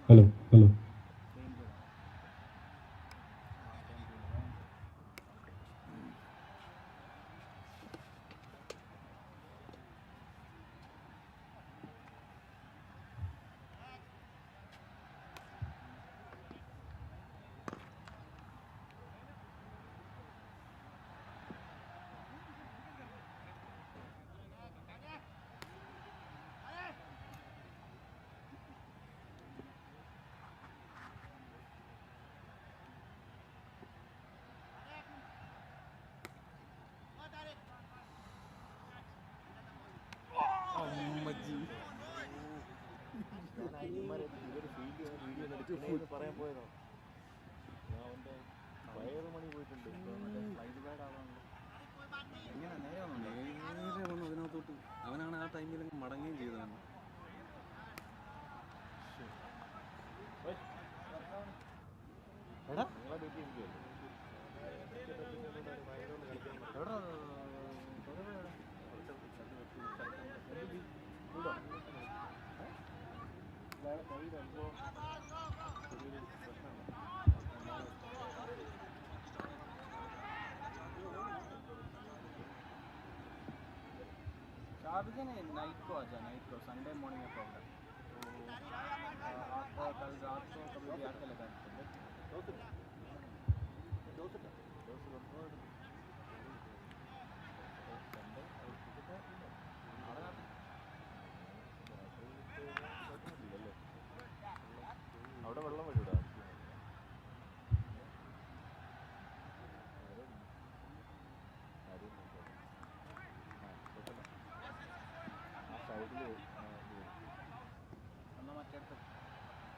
Hello, hello. അവനാണ് ആ ടൈമിൽ മടങ്ങുകയും ചെയ്തതാണ്. नाइट को आजा, नाइट को संडे मॉर्निंग में पड़ता आपको कल रात को कभी भी आके लगा അവിടെ വെള്ളം വരൂടാ.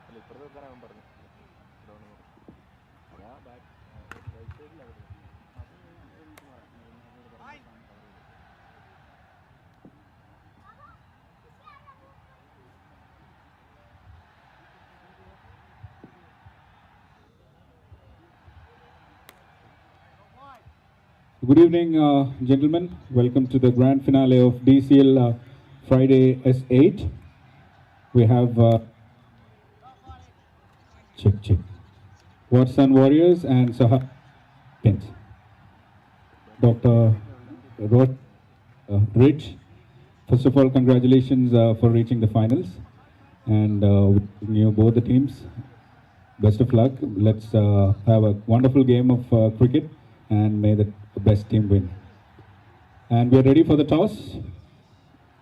അല്ല ഇപ്പുറത്ത് വെക്കാനാണ് അവൻ പറഞ്ഞു. ഞാൻ ബാക്ക് റൈറ്റ് സൈഡിലാണ്. Good evening, gentlemen. Welcome to the grand finale of DCL Friday S8. We have check. Warsan Warriors and Sahara Champions. Dr. Rich, first of all, congratulations for reaching the finals. And wishing you both the teams best of luck. Let's have a wonderful game of cricket and may the best team win. And we are ready for the toss.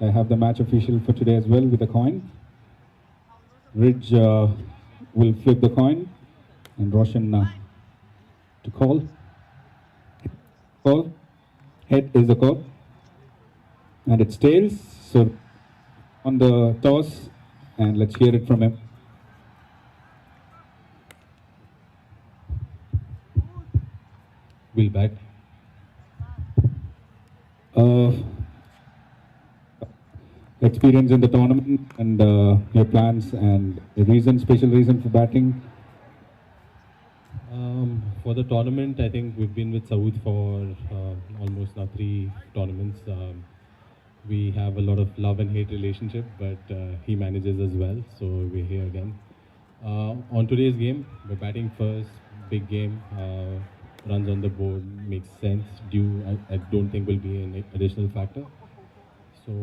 I have the match official for today as well with a coin. Ridge will flip the coin and Roshan to call. Head is the call. And it's tails. So on the toss, and let's hear it from him. Will bat. Experience in the tournament and your plans and the special reason for batting. For the tournament, I think we've been with Saud for almost now 3 tournaments. We have a lot of love and hate relationship, but he manages as well, so we're here again. On today's game, we're batting first, big game. Runs on the board makes sense. I don't think will be an additional factor. So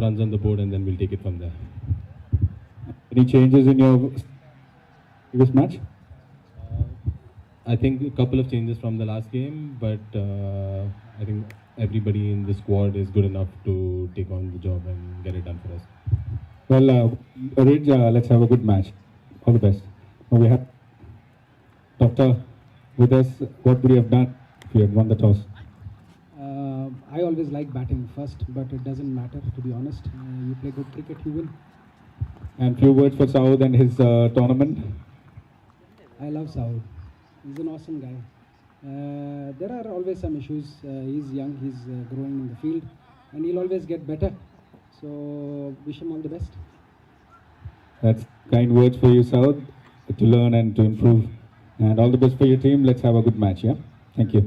runs on the board and then we'll take it from there. Any changes in your previous match? I think a couple of changes from the last game, but I think everybody in the squad is good enough to take on the job and get it done for us. Well, Ridge, let's have a good match. All the best. Now we have Doctor with us. What would you have done if you had won the toss? I always like batting first, but it doesn't matter, to be honest. You play good cricket, you win. And few words for Saud and his tournament. I love Saud. He's an awesome guy. There are always some issues. He's young, he's growing in the field, and he'll always get better. So wish him all the best. That's kind words for you, Saud, to learn and to improve. And all the best for your team. Let's have a good match, yeah? Thank you.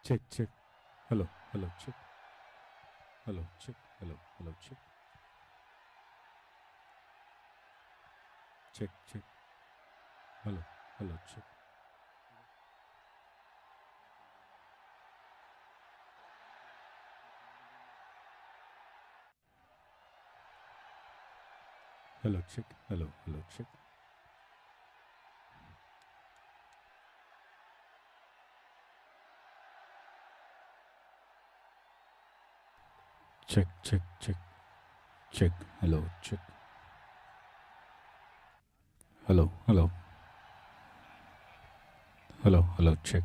Check, check. Hello, hello, check. Hello, check. Hello, hello, check. Check, check. Hello, hello, check. Hello, check. Hello, hello, check. Check, check, check. Check. Hello, check. Hello, hello. Hello, hello, check.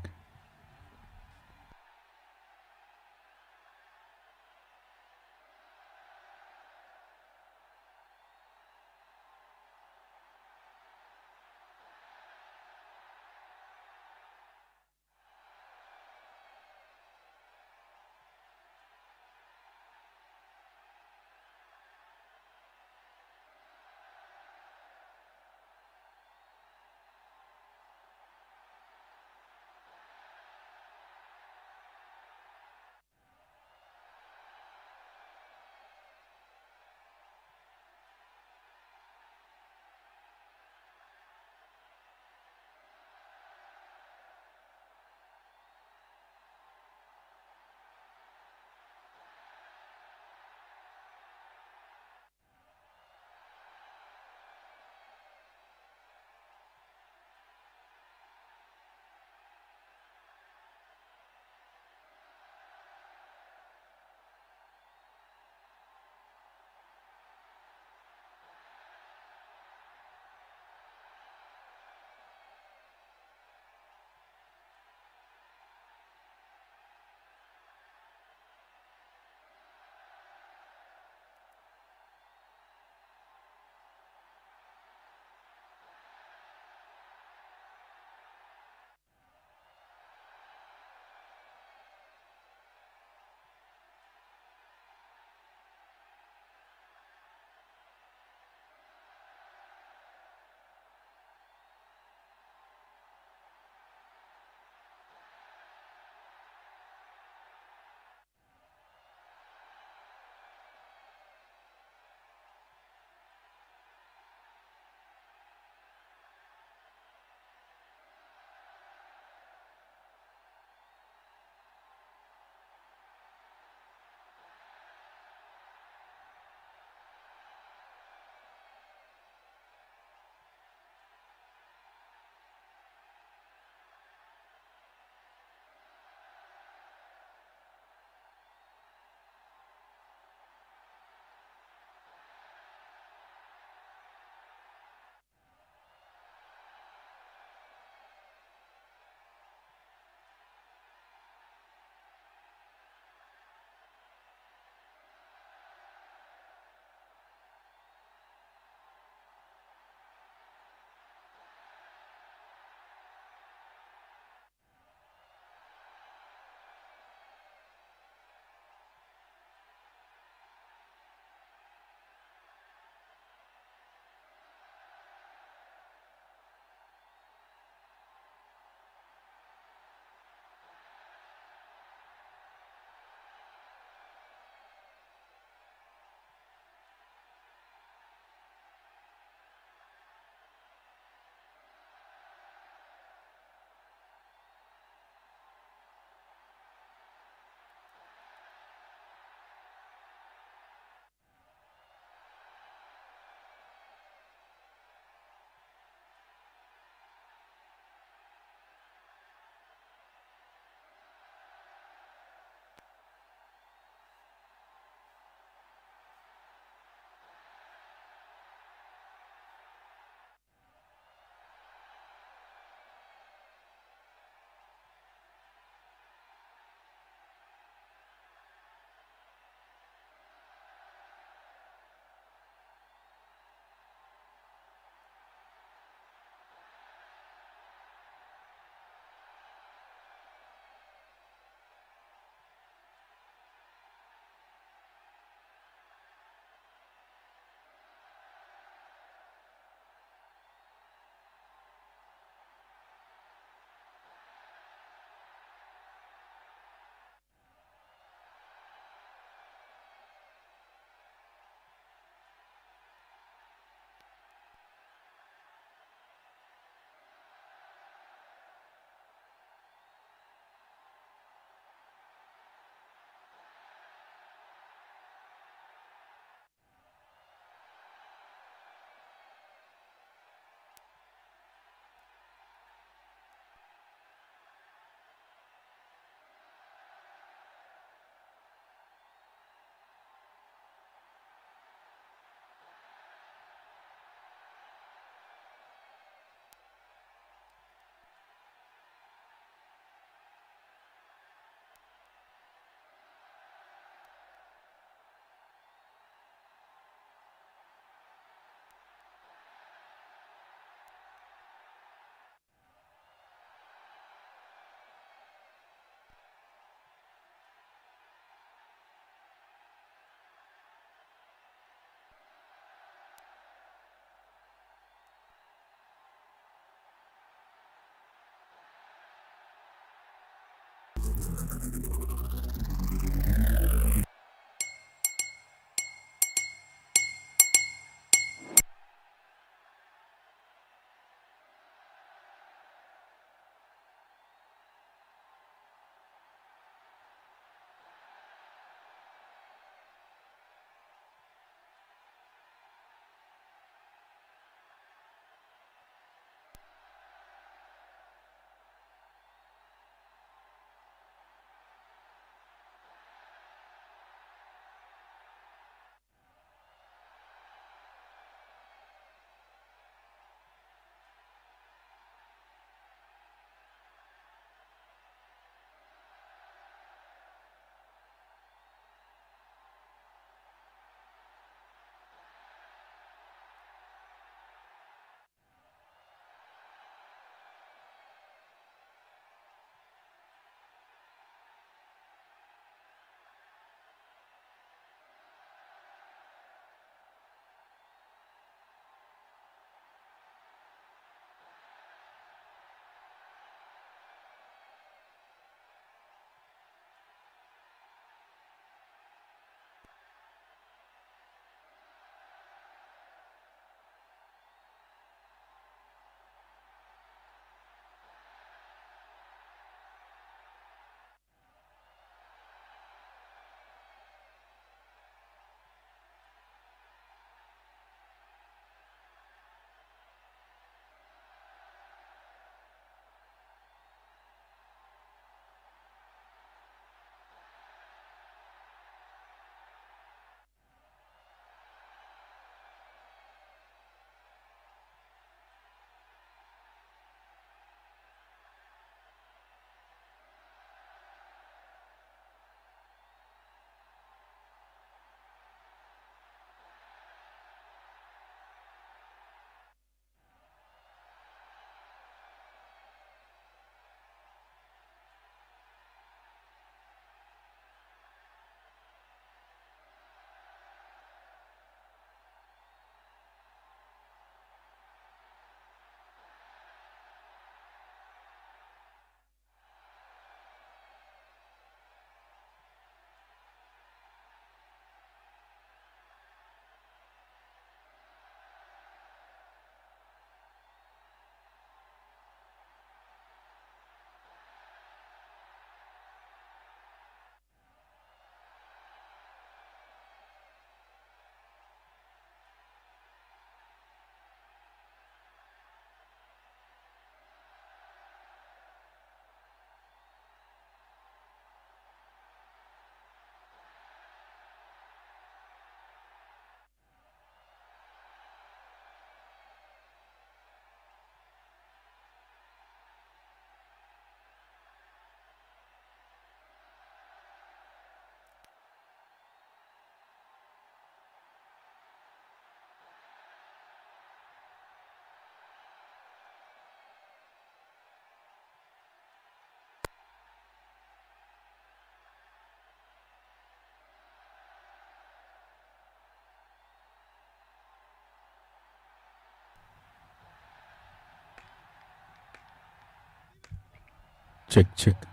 Check, check.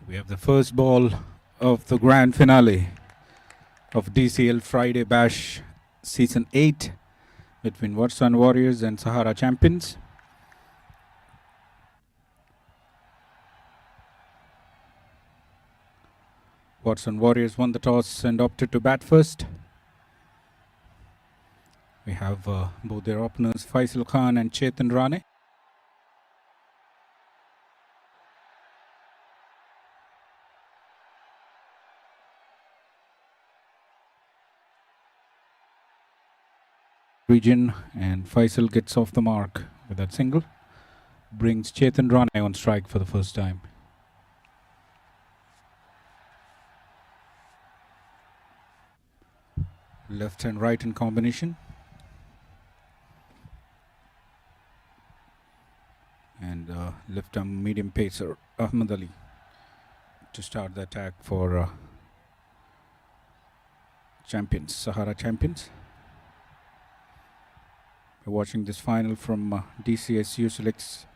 We have the first ball of the grand finale of DCL Friday Bash Season 8 between Warsan Warriors and Sahara Champions. Warsan Warriors won the toss and opted to bat first. We have both their openers Faisal Khan and Chetan Rane. Region, and Faisal gets off the mark with that single. Brings Chetan Rane on strike for the first time. Left and right in combination. And left arm medium pacer Ahmed Ali to start the attack for Champions, Sahara Champions. We're watching this final from DCS YOUSELECTS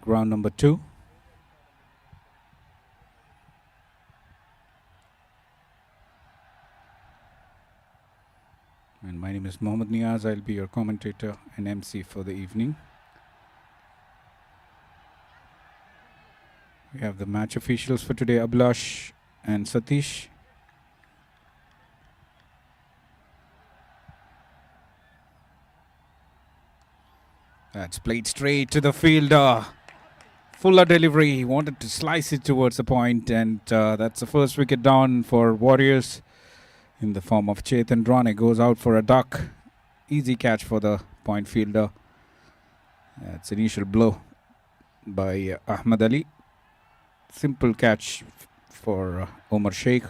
ground number 2. And my name is Mohammad Niaz. I'll be your commentator and MC for the evening. We have the match officials for today, Abhilash and Satish. That's played straight to the fielder. Fuller delivery. He wanted to slice it towards the point, and that's the first wicket down for Warriors in the form of Chetan Rane. Goes out for a duck. Easy catch for the point fielder. That's initial blow by Ahmed Ali. Simple catch for Omar Sheikh.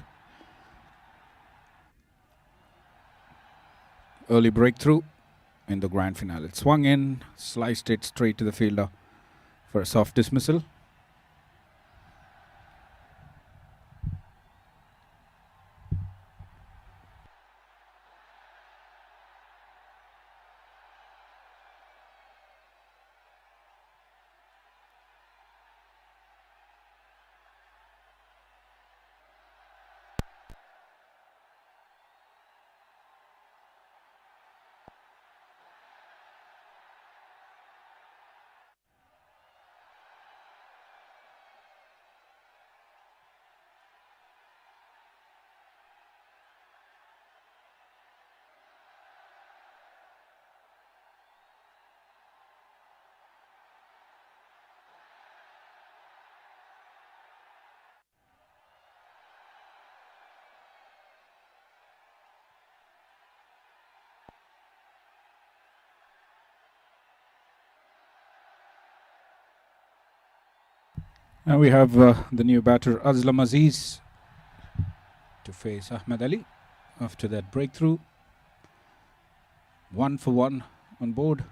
Early breakthrough in the grand finale. It swung in, sliced it straight to the fielder for a soft dismissal. Now we have the new batter Azlam Aziz to face Ahmed Ali after that breakthrough. 1 for 1 on board.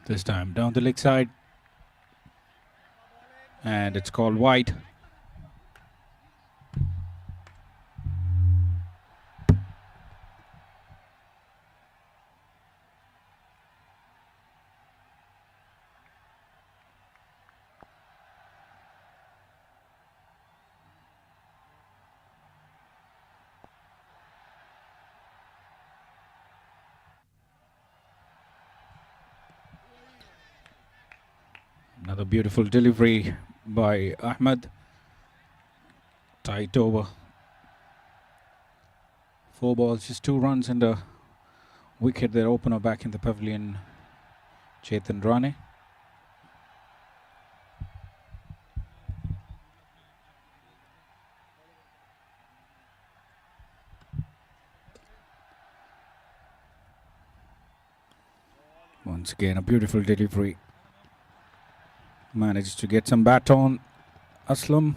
This time down the leg side, and it's called wide. Another beautiful delivery by Ahmed. Tight over. 4 balls, just 2 runs and a wicket. Their opener back in the pavilion, Chetan Rane. Once again, a beautiful delivery. Managed to get some bat on Aslam,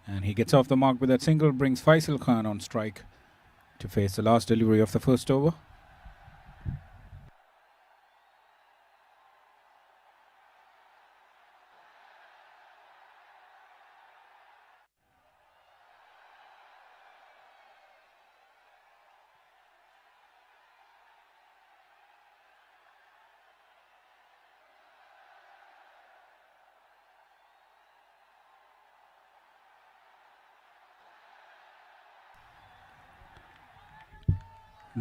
and he gets off the mark with that single. Brings Faisal Khan on strike to face the last delivery of the first over.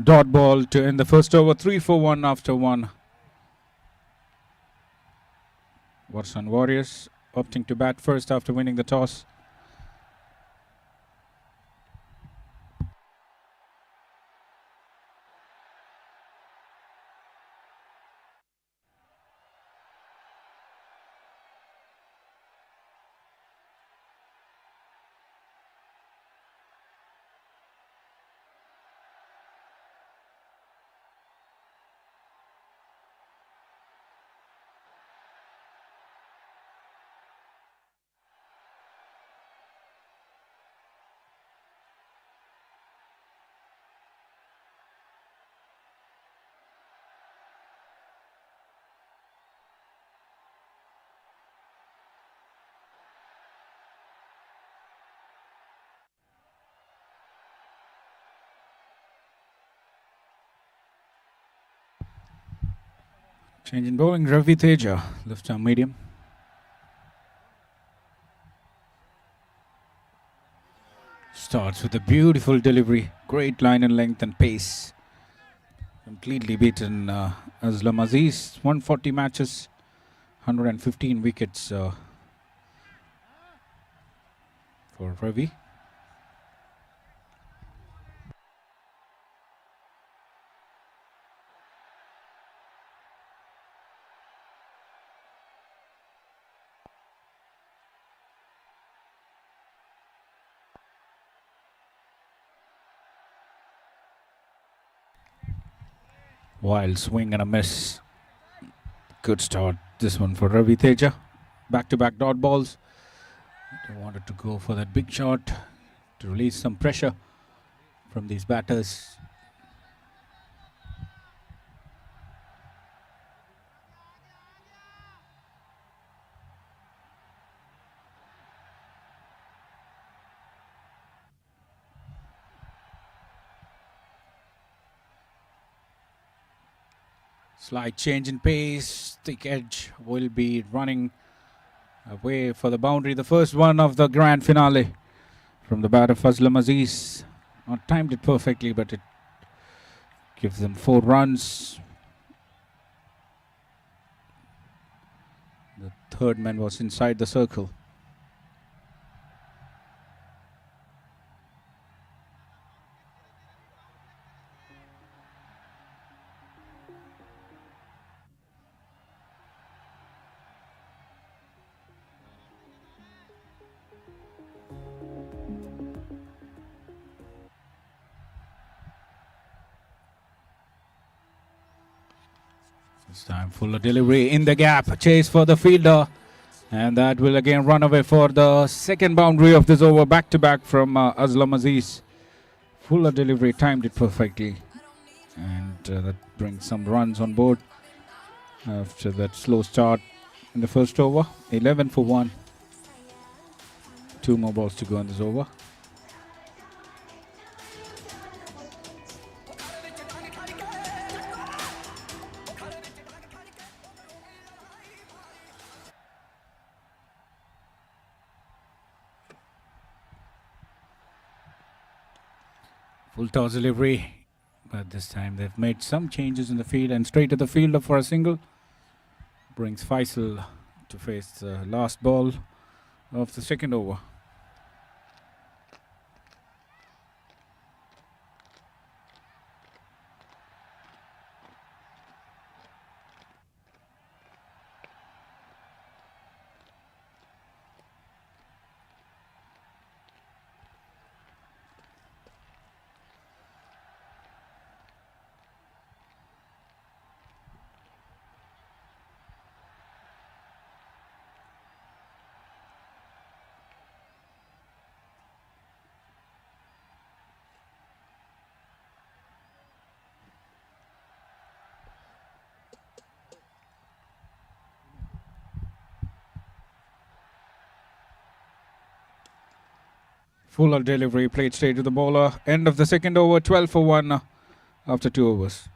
Dot ball to end the first over. 3 for 1 after 1. Warsan Warriors opting to bat first after winning the toss. Change in bowling, Ravi Teja, left arm medium. Starts with a beautiful delivery, great line and length and pace. Completely beaten Aslam Aziz, 140 matches, 115 wickets for Ravi. Wild swing and a miss. Good start, this one for Ravi Teja. Back-to-back dot balls. They wanted to go for that big shot to release some pressure from these batters. Slight change in pace, thick edge will be running away for the boundary. The first one of the grand finale from the bat of Aslam Aziz. Not timed it perfectly, but it gives them 4 runs. The third man was inside the circle. This time Fuller delivery in the gap, chase for the fielder, and that will again run away for the second boundary of this over, back to back from Aslam Aziz. Fuller delivery, timed it perfectly, and that brings some runs on board after that slow start in the first over. 11 for 1. 2 more balls to go in this over. Full toss delivery, but this time they've made some changes in the field and straight to the fielder for a single. Brings Faisal to face the last ball of the second over. Fuller delivery played straight to the bowler. End of the second over, 12 for 1 after 2 overs.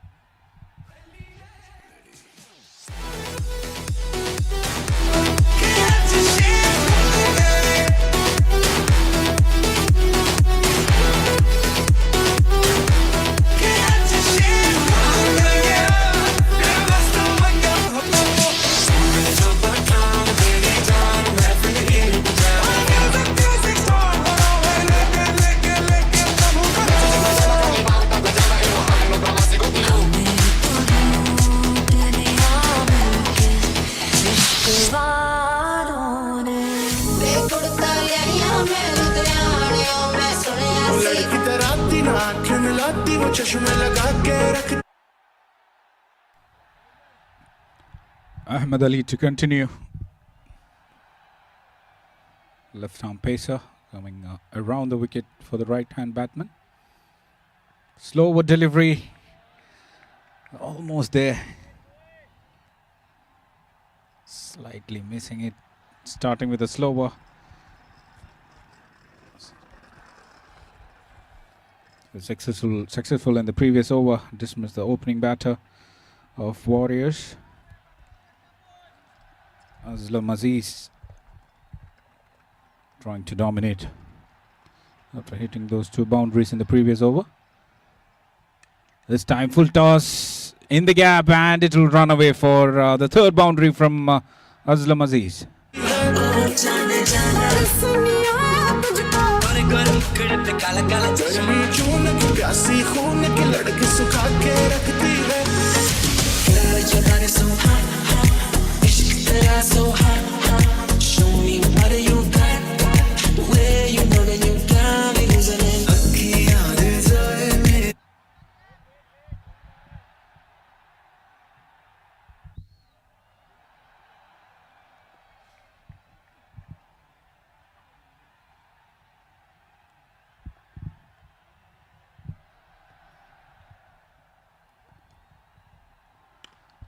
Ahmed Ali to continue. Left arm pacer coming around the wicket for the right hand batsman. Slower delivery. Almost there. Slightly missing it. Starting with a slower. Successful in the previous over. Dismissed the opening batter of Warriors. Aslam Aziz trying to dominate after hitting those 2 boundaries in the previous over. This time full toss in the gap, and it will run away for the 3rd boundary from Aslam Aziz.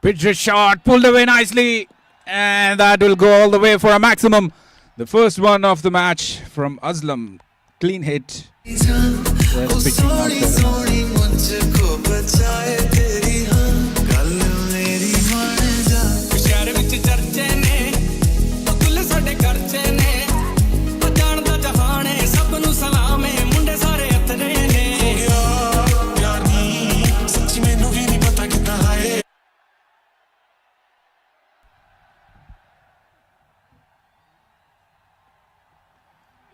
Pitch shot, pulled away nicely, and that will go all the way for a maximum. The first one of the match from Aslam. Clean hit. That's pitching out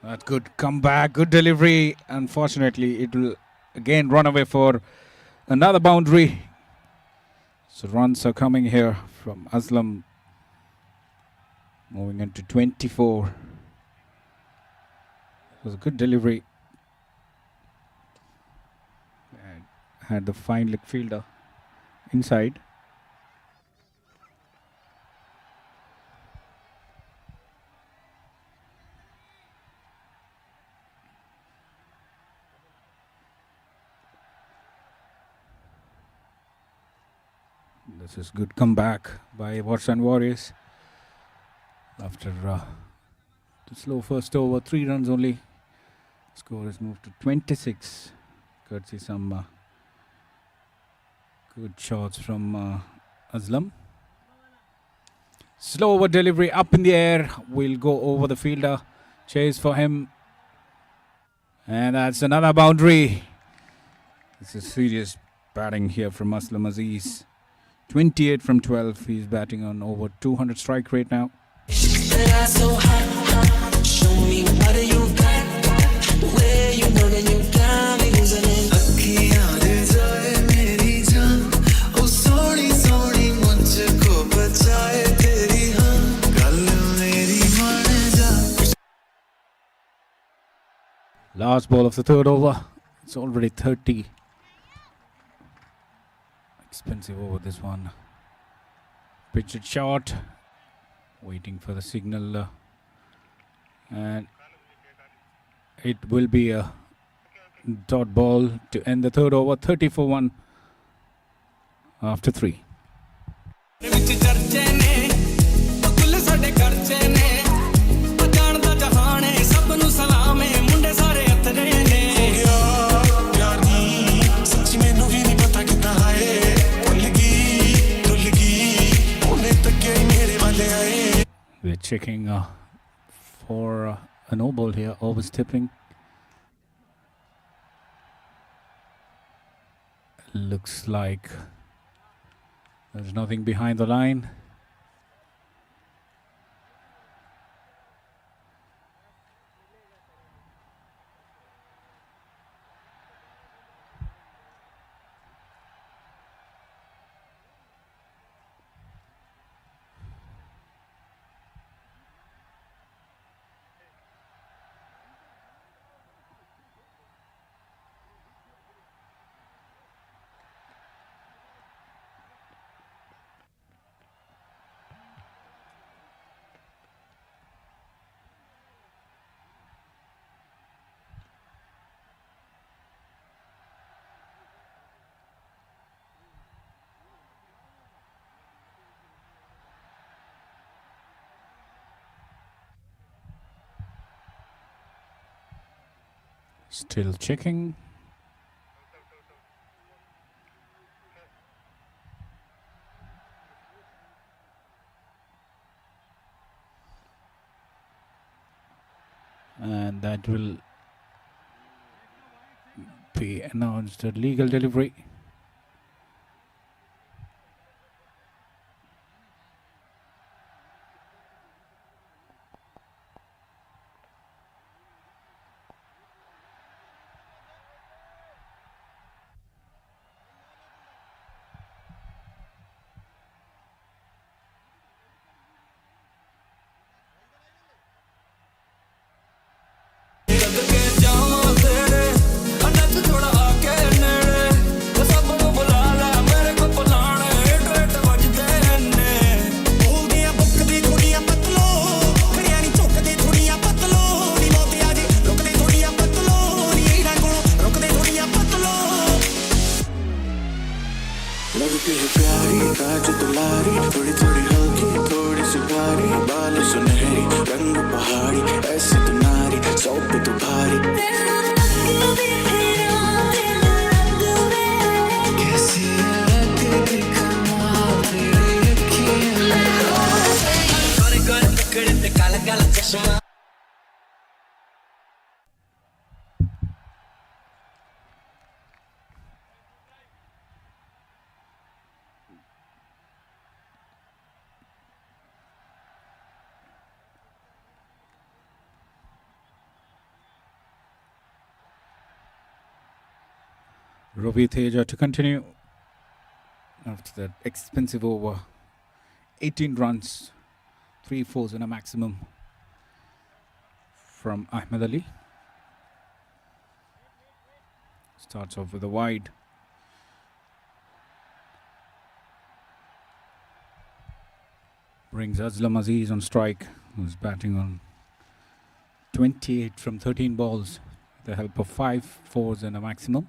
That good comeback, good delivery. Unfortunately, it will again run away for another boundary. So runs are coming here from Aslam. Moving into 24. It was a good delivery. And had the fine leg fielder inside. This is good comeback by Warsan Warriors. After the slow first over, 3 runs only. Score has moved to 26. Courtesy some good shots from Aslam. Slow over delivery up in the air. Will go over the fielder. Chase for him. And that's another boundary. This is serious batting here from Aslam Aziz. 28 from 12. He's batting on over 200 strike rate now. Last ball of the 3rd over. It's already 30. Expensive over this one. Pitch it short. Waiting for the signal. And it will be a dot ball to end the 3rd over. 30 for 1 after 3. We're checking for a no ball here. Overs tipping. Looks like there's nothing behind the line. Still checking. and that will be announced a legal delivery. Ravi Teja to continue after that expensive over. 18 runs, 3 fours and a maximum from Ahmed Ali. Starts off with a wide. Brings Aslam Aziz on strike, who's batting on 28 from 13 balls with the help of 5 fours and a maximum.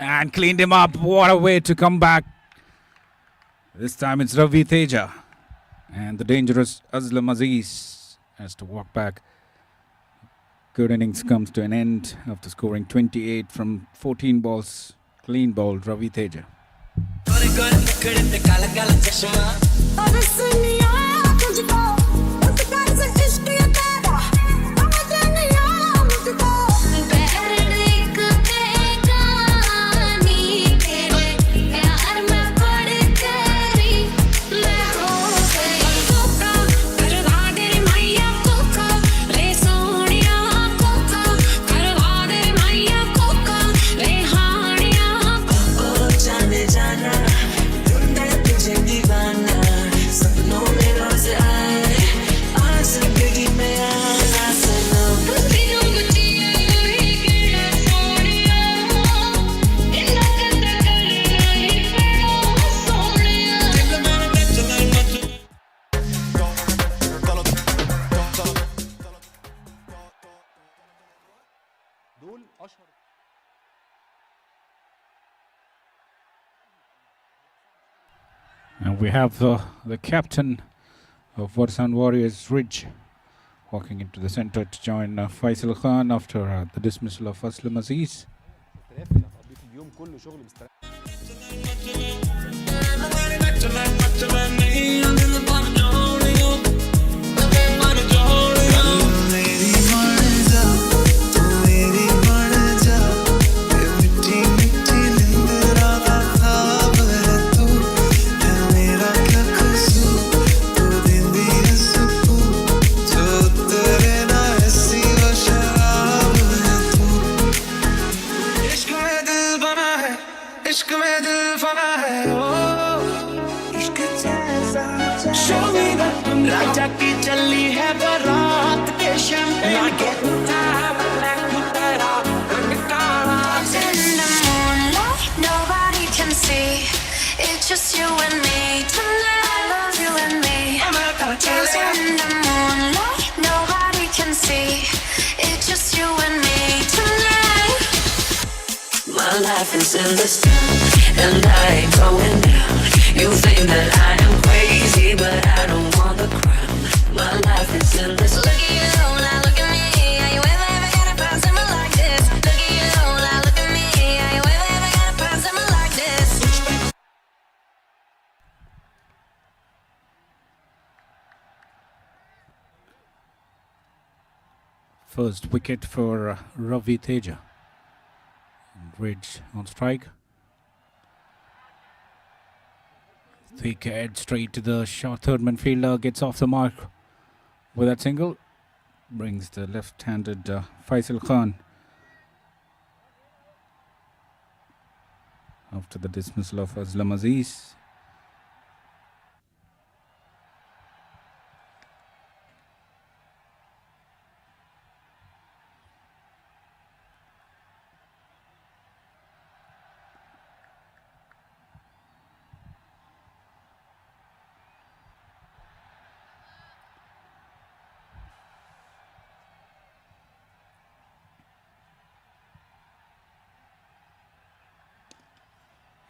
And cleaned him up. What a way to come back. This time it's Ravi Teja. And the dangerous Aslam Aziz has to walk back. Good innings comes to an end after scoring 28 from 14 balls. Clean ball, Ravi Teja. And we have the captain of Warsan Warriors, Ridge, walking into the center to join Faisal Khan after the dismissal of Aslam Aziz. Just you and me tonight. I love you and me. Dancing in the moonlight, nobody can see. It's just you and me tonight. My life is in the sun, and I ain't going down. You think that I am crazy, but I don't want the crown. My life is in the sun. Look at you, now look at me. Are you ever gonna find someone like this? Look at you, now look at me. First wicket for Ravi Teja. Ridge on strike. Thick head straight to the short third man fielder. Gets off the mark with that single. Brings the left-handed Faisal Khan after the dismissal of Aslam Aziz.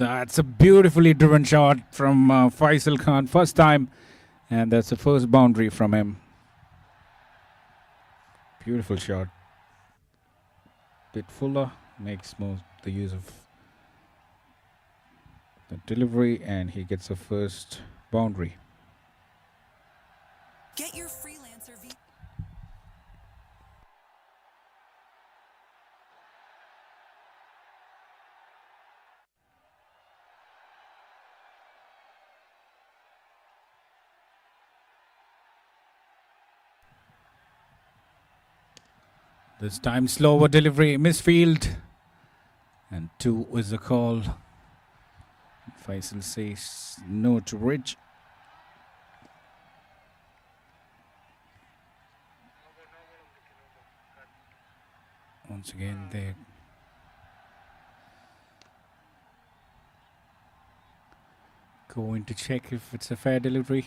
That's a beautifully driven shot from Faisal Khan, first time, and that's the first boundary from him. Beautiful shot. Bit fuller, makes most the use of the delivery, and he gets the first boundary. Get your freelancer visa. This time slower delivery, misfield, and 2 is the call. Faisal says no to Ridge. Once again, they're going to check if it's a fair delivery.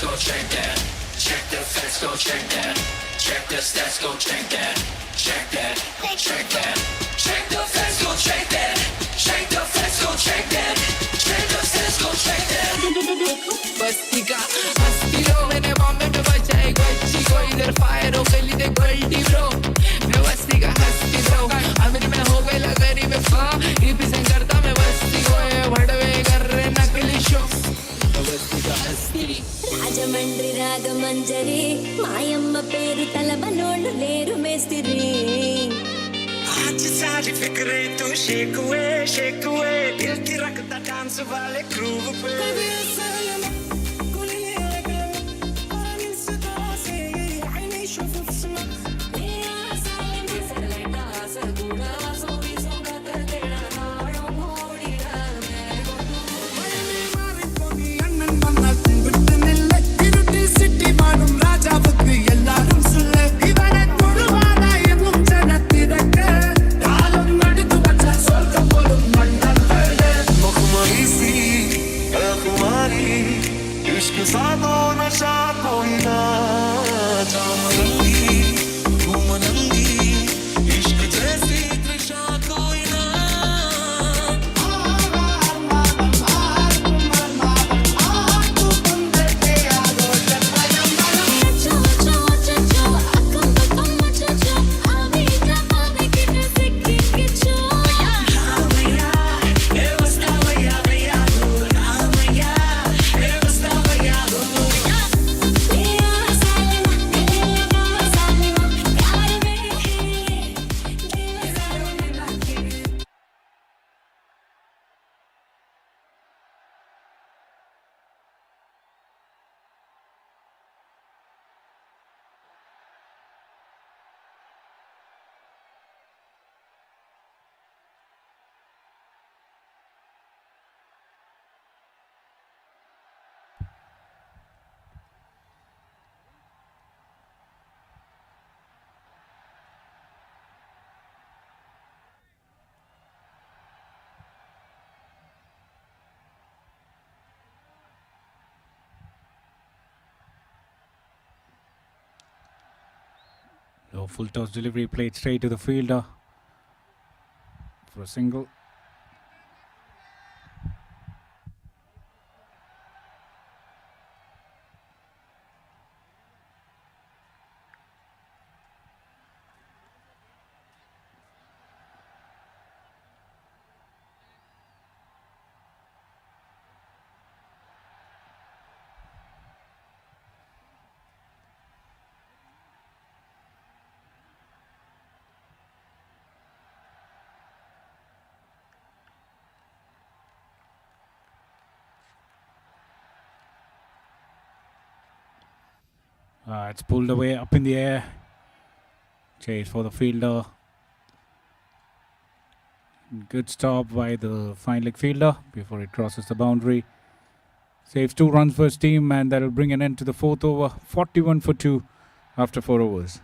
Go check that. Check the facts, go check that. Check the stats, go check that. Check that, check that. Check the facts, go check that. Check the facts, go check that. Check the stats, go check that. बस्ती का हस्ती रो मैंने बॉम्बे में बचाई गच्ची को इधर fire हो गई दे गोल्डी ब्रो मैं बस्ती का हस्ती ब्रो अमीर में हो गई लगरी में फा रिप्रेजेंट करता मैं बस्ती को ये भड़वे कर रहे नकली शो बस्ती का हस्ती రాజమండ్రి రాగమంజరి మాయమ్మ పేరు తలబనోళ్ళు లేరు మేస్తిరి आज सारी फिक्रें तू शेक हुए दिल की रखता डांस वाले ग्रूव पे Low full toss delivery played straight to the fielder for a single. It's pulled away up in the air. Chase for the fielder. Good stop by the fine leg fielder before it crosses the boundary. Saves 2 runs for his team, and that will bring an end to the 4th over. 41 for 2 after 4 overs.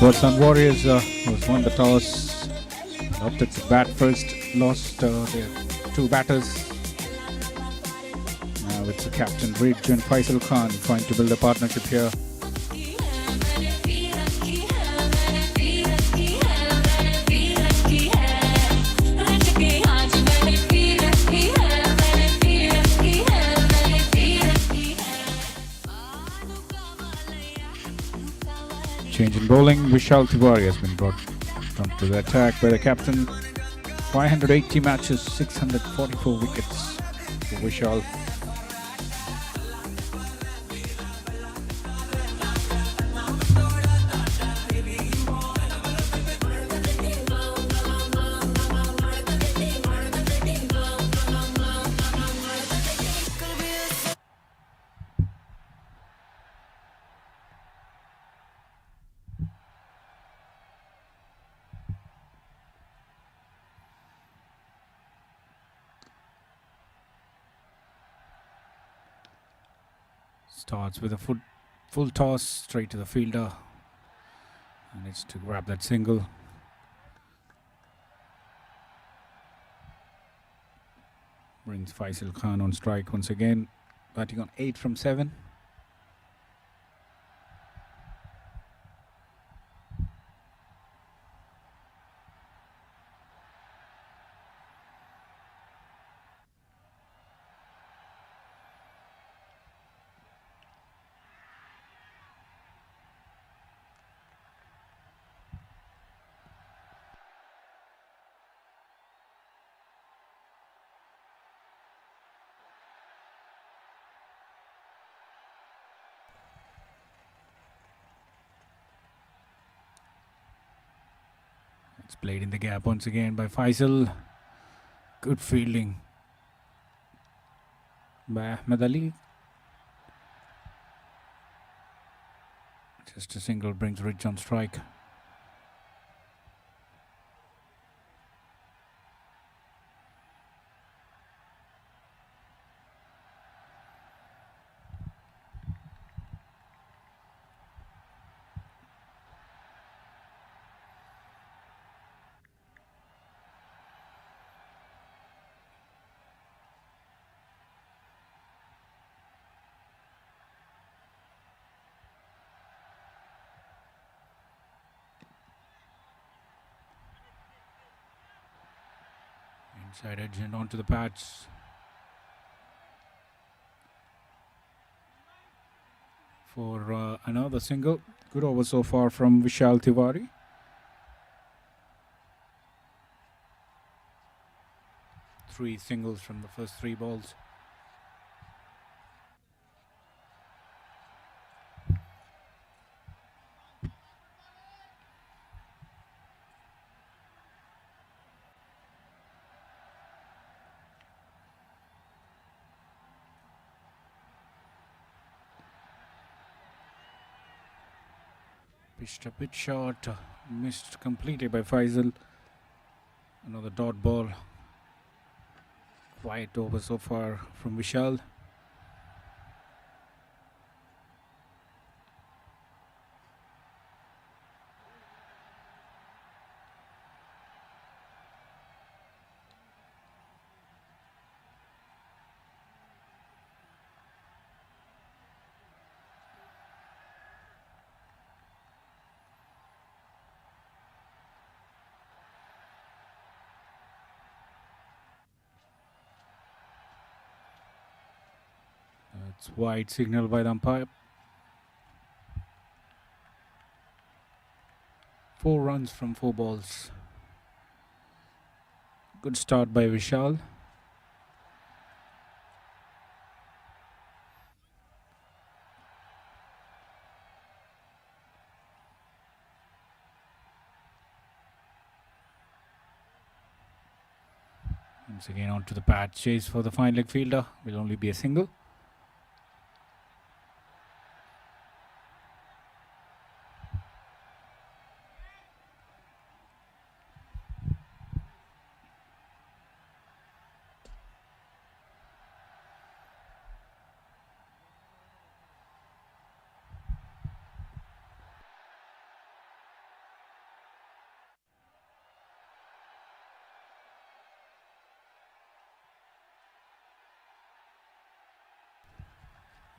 Warsan Warriors was won the toss, opted to bat first, lost their 2 batters. Now it's the captain Ridge and Faisal Khan trying to build a partnership here. Change in bowling, Vishal Tiwari has been brought onto the attack by the captain. 580 matches, 644 wickets for Vishal. Starts with a full toss straight to the fielder, and it's to grab that single. Brings Faisal Khan on strike once again, batting on 8 from 7. It's played in the gap once again by Faisal. Good fielding by Ahmed Ali. Just a single brings Ridge on strike. Inside edge and onto the patch. For another single. Good over so far from Vishal Tiwari. Three singles from the first 3 balls. Pitched a bit short, missed completely by Faisal. Another dot ball. Quiet over so far from Vishal. It's wide signal by the umpire. 4 runs from 4 balls. Good start by Vishal. Once again onto the pad. Chase for the fine leg fielder. Will only be a single.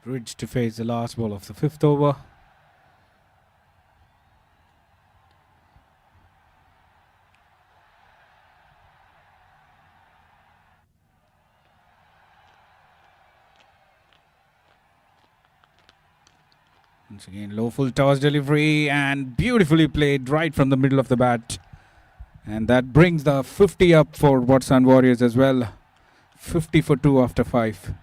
Bridge to face the last ball of the 5th over. Once again, low full toss delivery and beautifully played right from the middle of the bat. And that brings the 50 up for Warsan Warriors as well. 50 for 2 after 5.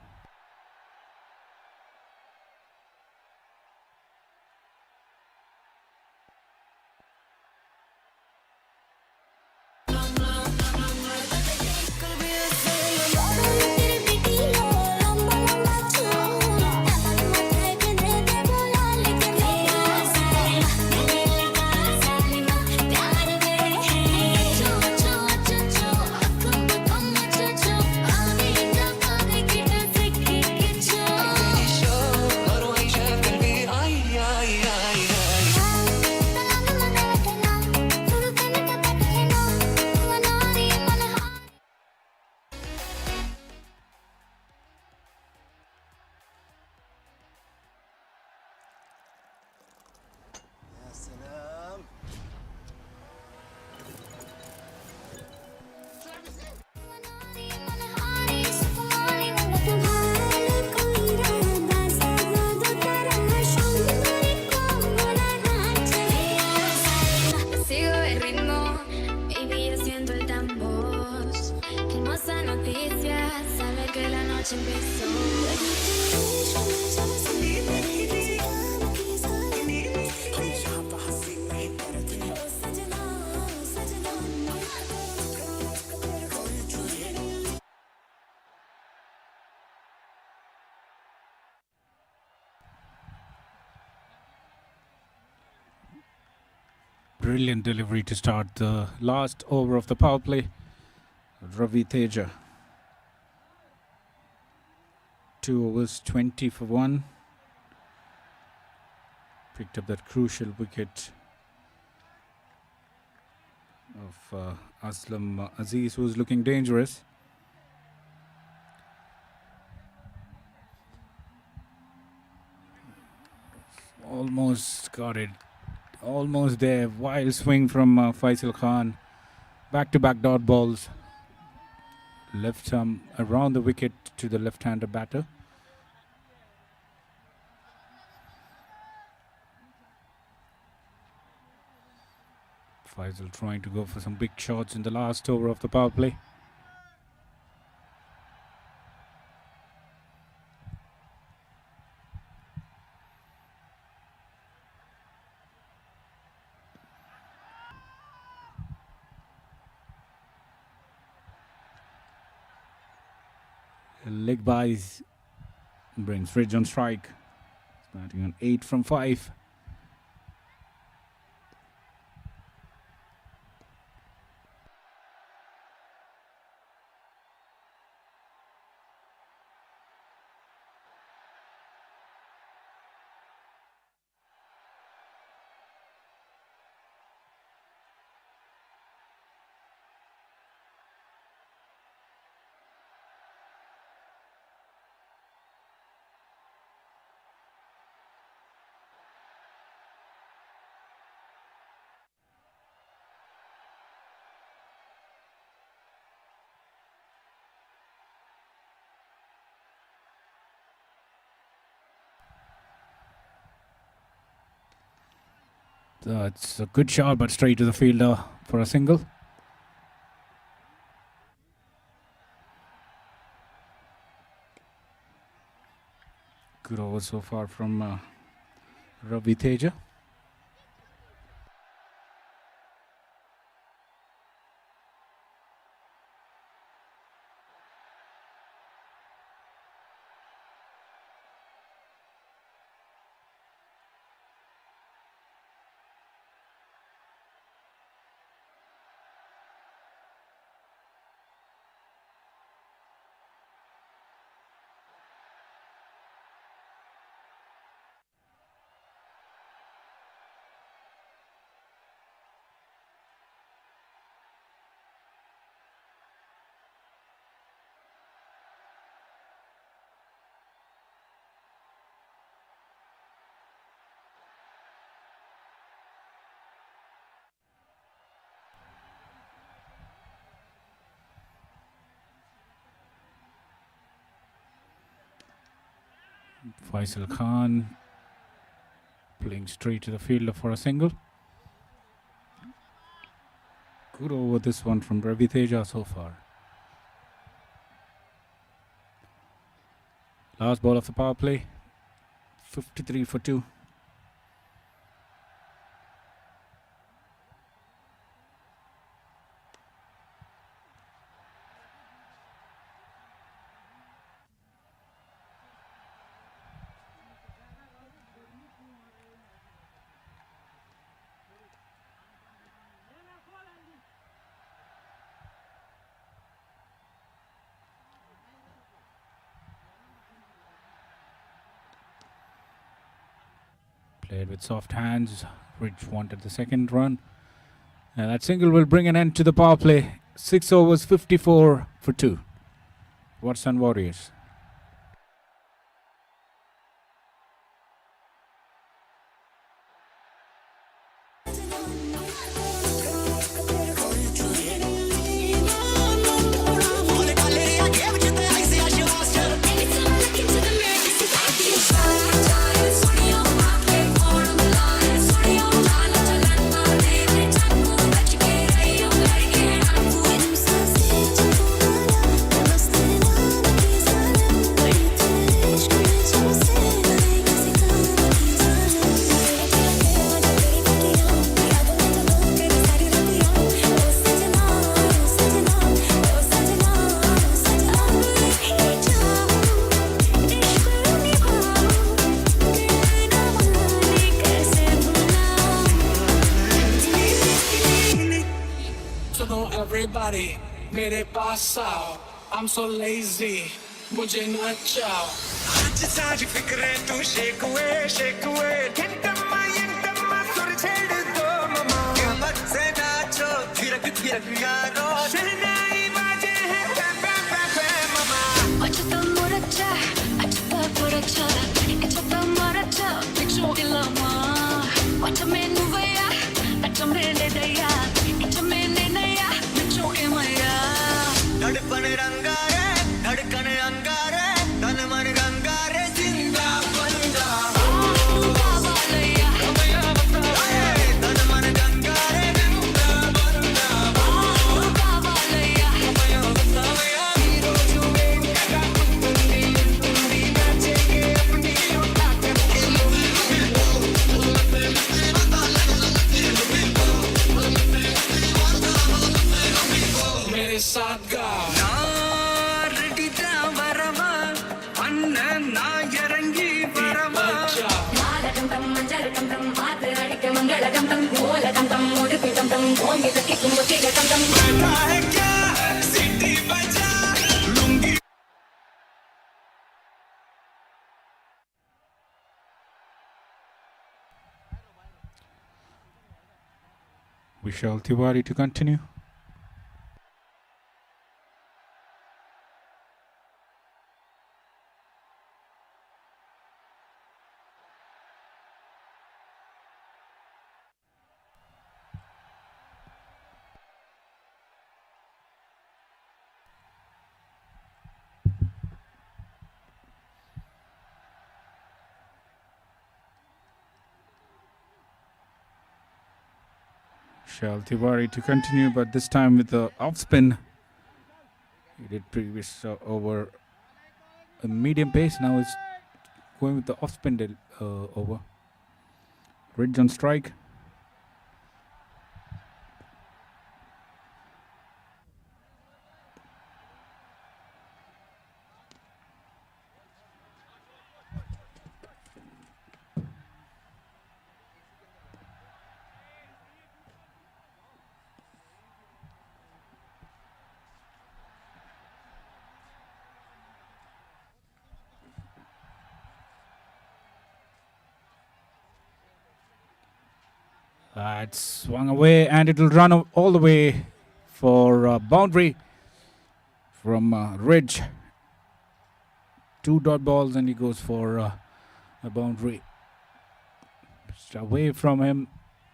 Brilliant delivery to start the last over of the power play. Ravi Teja. 2 overs, 20 for 1. Picked up that crucial wicket of Aslam Aziz, who's looking dangerous. Almost got it. Almost there. Wild swing from Faisal Khan. Back-to-back dot balls. Left arm around the wicket to the left-hander batter. Faisal trying to go for some big shots in the last over of the power play. Leg buys brings Ridge on strike. Starting on 8 from 5. It's a good shot, but straight to the fielder for a single. Good over so far from Ravi Teja. Faisal Khan playing straight to the fielder for a single. Good over this one from Ravi Teja so far. Last ball of the power play. 53 for 2. Played with soft hands. Ridge wanted the second run. And that single will bring an end to the power play. 6 overs, 54 for 2. Warsan Warriors. Everybody, मेरे पास आओ. I'm so lazy, मुझे नचाओ. आज सारी फिक्रें तू shake away, shake away. यंतम्मा सुर छेड़ दो mama. कमर से नाचो, थिरक थिरक यारो. शहनाई बाजे हैं पे पे पे पे ममा. अचता मोरचा, अचता मोरचा, अचता मोरचा. बिचो इलामा, अचता मेनू वया, अचता मेने दया, अचता मेने नया. धड़पन रंगारे, धड़कन अंगारे, तन मन रंगारे, जिंदा बंदा. तन मन रंगारे, जिंदा बंदा. हीरो जुए का तुंडी नाचेंगे अपनी ताकत के मेरे साथ गाओ. Vishal Tiwari to continue. Shall Tiwari to continue, but this time with the off spin. He did previous over a medium pace. Now it's going with the off spin over. Ridge on strike. It's swung away and it will run all the way for boundary from Ridge. 2 dot balls and he goes for a boundary. Just away from him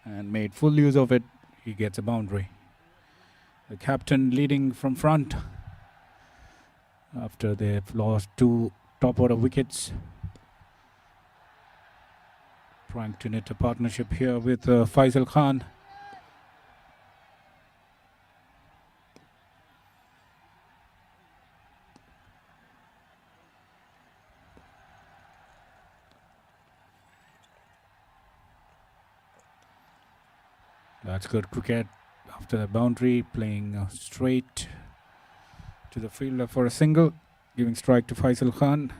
and made full use of it. He gets a boundary. The captain leading from front after they've lost 2 top order wickets. Trying to knit a partnership here with Faisal Khan. That's good cricket after the boundary, playing straight to the fielder for a single, giving strike to Faisal Khan.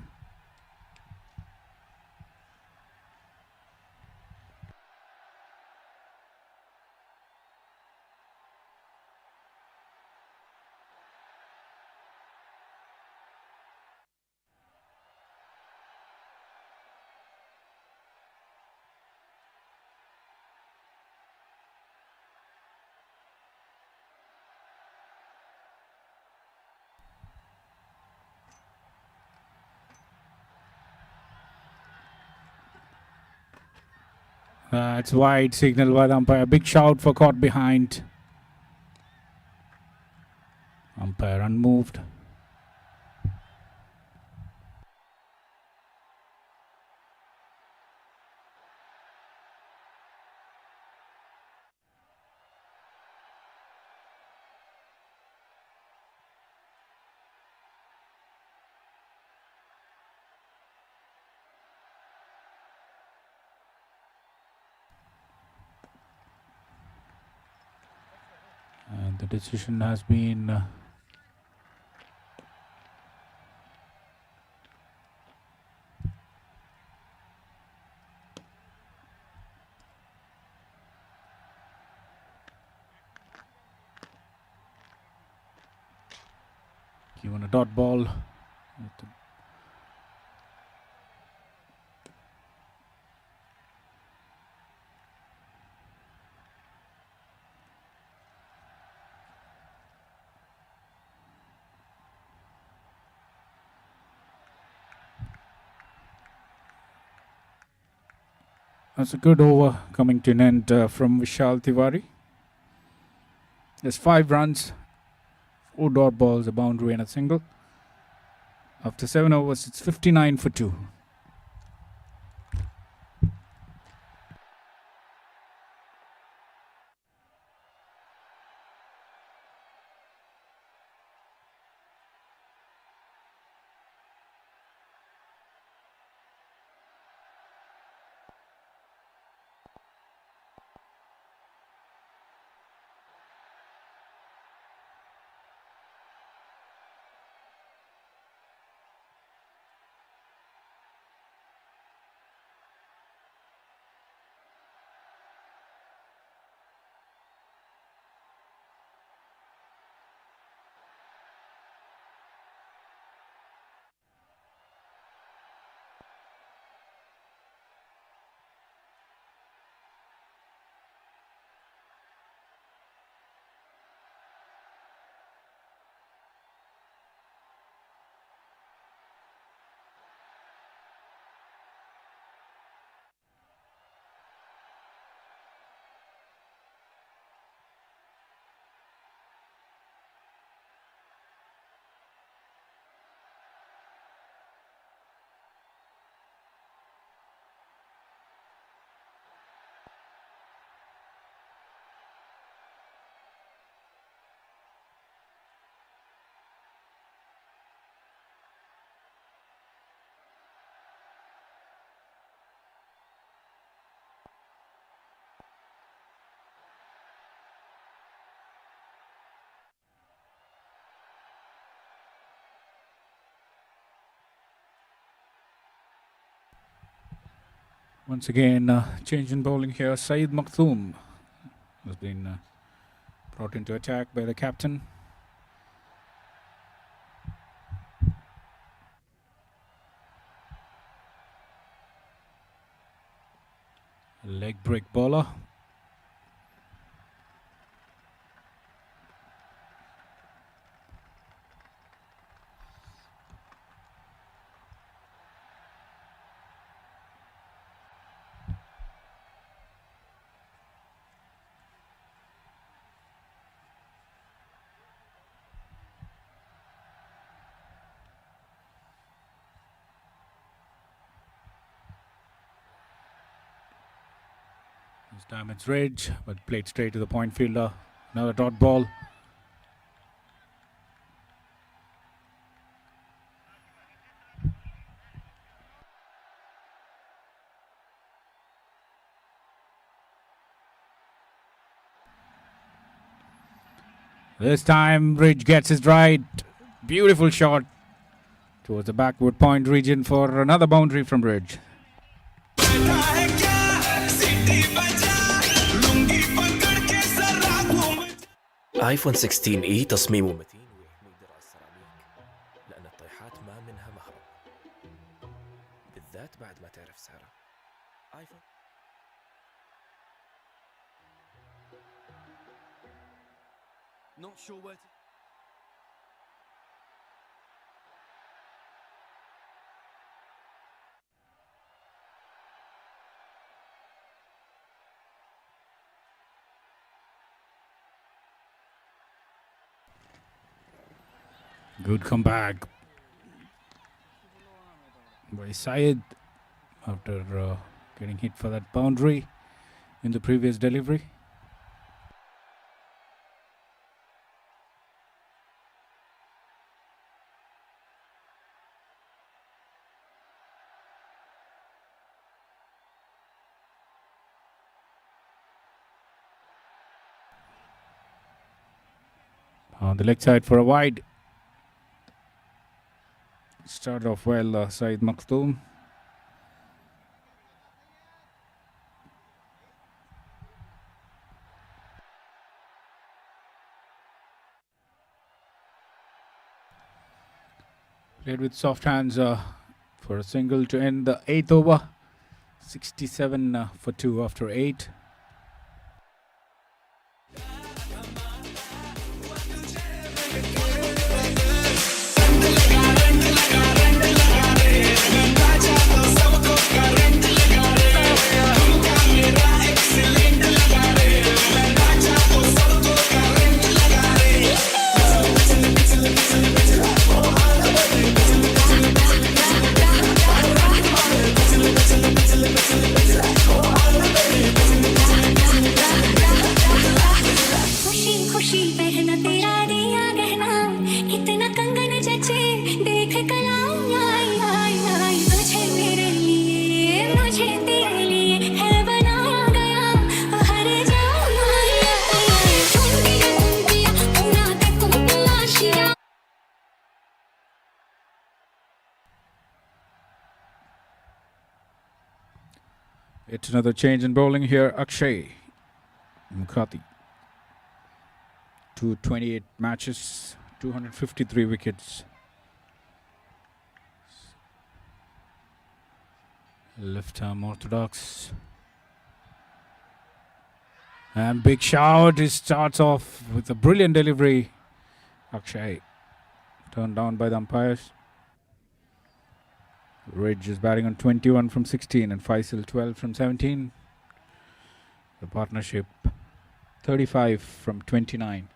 It's wide, signal by the umpire. Big shout for caught behind. Umpire unmoved. And the decision has been given a dot ball. That's a good over coming to an end from Vishal Tiwari. There's 5 runs, 4 dot balls, a boundary and a single. After 7 overs, it's 59 for 2. Once again, change in bowling here. Saeed Makhtoom has been brought into attack by the captain. Leg break bowler. This time it's Ridge, but played straight to the point fielder. Another dot ball. This time Ridge gets it right. Beautiful shot towards the backward point region for another boundary from Ridge. ايفون 16 اي تصميمه متين ويحمي درع السيراميك لان الطيحات ما منها مهرب بالذات بعد ما تعرف سعرها. ايفون Not sure where to Good comeback by Syed after getting hit for that boundary in the previous delivery. On the leg side for a wide. Started off well, Saeed Makhtoom. Played with soft hands for a single to end the 8th over. 67 for 2 after 8. It's another change in bowling here. Akshay Mukhati. 228 matches, 253 wickets. Left arm orthodox. And big shout. He starts off with a brilliant delivery. Akshay turned down by the umpires. Ridge is batting on 21 from 16 and Faisal 12 from 17. The partnership 35 from 29.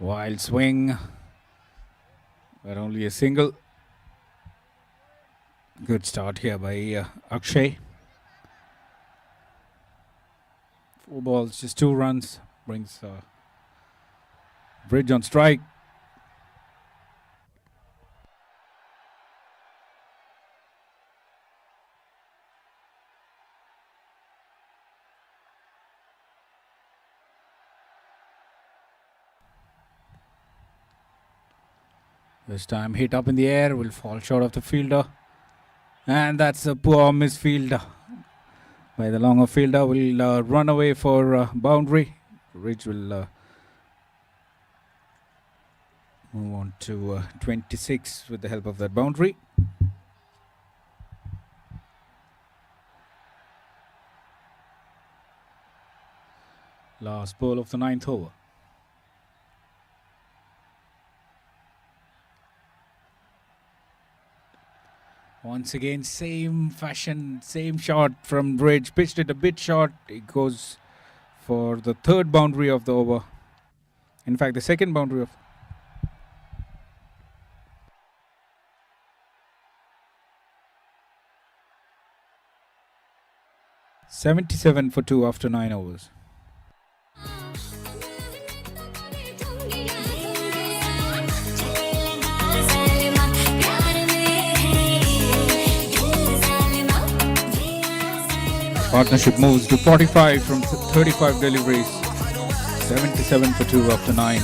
Wild swing, but only a single. Good start here by Akshay. 4 balls, just 2 runs. Brings Bridge on strike. This time hit up in the air, will fall short of the fielder. And that's a poor misfield by the longer fielder. Will run away for boundary. Ridge will move on to 26 with the help of that boundary. Last ball of the 9th over. Once again, same fashion, same shot from Bridge. Pitched it a bit short. It goes for the 3rd boundary of the over. In fact, the 2nd boundary of... .77 for 2 after 9 overs. Partnership moves to 45 from 35 deliveries. 77 for 2 after 9.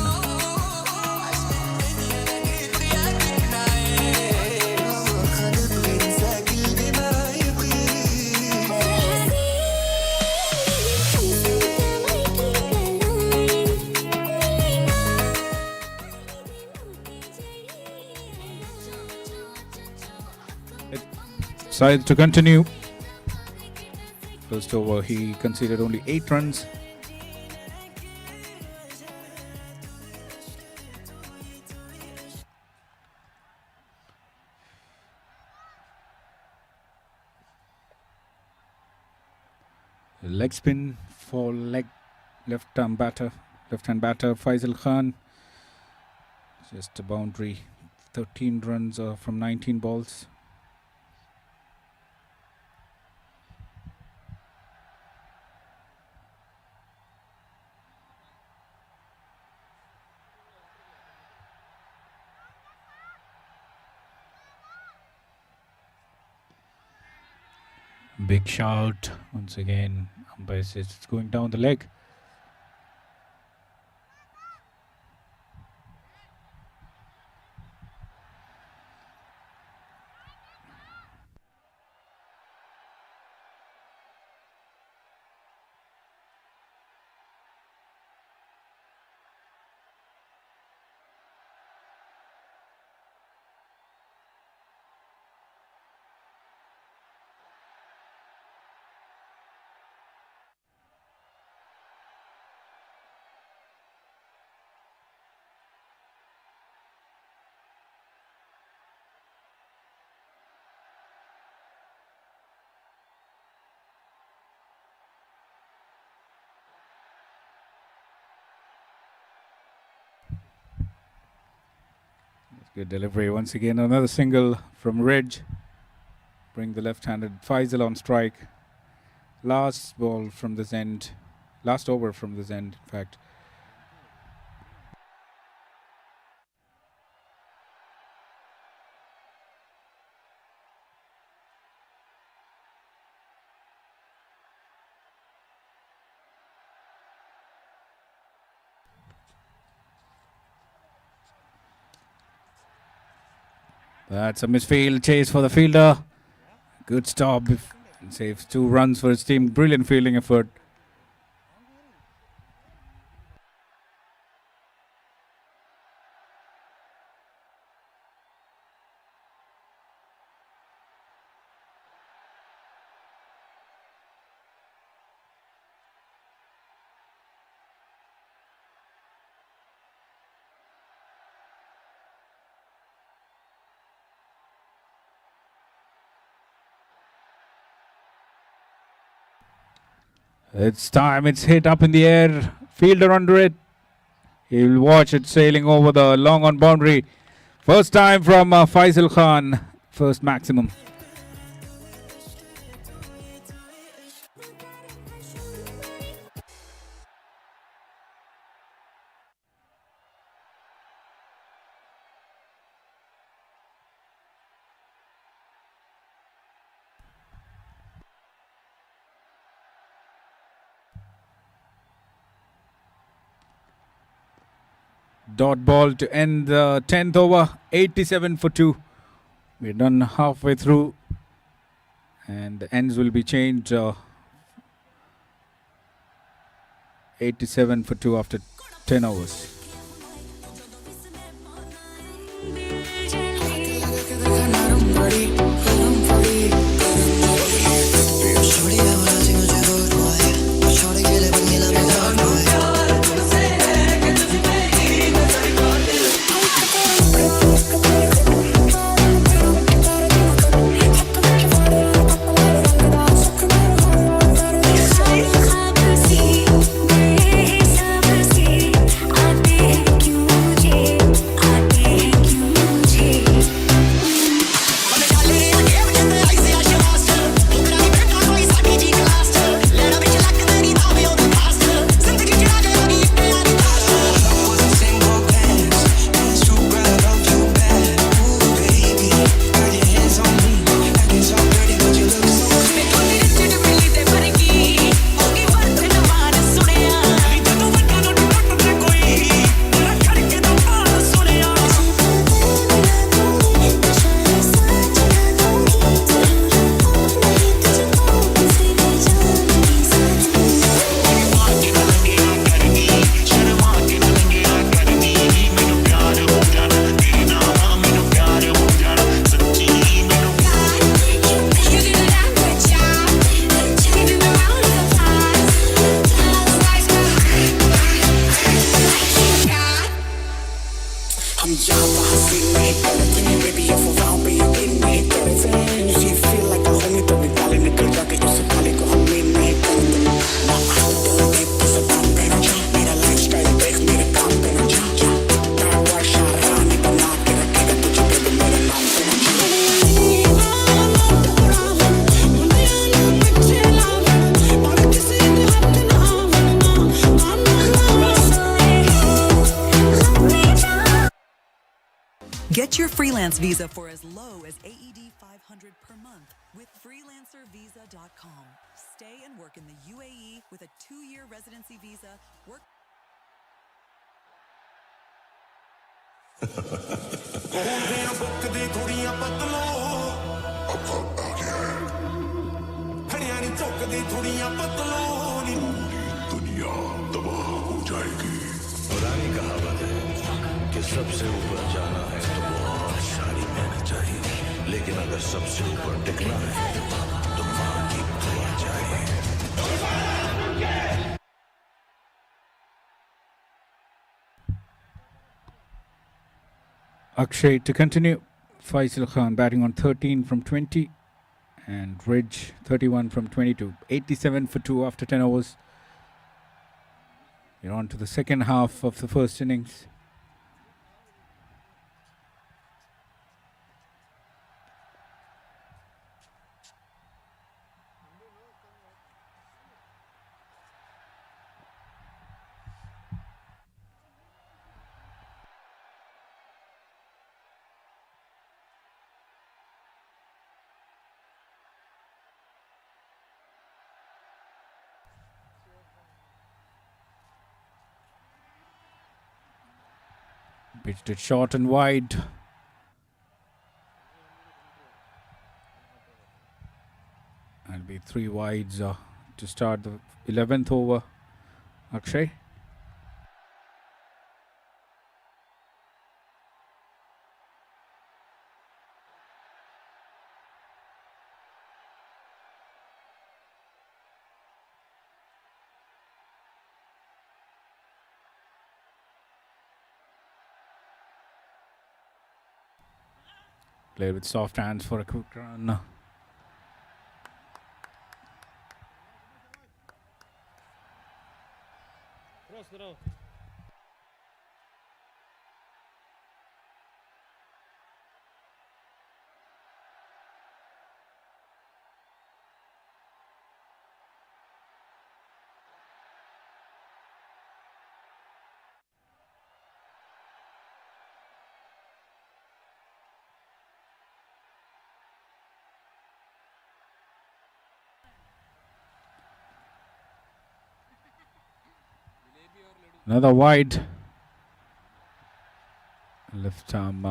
Decides to continue. First over, he conceded only 8 runs. Leg spin for left-hand batter Faisal Khan. Just a boundary. 13 runs from 19 balls. Big shout once again. Umpire says it's going down the leg. Good delivery once again. Another single from Ridge. Bring the left-handed Faisal on strike. Last ball from this end. Last over from this end, in fact. That's a misfield chase for the fielder. Good stop. Saves 2 runs for his team. Brilliant fielding effort. It's time. It's hit up in the air. Fielder under it. He'll watch it sailing over the long on boundary. First time from Faisal Khan. First maximum. Dot ball to end the 10th over, 87 for 2. We're done halfway through, and the ends will be changed. 87 for 2 after 10 overs. Get your freelance visa for as low as AED 500 per month with freelancervisa.com. Stay and work in the UAE with a 2-year residency visa. Work. सबसे ऊपर जाना है तो बहुत सारी मेहनत चाहिए, लेकिन अगर सबसे ऊपर टिकना है तो मां की दुआ चाहिए। Akshay to continue. Faisal Khan batting on 13 from 20, and Ridge 31 from 22. 87 for 2 after 10 overs. We're on to the second half of the first innings. Pitched it short and wide. That'll be 3 wides to start the 11th over. Akshay. Played with soft hands for a quick run. Another wide. Left arm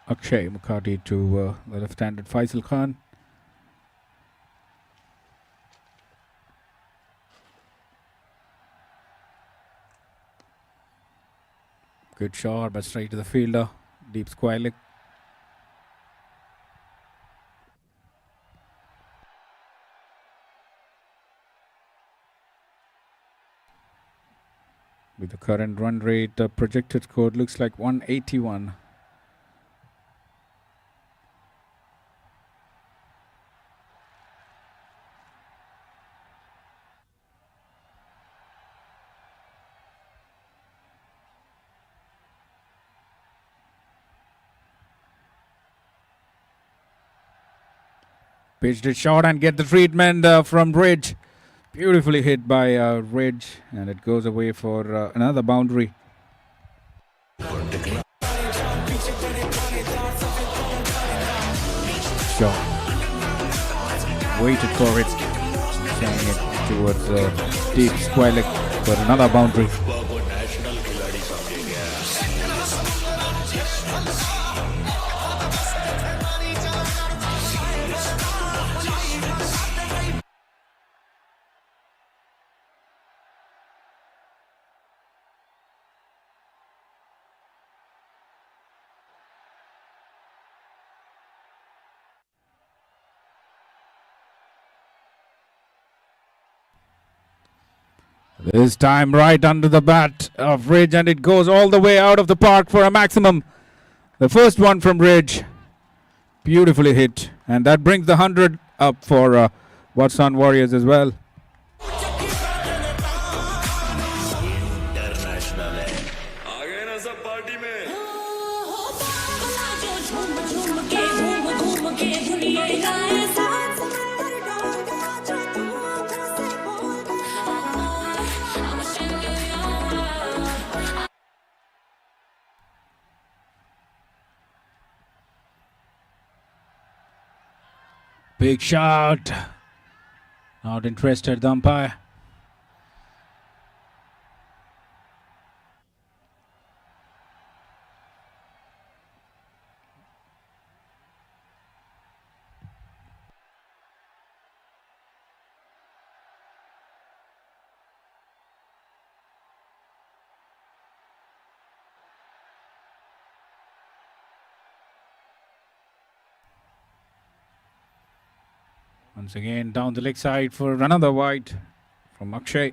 Akshay Mukherjee to the left-handed Faisal Khan. Good shot, but straight to the fielder. Deep square leg. With the current run rate, the projected score looks like 181. Pitched it short and get the treatment from Ridge. Beautifully hit by Ridge, and it goes away for another boundary. Shot. Waited for it. Sending it towards deep square leg for another boundary. This time right under the bat of Ridge, and it goes all the way out of the park for a maximum. The first one from Ridge. Beautifully hit, and that brings the 100 up for Warsan Warriors as well. Big shot. Not interested, the umpire. Once again, down the leg side for another wide from Akshay.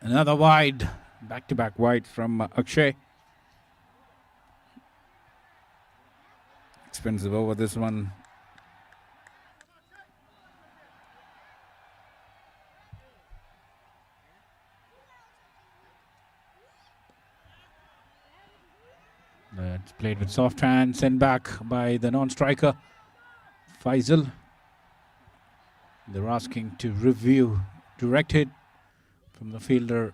Another wide, back-to-back wide from Akshay. Expensive over this one. That's played with soft hand, sent back by the non-striker Faisal. They're asking to review. Direct hit from the fielder.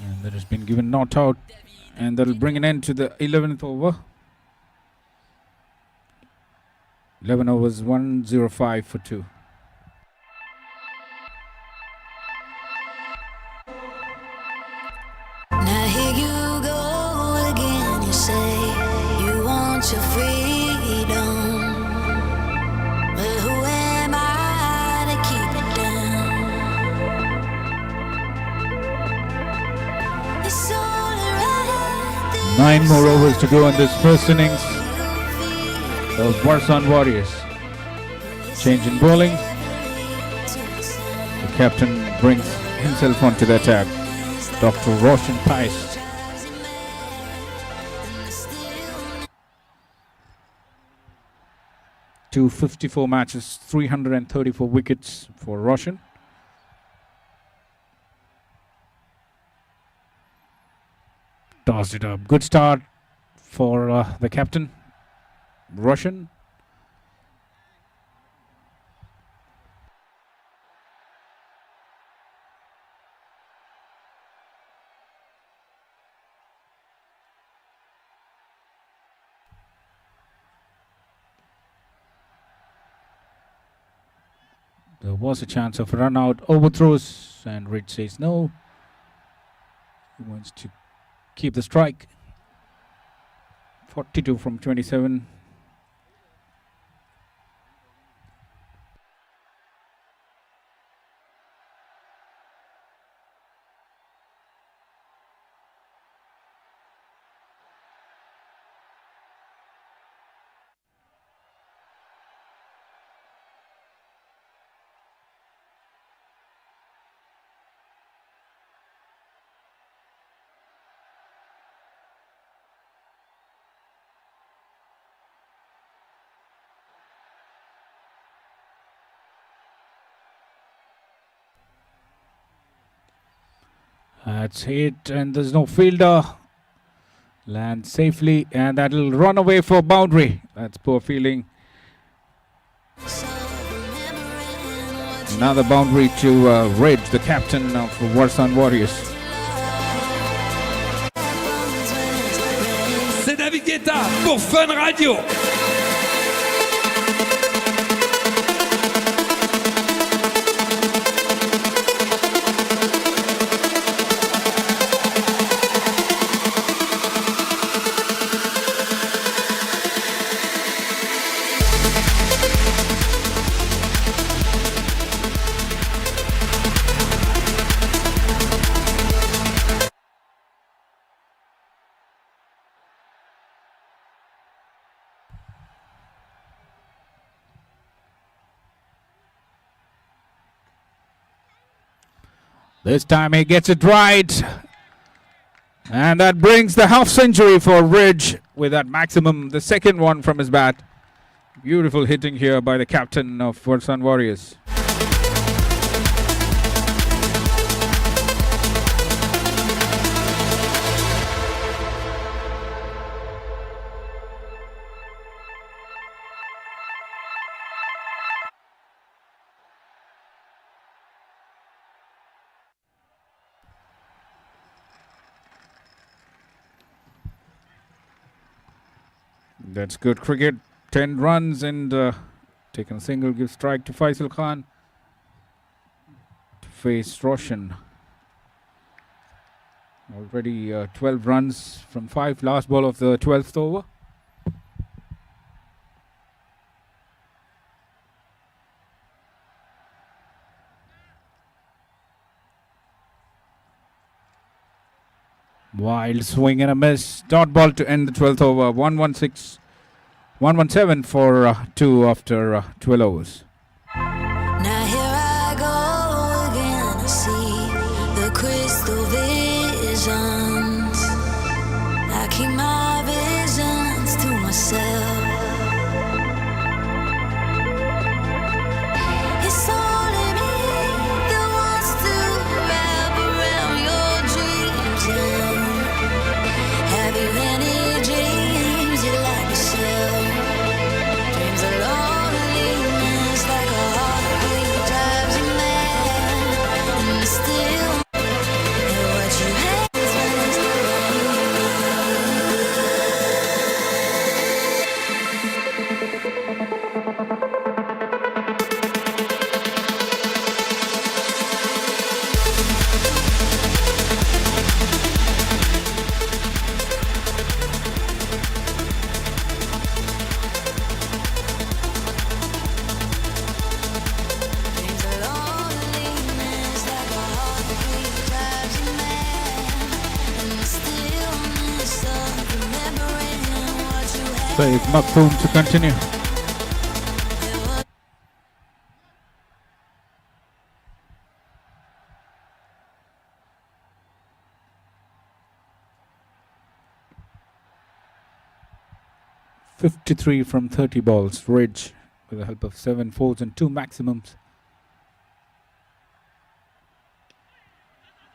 And that has been given not out, and that'll bring an end to the 11th over. 11 overs, 105 for 2. Now here you 9 more overs to go in this first innings of Warsan Warriors. Change in bowling. The captain brings himself onto the attack. Dr. Roshan Pais. Two 54 matches, 334 wickets for Roshan. Tossed it up. Good start for the captain, Roshan. There was a chance of a run out, overthrows, and Rich says no. He wants to keep the strike. 42 from 27. That's hit, and there's no fielder. Lands safely, and that'll run away for boundary. That's poor fielding. Another boundary to Ridge, the captain of Warsan Warriors. C'est David Guetta pour Fun Radio. This time he gets it right. And that brings the half century for Ridge with that maximum, the second one from his bat. Beautiful hitting here by the captain of Warsan Warriors. That's good cricket. 10 runs and taken a single, give strike to Faisal Khan to face Roshan. Already 12 runs from 5, last ball of the 12th over. Wild swing and a miss. Dot ball to end the 12th over. 117 for 2 after 12 overs. Now here I go again. I see the crystal visions. I keep my visions to myself. It's only me that wants to wrap around your dreams. Have you any dreams you like yourself? Dreams of loneliness Saeed Maktoum to continue. .53 from 30 balls. Ridge with the help of 7 fours and 2 maximums.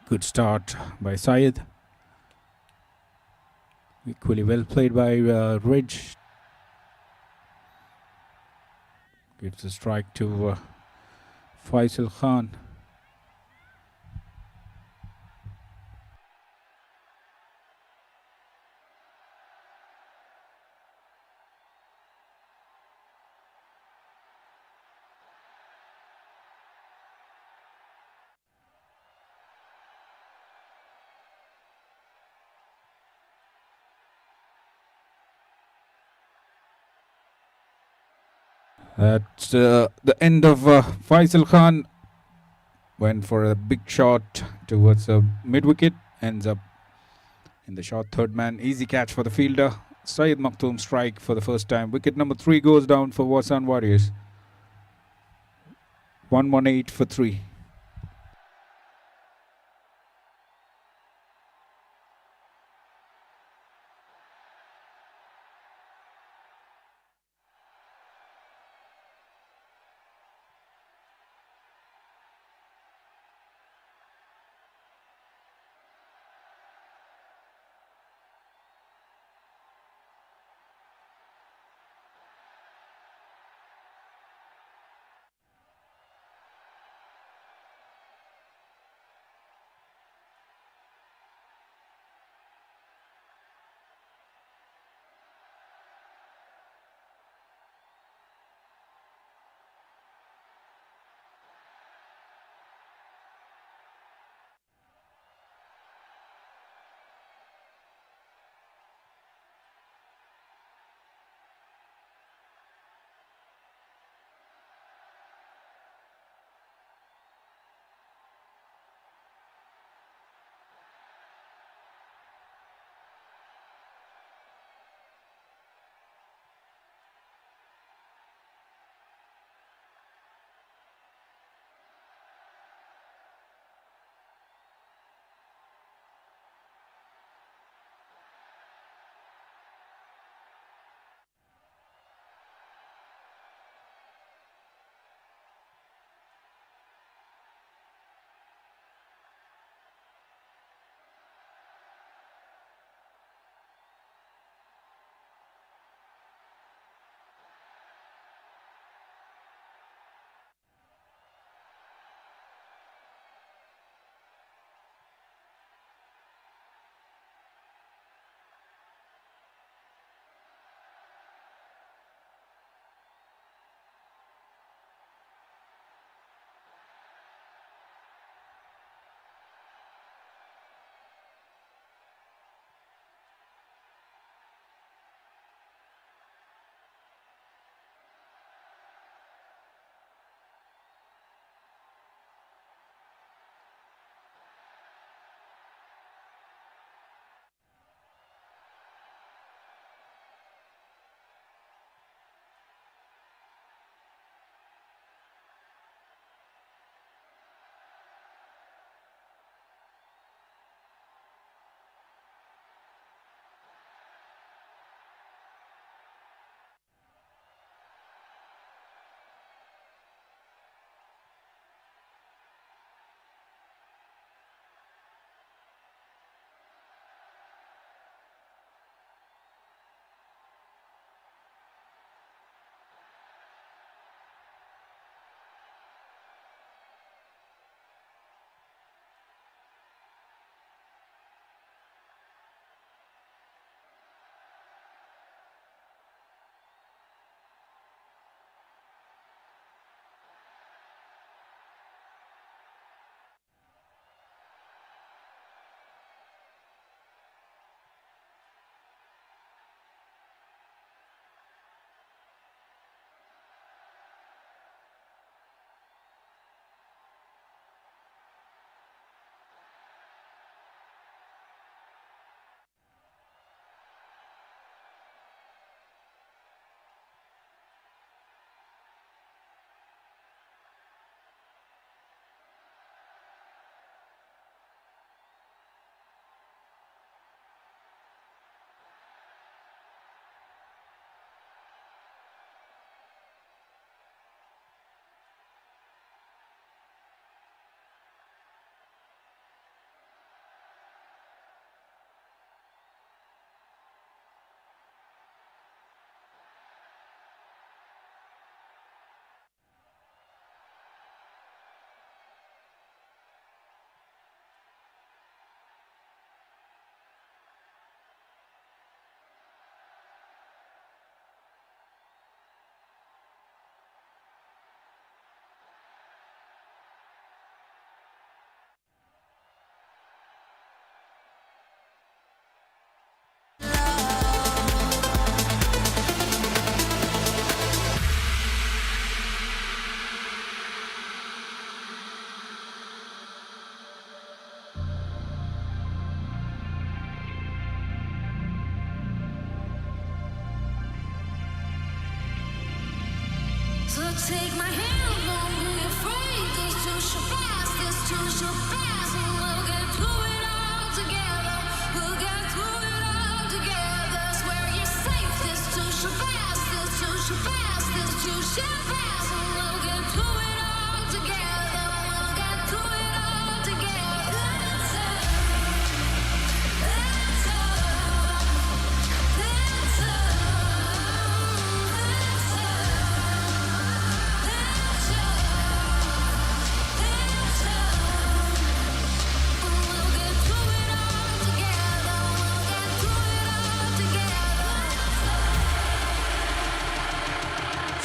Good start by Syed. Equally well played by Ridge. Gives a strike to Faisal Khan. That's the end of Faisal Khan. Went for a big shot towards the mid wicket. Ends up in the short third man. Easy catch for the fielder. Syed Maktoum strike for the first time. Wicket number 3 goes down for Warsan Warriors. 118 for 3.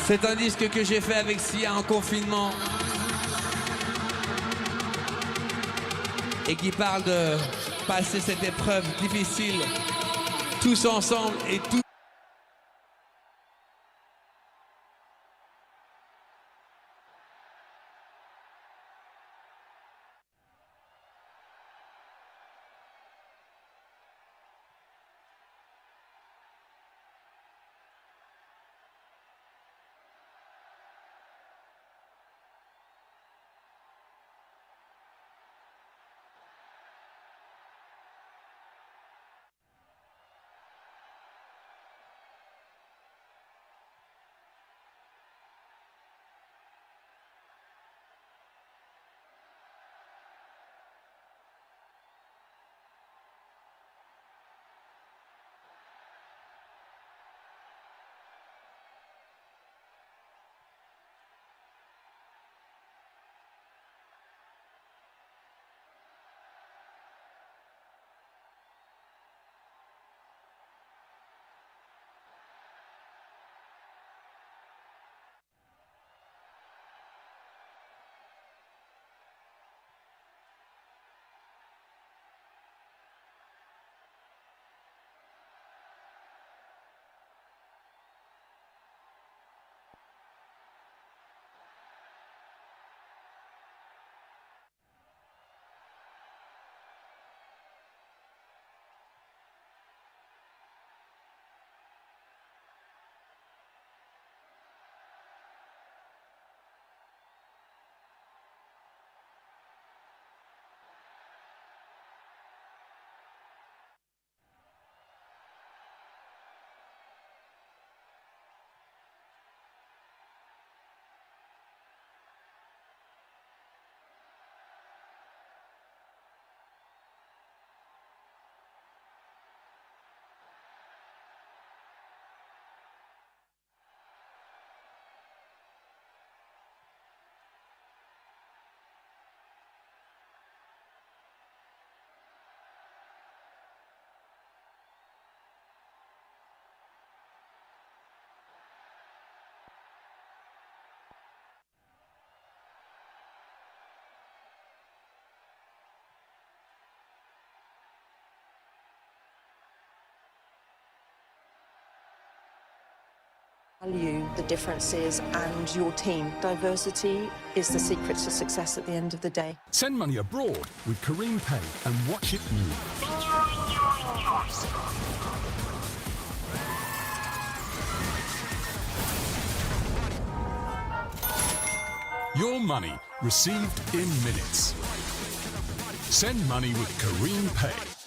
C'est un disque que j'ai fait avec Sia en confinement et qui parle de passer cette épreuve difficile tous ensemble et tous. Value the differences and your team. Diversity is the secret to success at the end of the day. Send money abroad with Kareem Pay and watch it move. Your money received in minutes. Send money with Kareem Pay.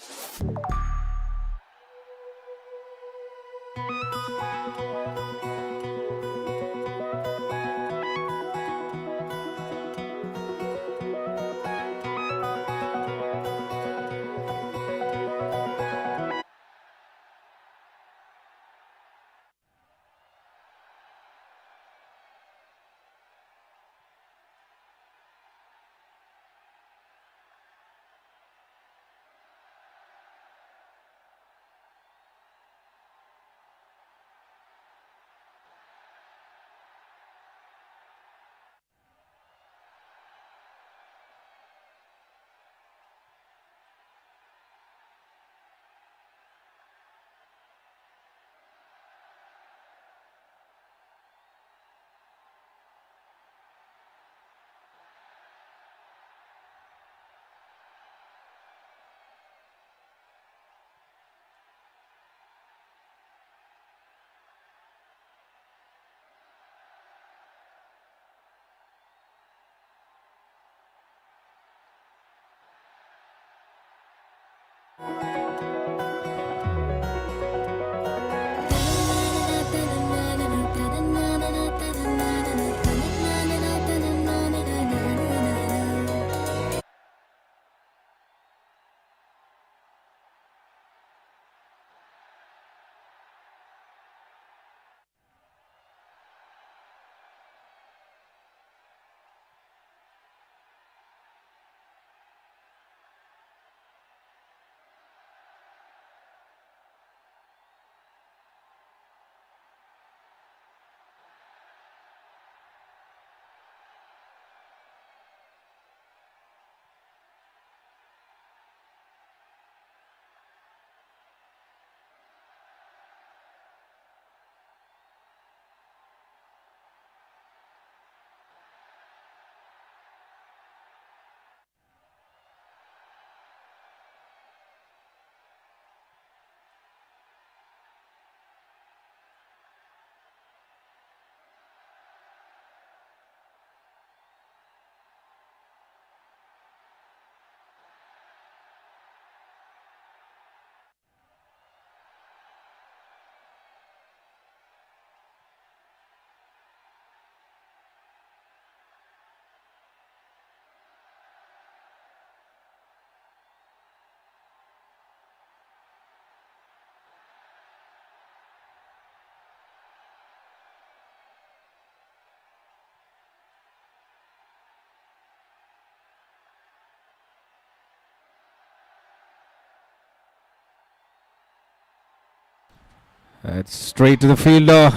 It's straight to the fielder.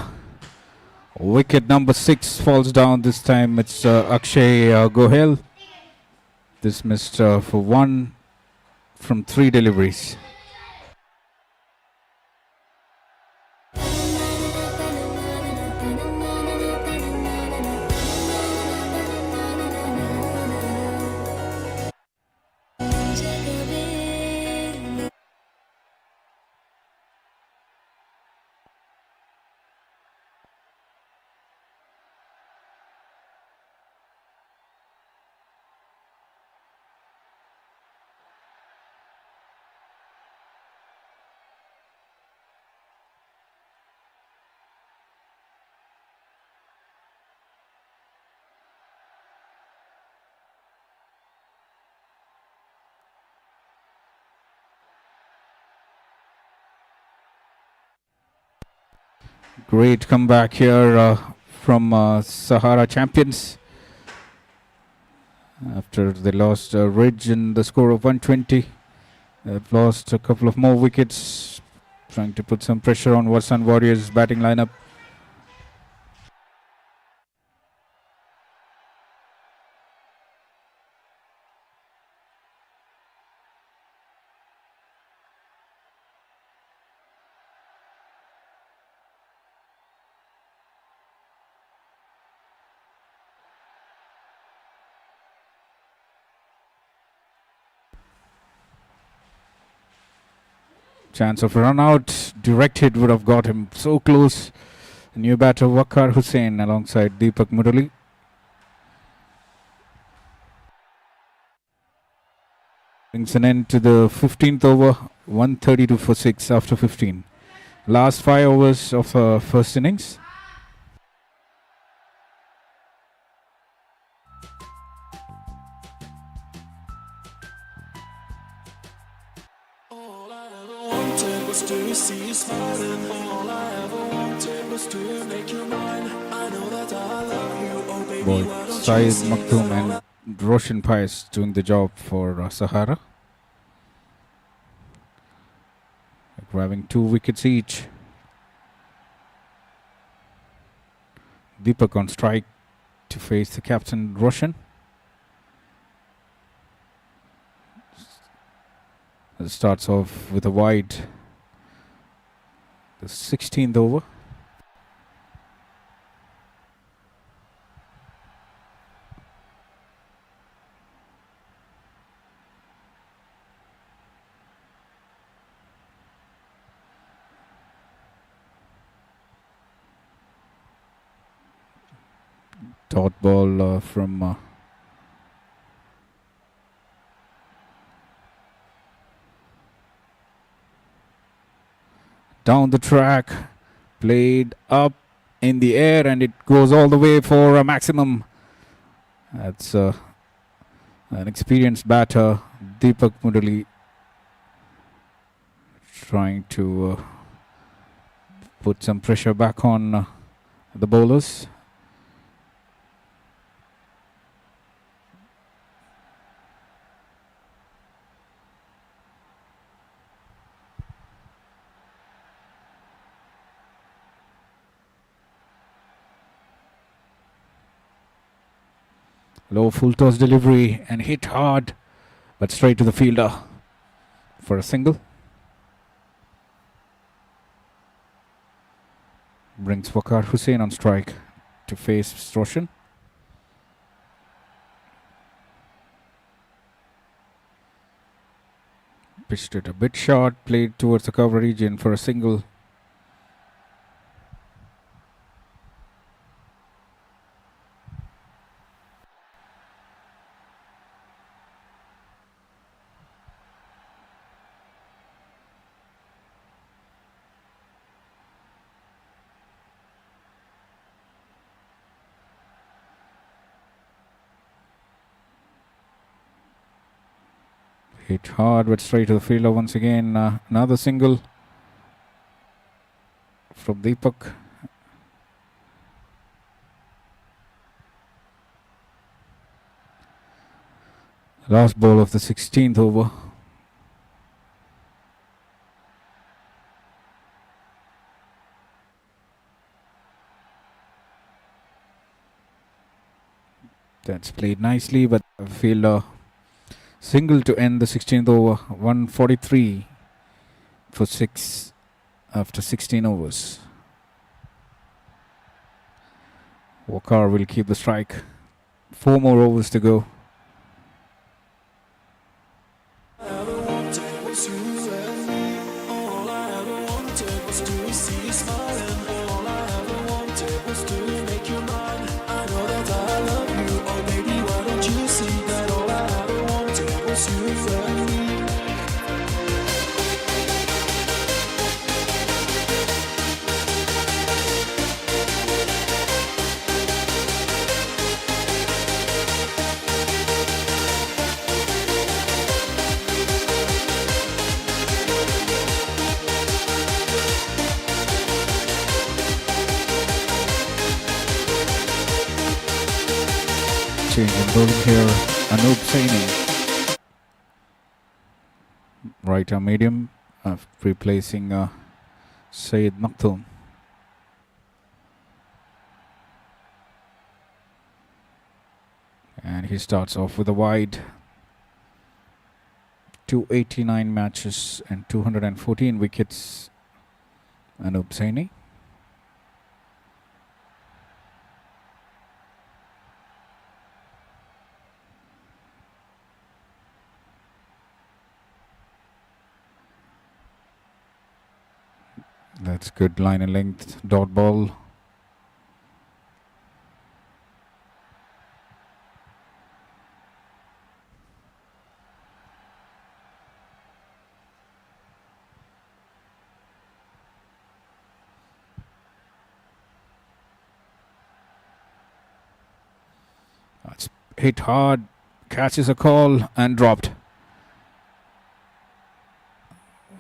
Wicket number 6 falls down. This time it's Akshay Gohel. Dismissed for 1 from 3 deliveries. Great comeback here from Sahara Champions. After they lost Ridge in the score of 120, they've lost a couple of more wickets, trying to put some pressure on Warsan Warriors' batting lineup. Chance of run out. Direct hit would have got him so close. New batter Waqar Hussain alongside Deepak Murali. Brings an end to the 15th over. 132 for 6 after 15. Last 5 overs of first innings. To see you smiling, all I ever wanted was to make you mine. I know that I love you, oh baby, Boy, why don't Syed you see Maktoum that and Roshan Pais doing the job for Sahara. Grabbing 2 wickets each. Deepak on strike to face the captain Roshan. It starts off with a wide. The 16th over. Dot ball from down the track, played up in the air, and it goes all the way for a maximum. That's an experienced batter, Deepak Murali, trying to put some pressure back on the bowlers. Low full toss delivery and hit hard, but straight to the fielder for a single. Brings Waqar Hussain on strike to face Roshan. Pitched it a bit short, played towards the cover region for a single. Hit hard but straight to the fielder once again. Another single from Deepak. Last ball of the 16th over. That's played nicely, but the fielder single to end the 16th over. 143 for 6 after 16 overs. Wakar will keep the strike. 4 more overs to go. Change in bowling here. Anup Saini. Right arm medium, replacing Syed Maktoum. And he starts off with a wide. 289 matches and 214 wickets. Anup Saini. That's good line and length, dot ball. That's hit hard, catches a call and dropped.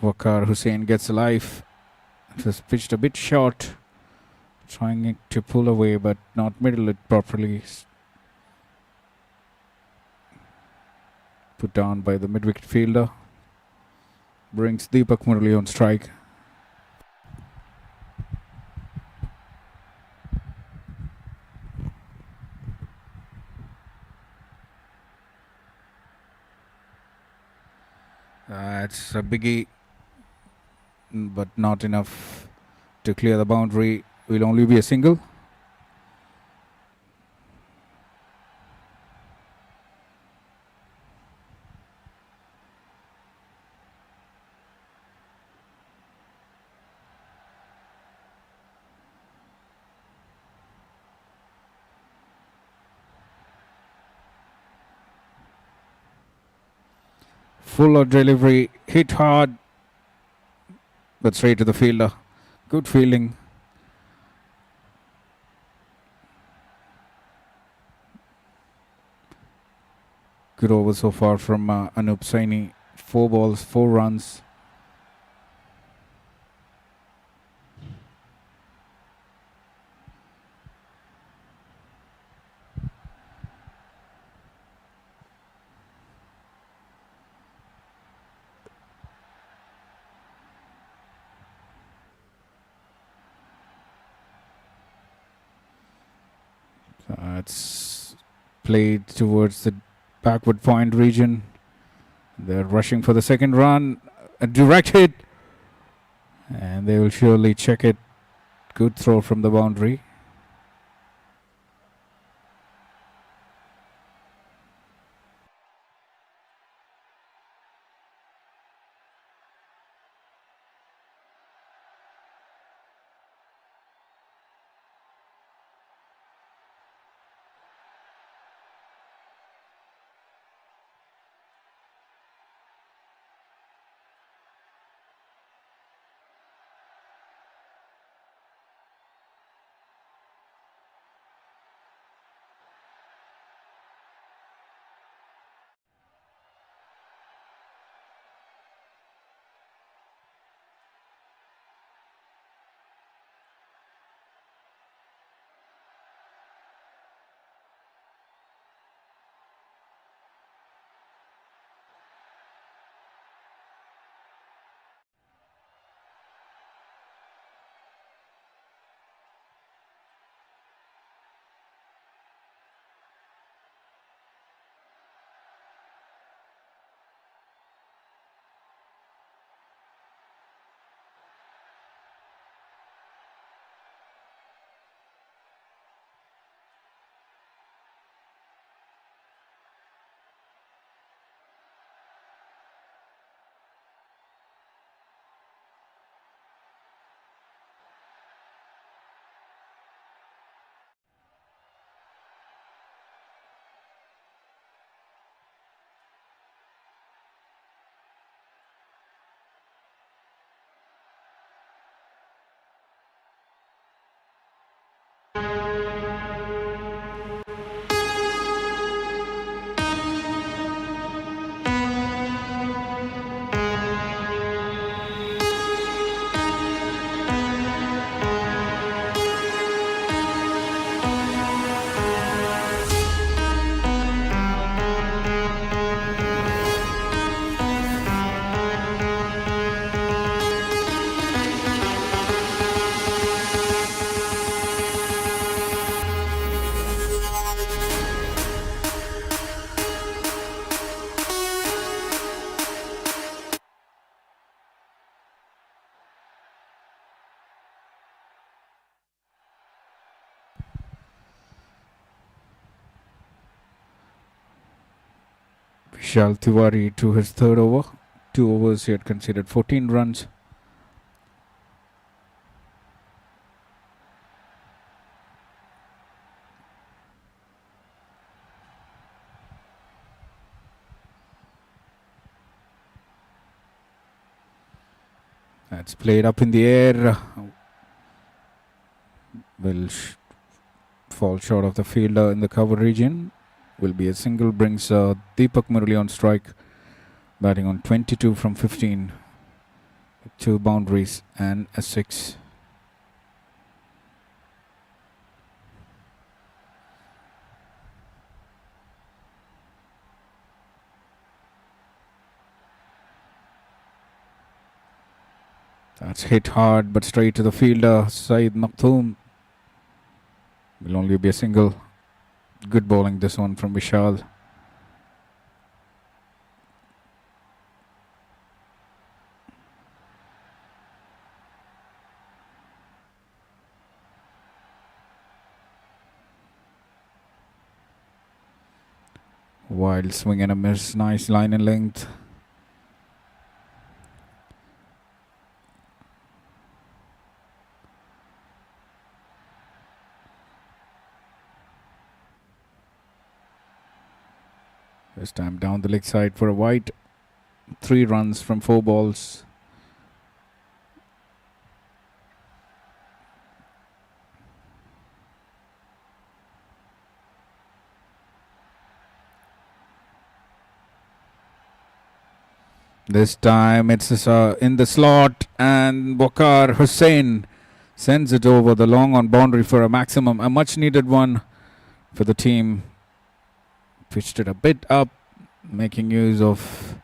Wakar Hussain gets a life. Just pitched a bit short, trying to pull away but not middle it properly. Put down by the mid-wicket fielder. Brings Deepak Murali on strike. That's a biggie, but not enough to clear the boundary. Will only be a single. Fuller delivery, hit hard, but straight to the fielder. Good fielding. Good over so far from Anup Saini. 4 balls, 4 runs. It's played towards the backward point region. They're rushing for the second run. A direct hit. And they will surely check it. Good throw from the boundary. Vishal Tiwari to his third over. 2 overs, he had conceded 14 runs. That's played up in the air. Will fall short of the fielder in the cover region. Will be a single, brings Deepak Murali on strike, batting on 22 from 15, 2 boundaries and a 6. That's hit hard but straight to the fielder, Saeed Maktoum. Will only be a single. Good bowling this one from Vishal. Wild swing and a miss, nice line and length. This time down the leg side for a wide. 3 runs from 4 balls. This time it's in the slot, and Waqar Hussain sends it over the long on boundary for a maximum, a much needed one for the team. Pitched it a bit up, making use of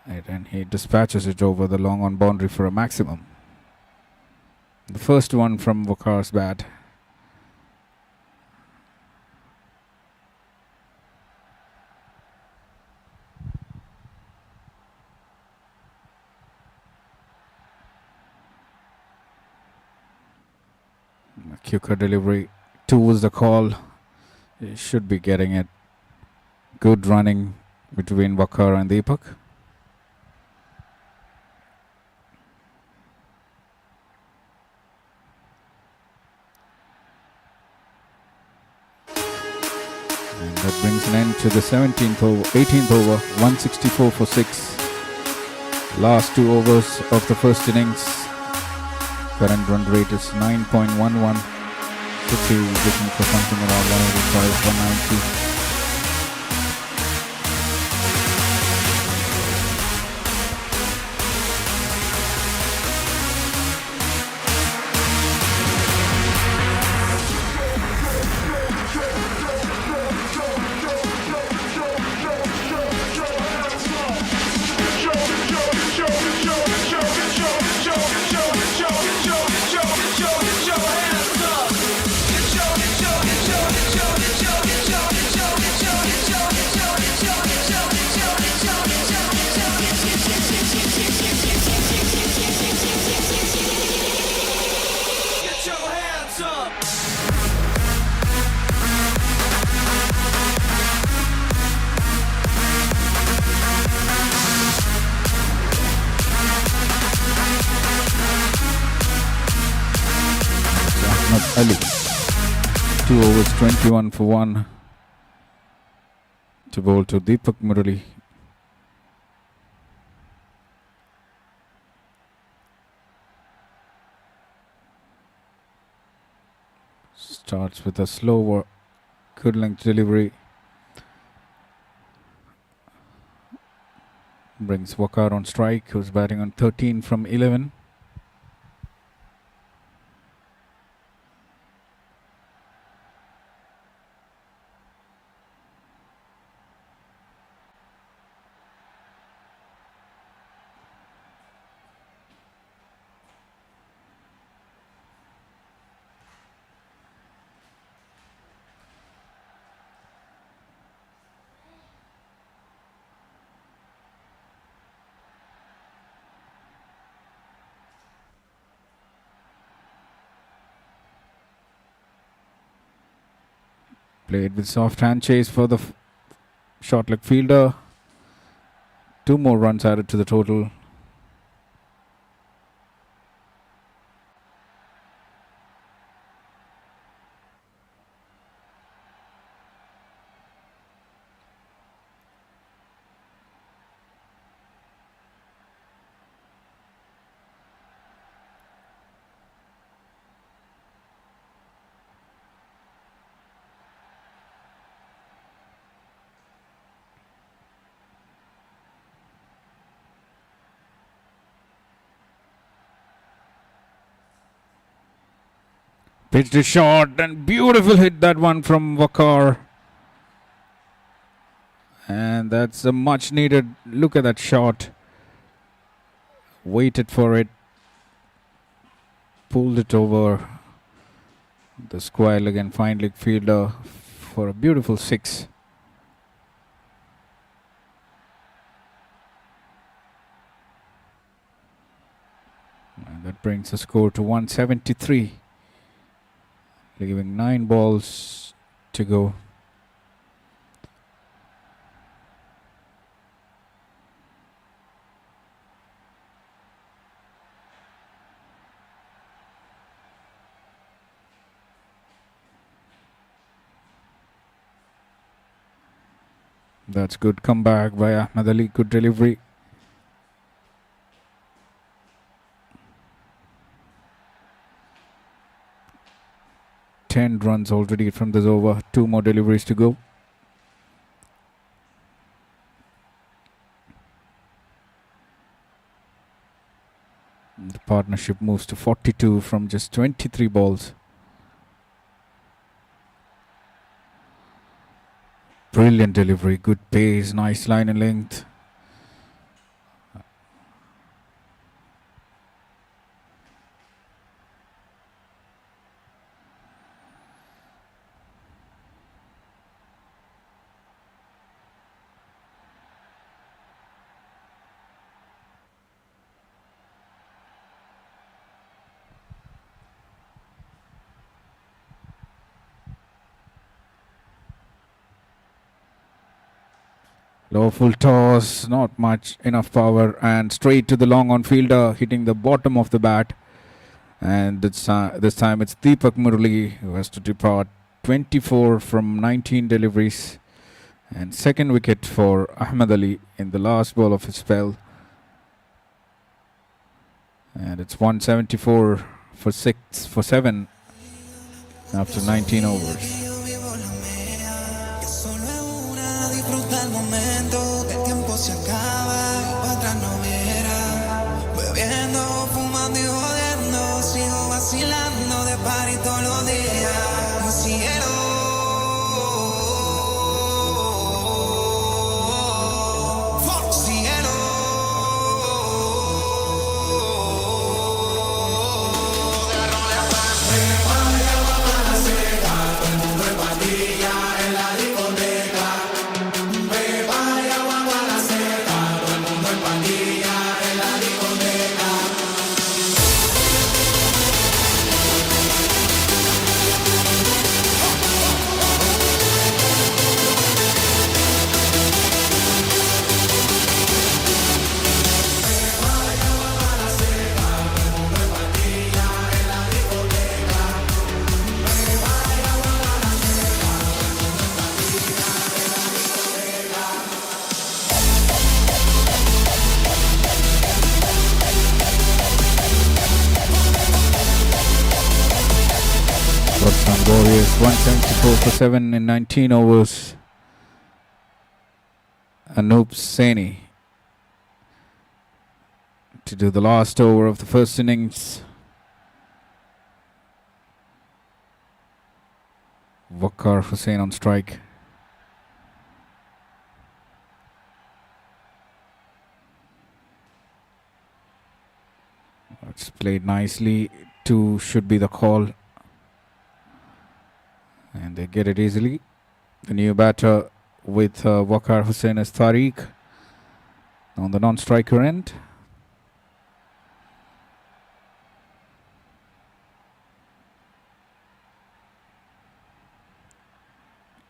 it, and he dispatches it over the long on boundary for a maximum. The first one from Waqar's bat. A quicker delivery towards the call. He should be getting it. Good running between Waqar and Deepak. And that brings an end to the 18th over, 164 for 6. Last 2 overs of the first innings. Current run rate is 9.11. City looking for something around 185, 190. Ali. 2 overs, 21 for 1 to bowl to Deepak Murali. Starts with a slower, good length delivery. Brings Waqar on strike, who's batting on 13 from 11. Played with soft hand chase for the short leg fielder. 2 more runs added to the total. Pitched a shot and beautiful hit, that one from Waqar. And that's a much needed, look at that shot. Waited for it. Pulled it over the square leg and fine leg fielder for a beautiful 6. And that brings the score to 173. Leaving 9 balls to go. That's good comeback by Ahmed Ali, good delivery. Runs already from this over. 2 more deliveries to go. The partnership moves to 42 from just 23 balls. Brilliant delivery, good pace, nice line and length. Low full toss, not much, enough power, and straight to the long on fielder, hitting the bottom of the bat. And this time it's Deepak Murali who has to depart. 24 from 19 deliveries. And second wicket for Ahmed Ali in the last ball of his spell. And it's 174 for 7 after 19 overs. Se acaba y para atrás no verá. Bebiendo, fumando y jodiendo, sigo vacilando de party todos los días. Cielo, cielo. Me vaya para la seca, todo el mundo en patilla en la discoteca. Me vaya para la seca, todo el mundo en patilla en la discoteca. Warsan Warriors 174 for 7 in 19 overs. Anup Saini to do the last over of the first innings. Waqar Hussain on strike. It's played nicely. 2 should be the call. And they get it easily. The new batter with Waqar Hussain is Tariq on the non-striker end.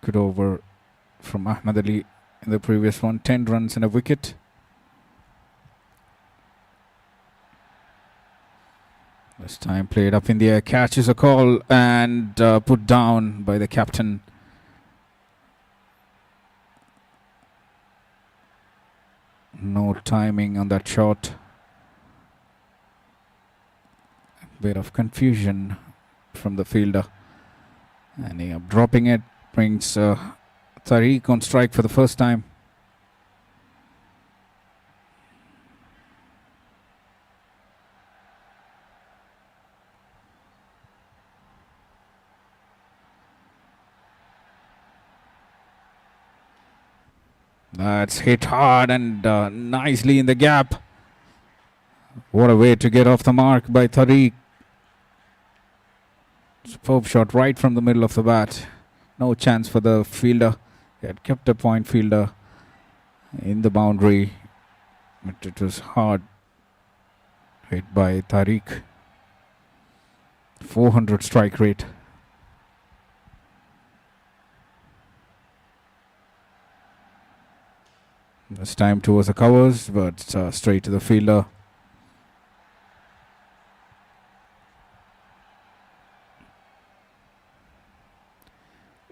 Good over from Ahmed Ali in the previous one. 10 runs and a wicket. This time played up in the air, catches a call and put down by the captain. No timing on that shot. Bit of confusion from the fielder. And dropping it brings Tariq on strike for the first time. That's hit hard and nicely in the gap. What a way to get off the mark by Tariq. Superb shot right from the middle of the bat. No chance for the fielder. He had kept a point fielder in the boundary. But it was hard hit by Tariq. 400 strike rate. This time towards the covers, but straight to the fielder.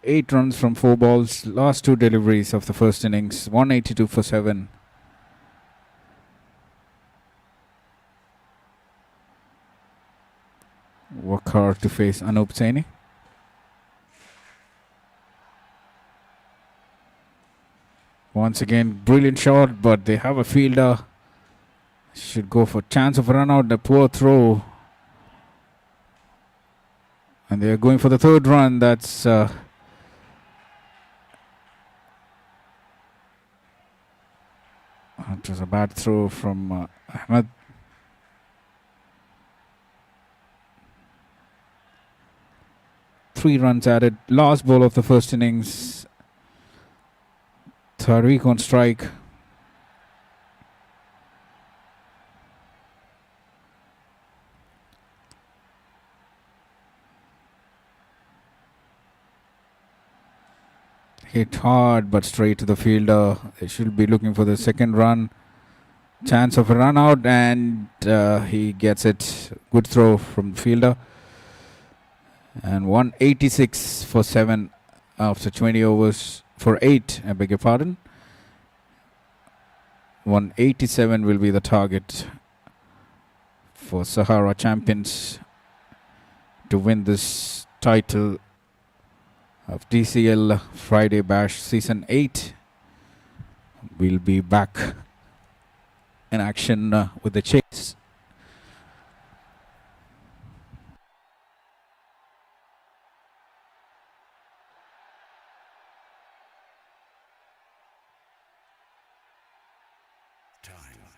Eight runs from 4 balls. Last 2 deliveries of the first innings. 182 for 7. Work hard to face Anup Saini. Once again, brilliant shot, but they have a fielder. Should go for chance of run out. The poor throw. And they are going for the 3rd run. That's it was a bad throw from Ahmed. Three runs added. Last ball of the first innings. Tariq on strike. Hit hard but straight to the fielder. They should be looking for the 2nd run. Chance of a run out and he gets it. Good throw from the fielder. And 186 for 7 after 20 overs. For 8, I beg your pardon. 187 will be the target for Sahara Champions to win this title of DCL Friday Bash Season 8. We'll be back in action with the chase.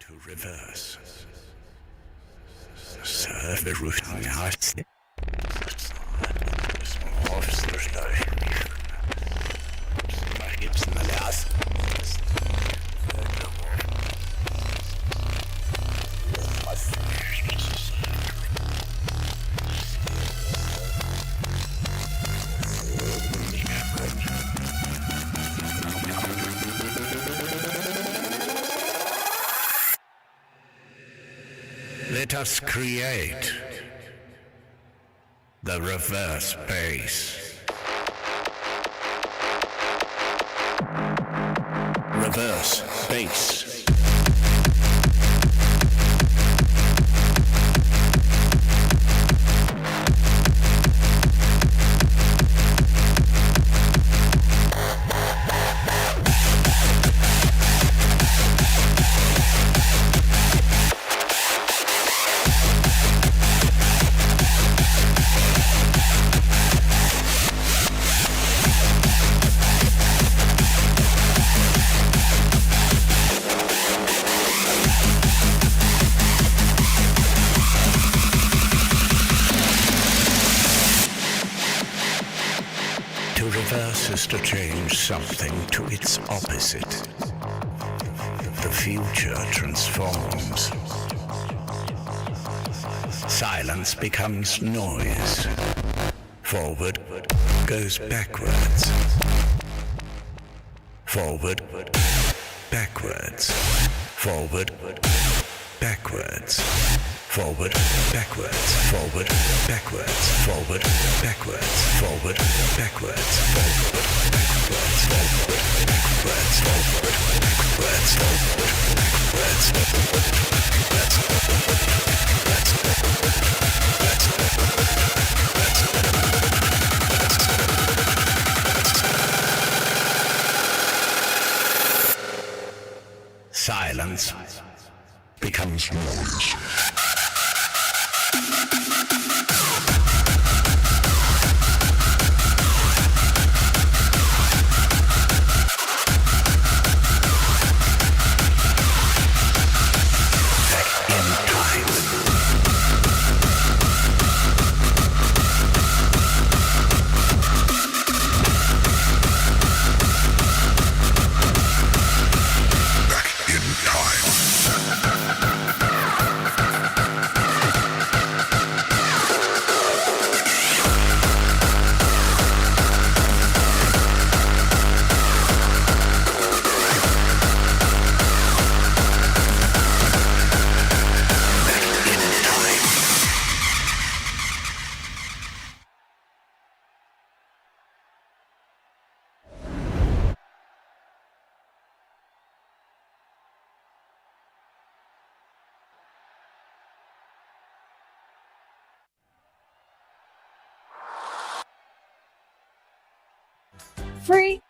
To reverse. Serve the route. Let us create the reverse base. Reverse base. To change something to its opposite. The future transforms. Silence becomes noise. Forward goes backwards. Forward backwards, forward, backwards, forward, backwards, forward, backwards, forward, backwards, forward, backwards, forward, backwards, forward, backwards, forward, backwards, forward, backwards, silence becomes noise. Free.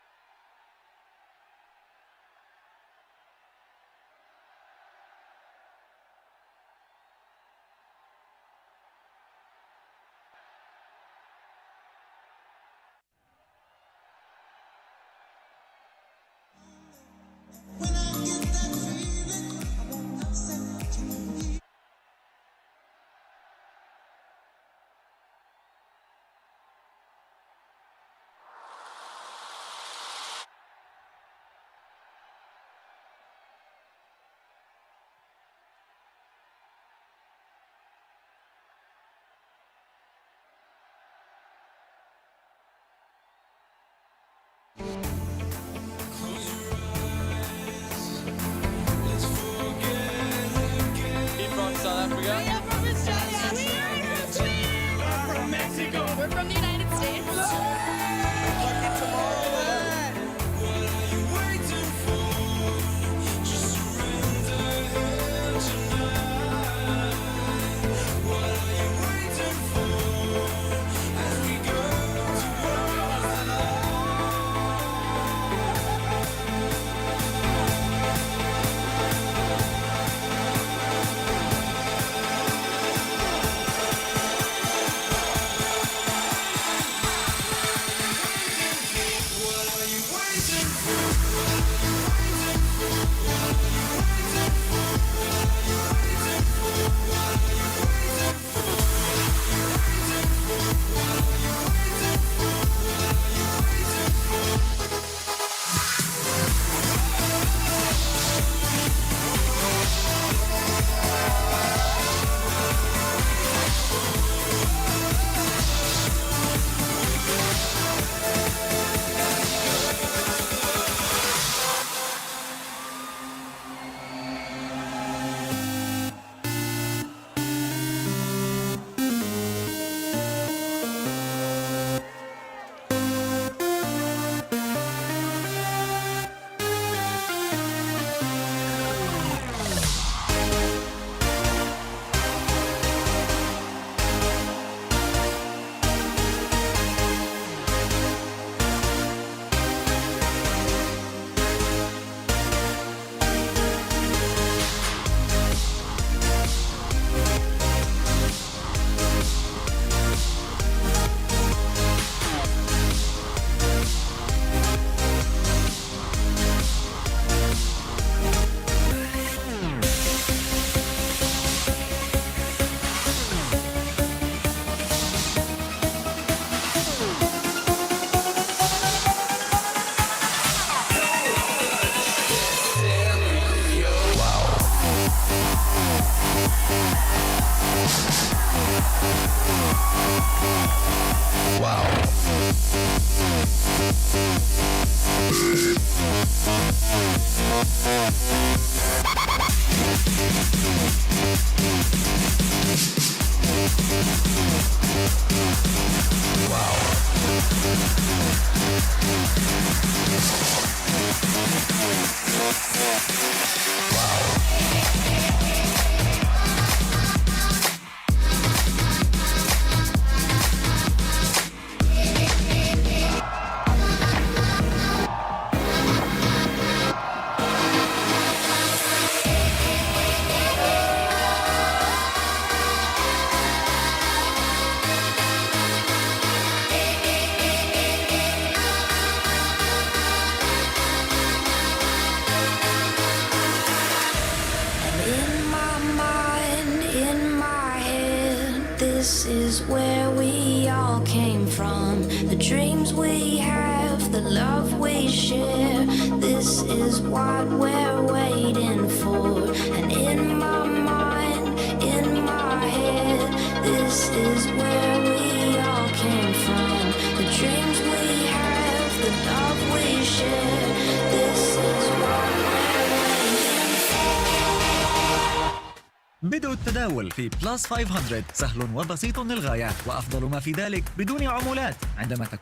South Africa. We are from Australia. We are from Mexico. We're from the United States. Lucky Tomorrowland. What are you waiting for? Just surrender here tonight. What are you waiting for? As we go towards the light. In my mind, in my head, this is where we all came from. The dreams we have, the love we share, this is what we're waiting for. And in my mind, in my head, this is where we all came from. The dreams we have, the love we share, this is what we're waiting for. بدء التداول في بلس 500 سهل وبسيط للغاية، وأفضل ما في ذلك بدون عمولات عندما تكون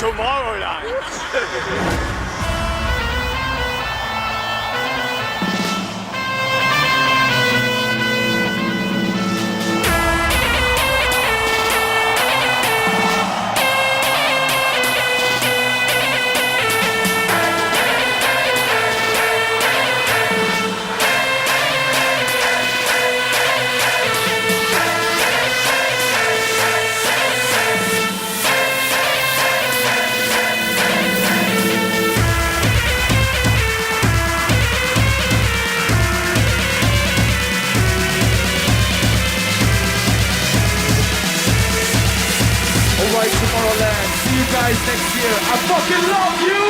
Tomorrowland. Tomorrowland. See you guys next year. I fucking love you!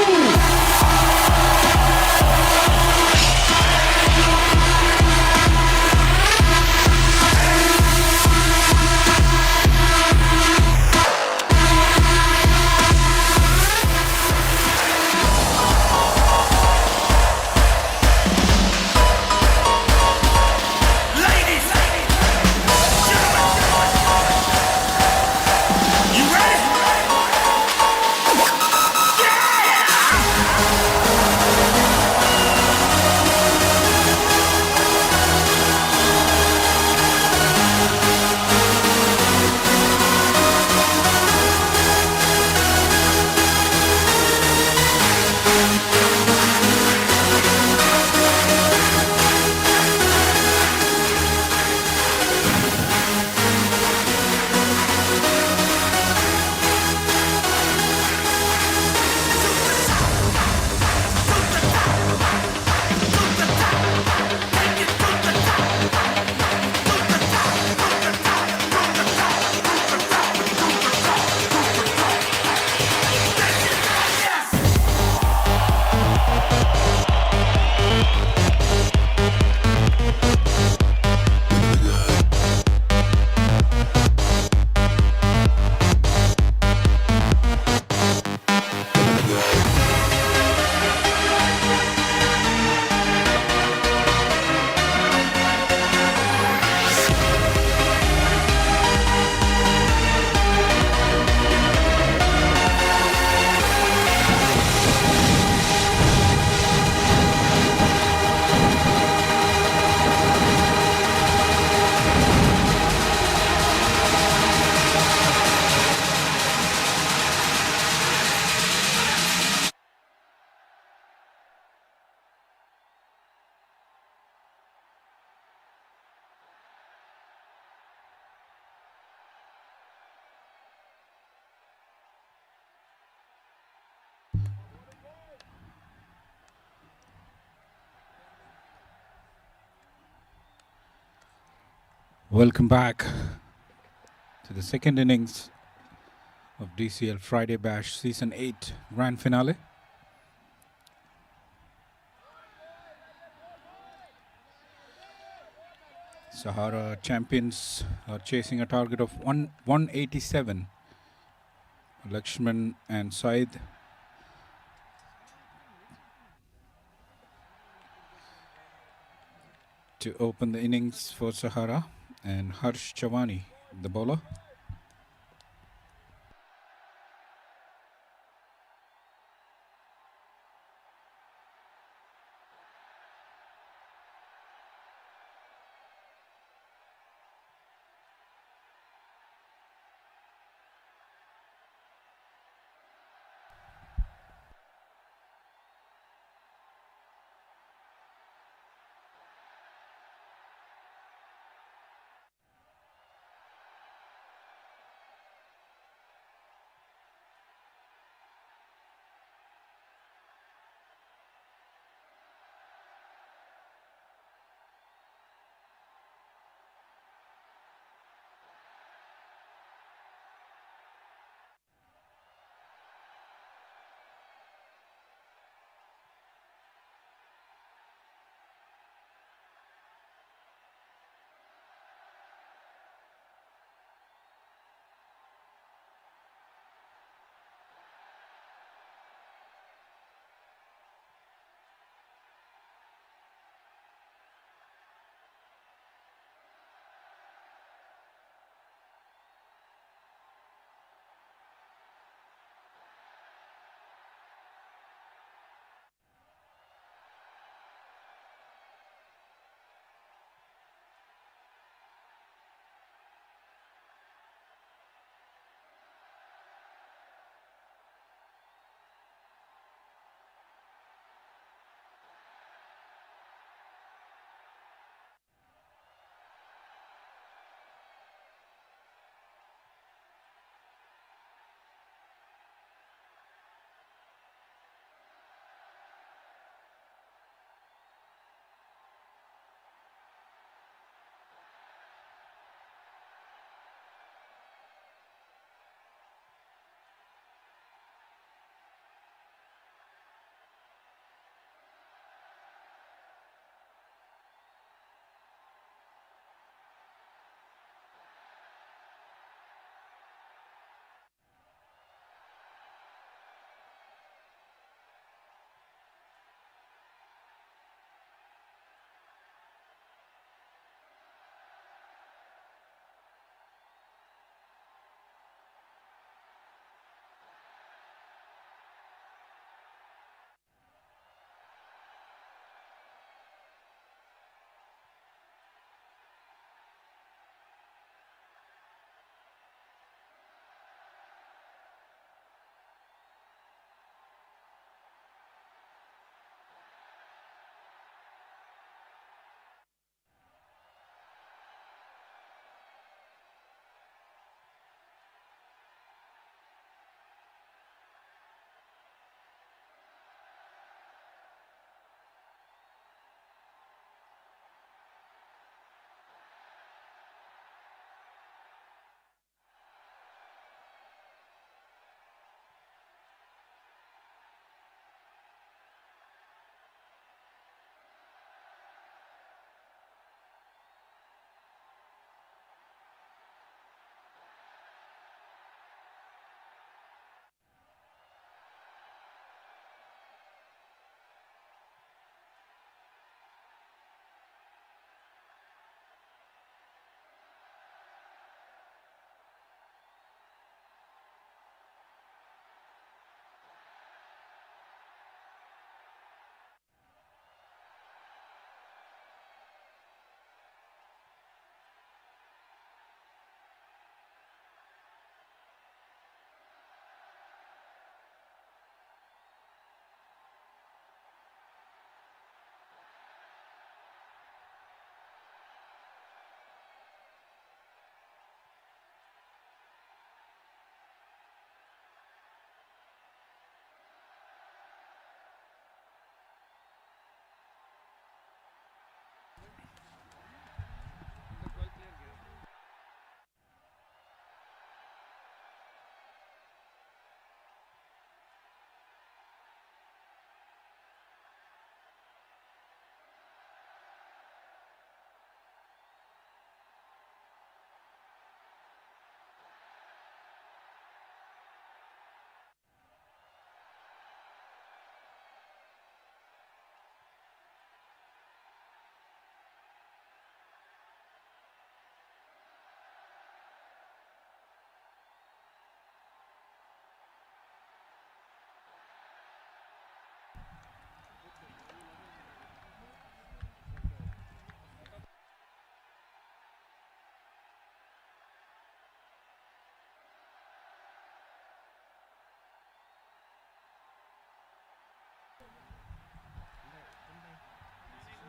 Welcome back to the second innings of DCL Friday Bash Season 8 Grand Finale. Sahara Champions are chasing a target of 187. Lakshman and Said to open the innings for Sahara, and Harsh Chavani, the bowler.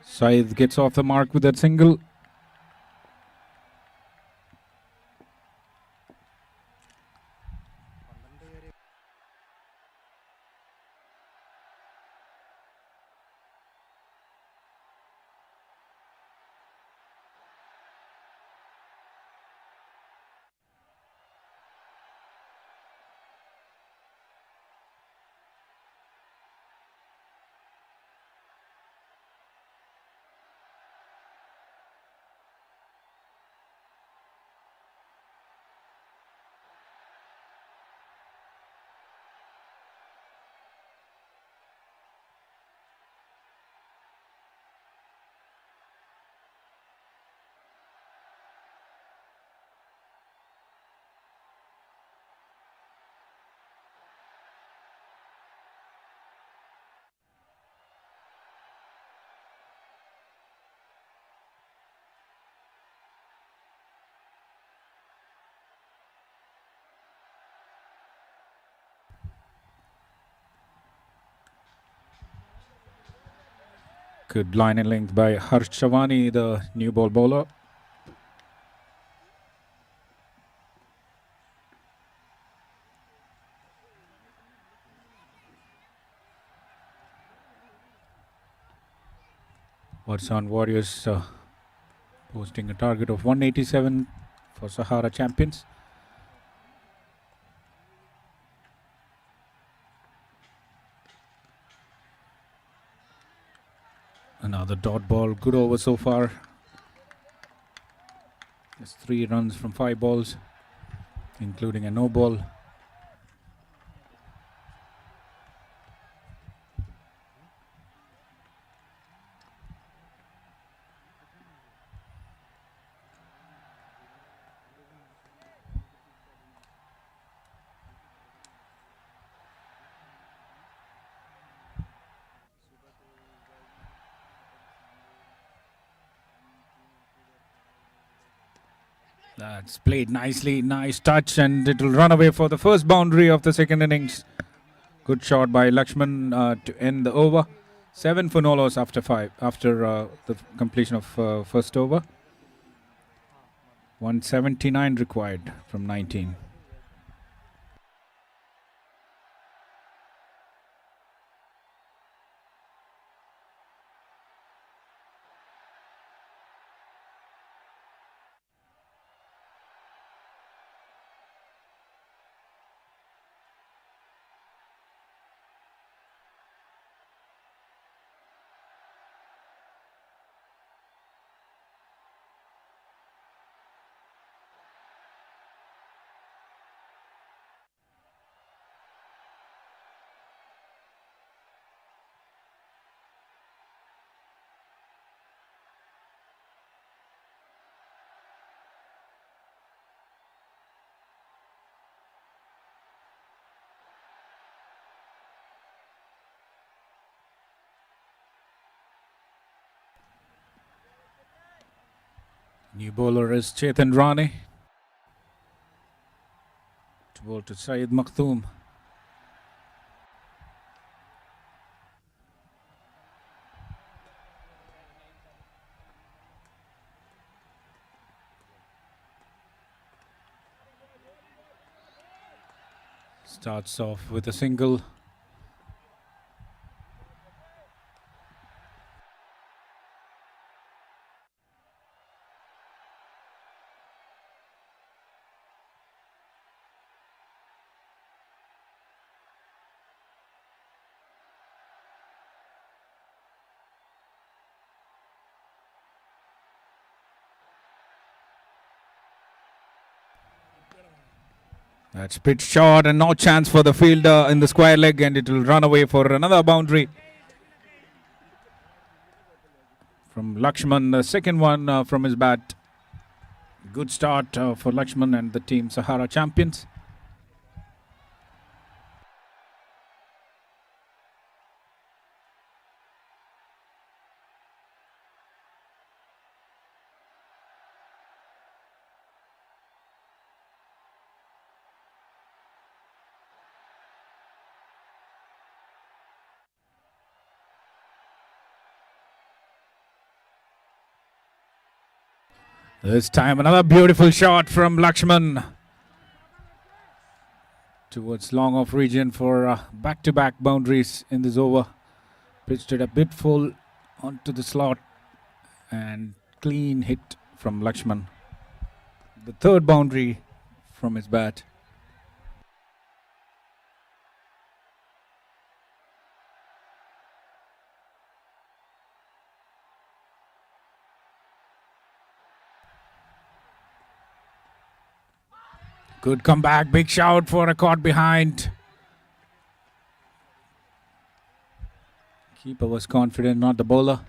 Saeed gets off the mark with that single. Good line and length by Harsh Chavani, the new ball bowler. Warsan Warriors posting a target of 187 for Sahara Champions. Another dot ball, good over so far. Just 3 runs from 5 balls, including a no ball. That's played nicely, nice touch, and it will run away for the first boundary of the second innings. Good shot by Lakshman to end the over. 7 for no loss after the completion of first over. 179 required from 19. New bowler is Chetan Rane. To bowl to Syed Makhtoom. Starts off with a single. That's pitch short and no chance for the fielder in the square leg, and it will run away for another boundary from Lakshman, the second one from his bat. Good start for Lakshman and the team Sahara Champions. This time another beautiful shot from Lakshman towards long off region for back-to-back boundaries in this over. Pitched it a bit full onto the slot and clean hit from Lakshman. The third boundary from his bat. Good comeback, big shout for a caught behind. Keeper was confident, not the bowler.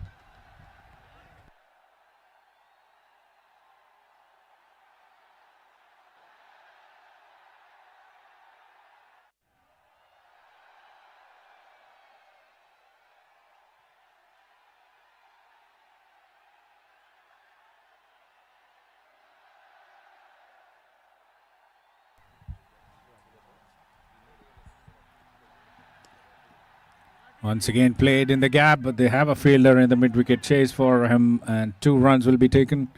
Once again played in the gap, but they have a fielder in the mid-wicket chase for him, and 2 runs will be taken.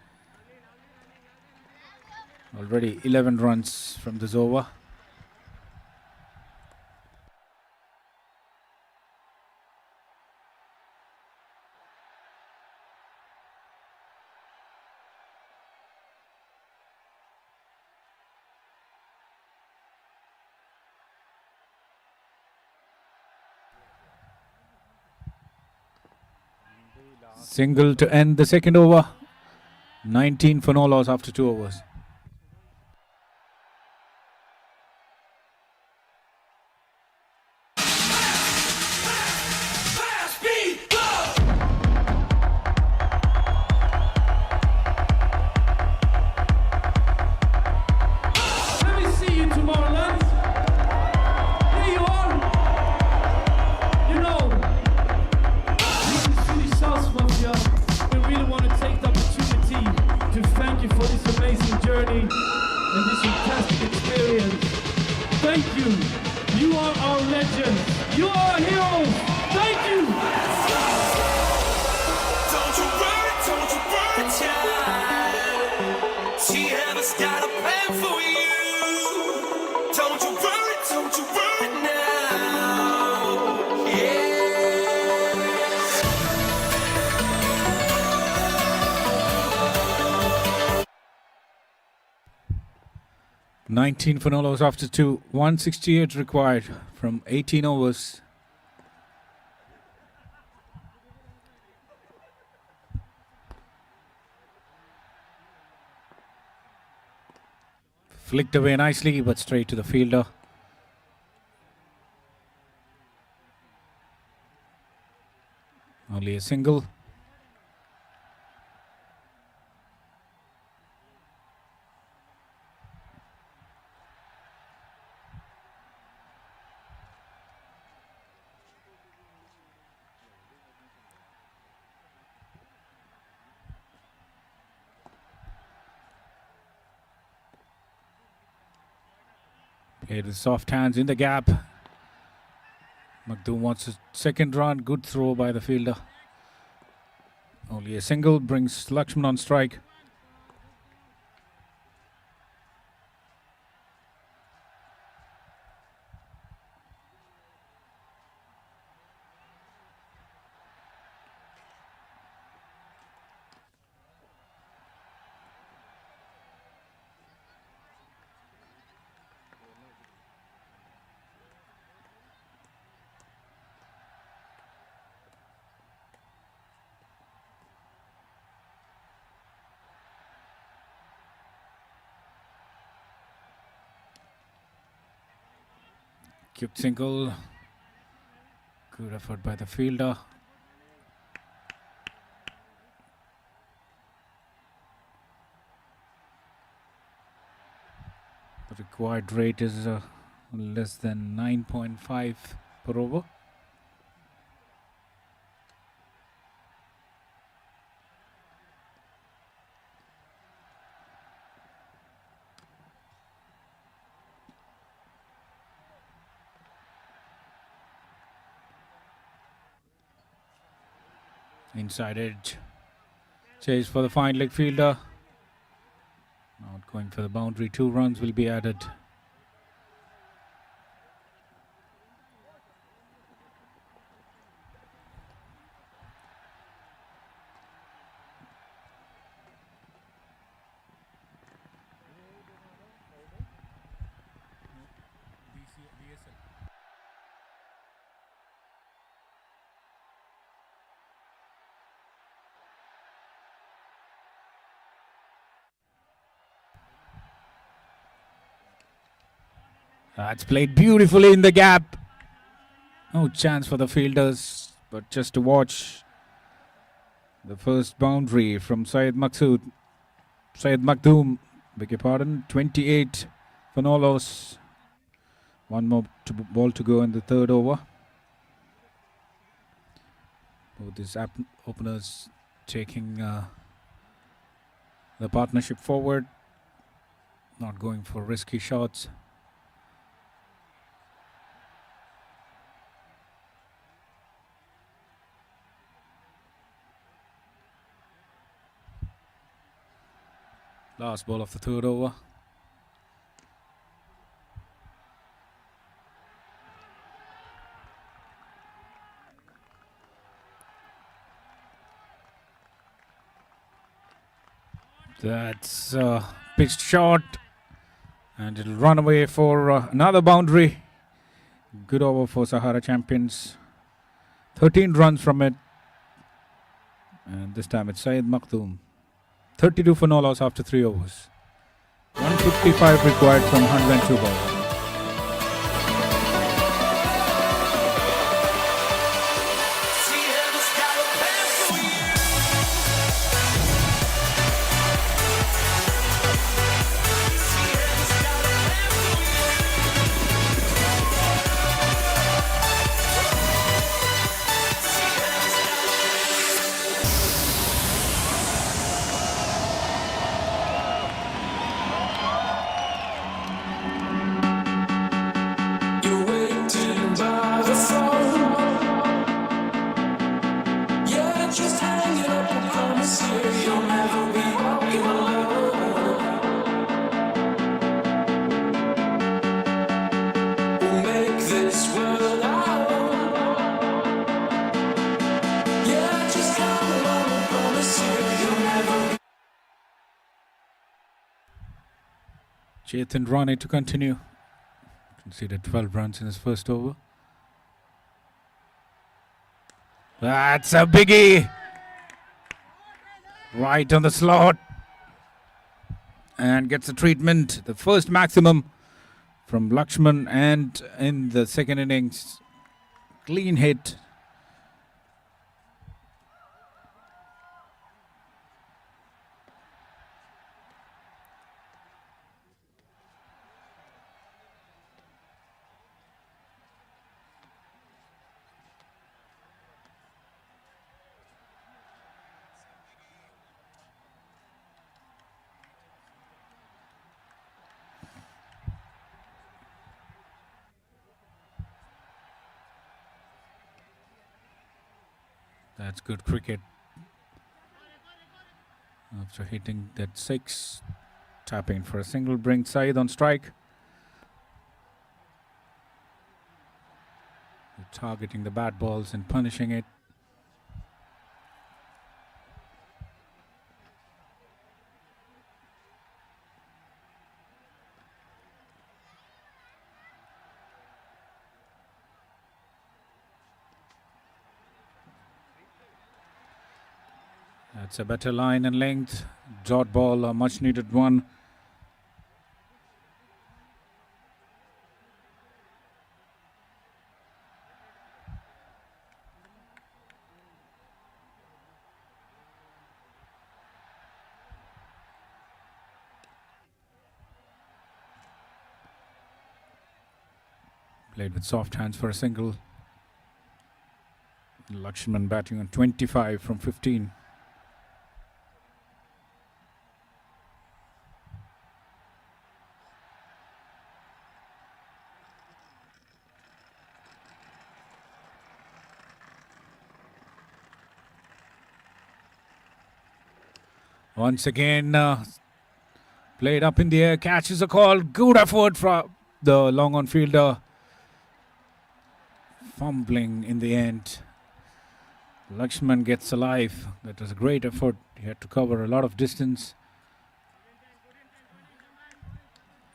Already 11 runs from this over. Single to end the second over. 19 for no loss after 2 overs. Let me see you tomorrow, lads. Here you are. You know, this is Swedish South Mafia. We really want to take the opportunity to thank you for this amazing journey and this fantastic experience. Thank you. You are our legends. You are our heroes. Thank you. Don't you worry, child. She has got a plan for you. Don't you worry now. Yeah. 19 for no loss after 2. 168 required from 18 overs. Flicked away nicely, but straight to the fielder. Only a single. Played with soft hands in the gap. Makhdoom wants a second run. Good throw by the fielder. Only a single brings Lakshman on strike. Quick single. Good effort by the fielder. The required rate is less than 9.5 per over. Inside edge. Chase for the fine leg fielder. Going for the boundary. 2 runs will be added. That's played beautifully in the gap. No chance for the fielders, but just to watch the first boundary from Syed Makdoum, beg your pardon, 28 for no loss. One more ball to go in the 3rd over. Both these openers taking the partnership forward, not going for risky shots. Last ball of the 3rd over. That's a pitched shot, and it'll run away for another boundary. Good over for Sahara Champions. 13 runs from it, and this time it's Syed Makdoum. 32 for no loss after 3 overs. 155 required from 102 balls. Chetan Rane to continue. Conceded 12 runs in his first over. That's a biggie! Right on the slot. And gets the treatment. The first maximum from Lakshman, and in the second innings, clean hit. That's good cricket. After hitting that 6, tapping for a single, brings Syed on strike. Targeting the bad balls and punishing it. That's a better line and length. Dot ball, a much needed one. Played with soft hands for a single. Lakshman batting on 25 from 15. Once again, Played up in the air, catch is a call. Good effort from the long on fielder. Fumbling in the end. Lakshman gets alive. That was a great effort. He had to cover a lot of distance.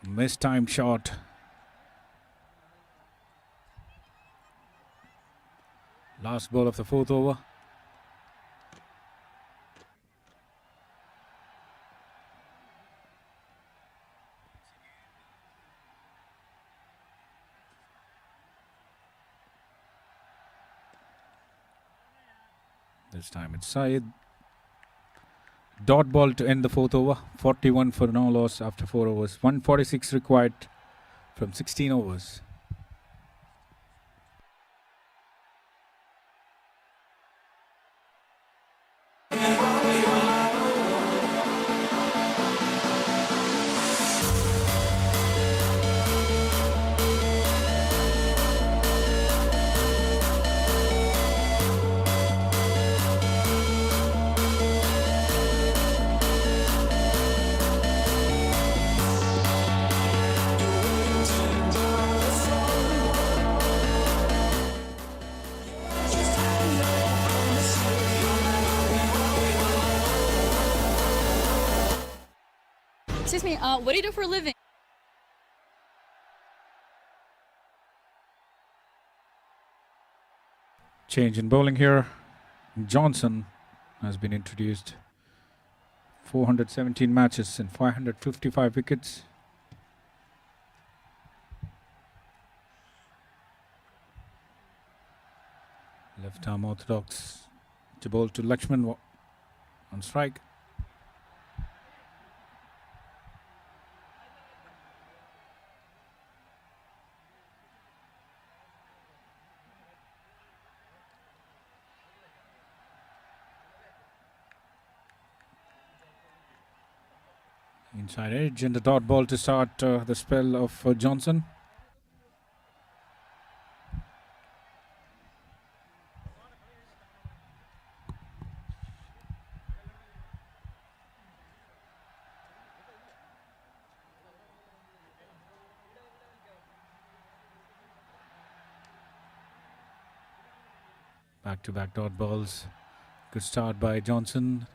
Mistimed shot. Last ball of the fourth over. This time it's Syed. Dot ball to end the fourth over. 41 for no loss after 4 overs. 146 required from 16 overs. Excuse me, what do you do for a living? Change in bowling here. Johnson has been introduced. 417 matches and 555 wickets. Left arm orthodox. To bowl to Lakshman on strike. Inside edge and the dot ball to start the spell of Johnson. Back-to-back dot balls. Good start by Johnson.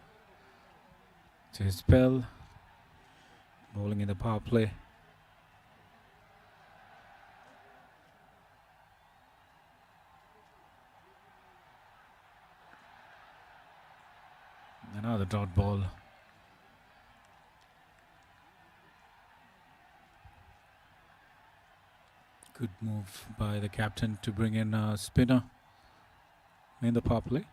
To his spell. Bowling in the power play. Another dot ball. Good move by the captain to bring in a spinner in the power play.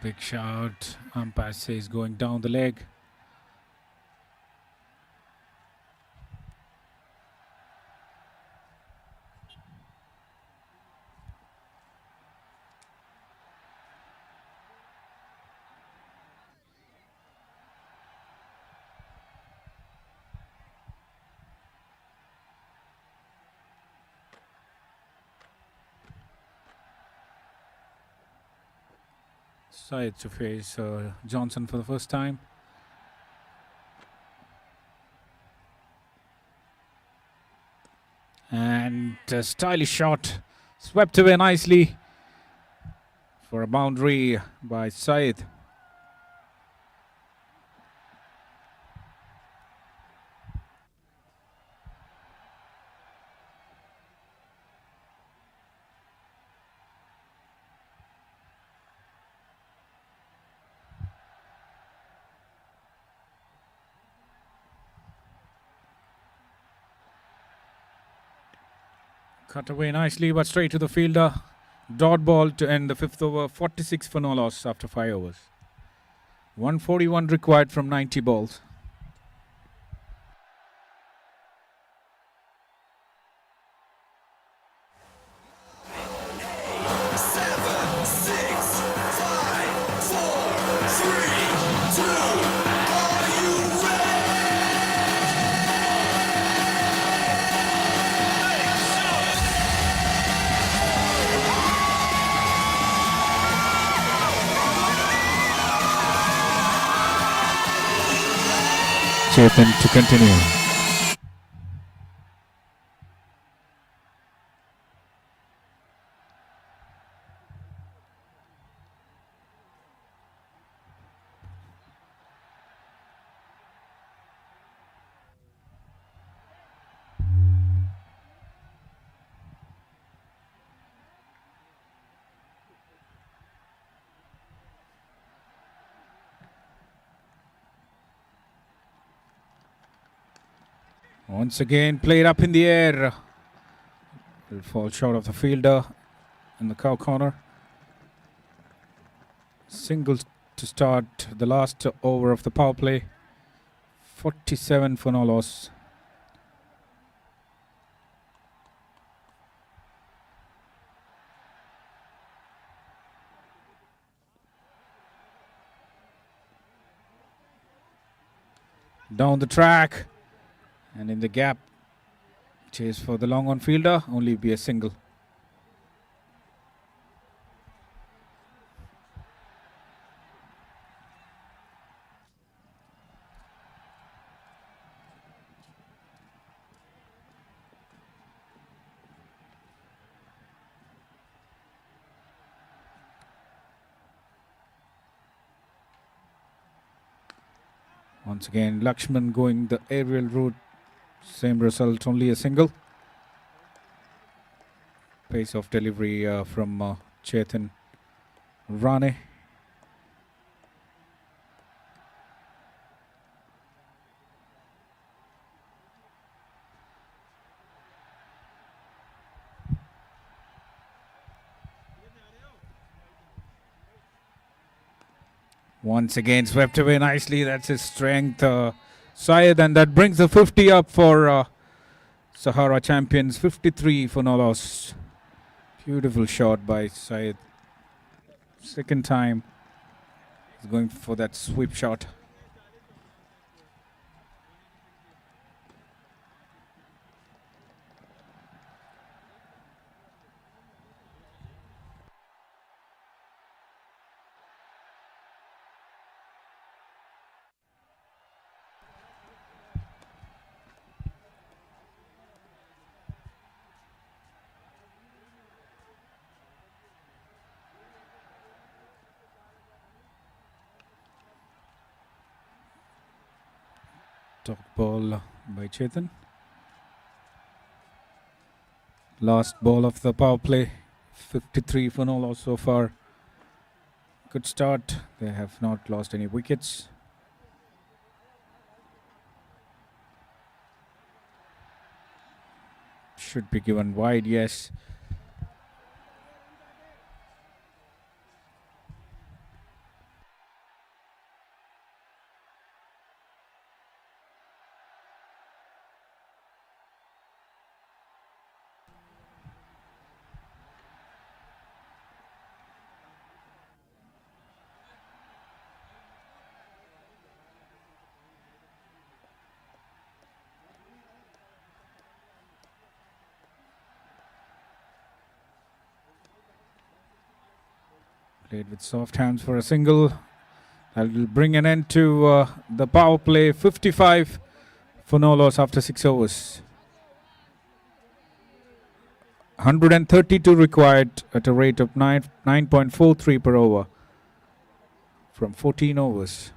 Big shot. Umpire says going down the leg. Syed to face Johnson for the first time. And a stylish shot, swept away nicely for a boundary by Syed. Cut away nicely, but straight to the fielder. Dot ball to end the fifth over. 46 for no loss after 5 overs. 141 required from 90 balls. Chetan to continue. Once again, played up in the air. Will fall short of the fielder in the cow corner. Single to start the last over of the power play. 47 for no loss. Down the track. And in the gap, chase for the long on fielder, only be a single. Once again, Lakshman going the aerial route. Same result, only a single. Pace of delivery from Chetan Rane. Once again swept away nicely. That's his strength, Syed, and that brings the 50 up for Sahara Champions. 53 for no loss. Beautiful shot by Syed. Second time he's going for that sweep shot. Top ball by Chetan. Last ball of the power play. 53 for no loss so far. Good start. They have not lost any wickets. Should be given wide, yes. Played with soft hands for a single. That will bring an end to the power play. 55 for no loss after 6 overs. 132 required at a rate of 9.43 per over from 14 overs.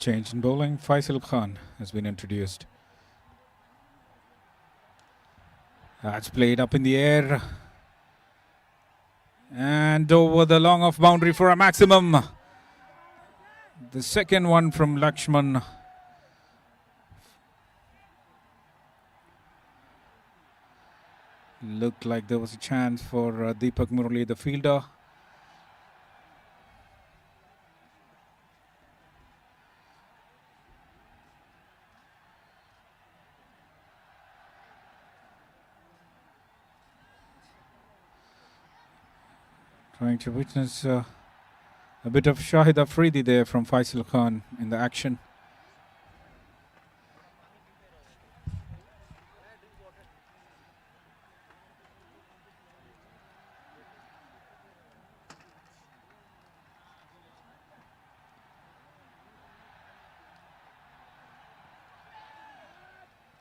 Change in bowling. Faisal Khan has been introduced. That's played up in the air. And over the long off boundary for a maximum. The second one from Lakshman. Looked like there was a chance for Deepak Murali, the fielder. Trying to witness a bit of Shahid Afridi there from Faisal Khan in the action.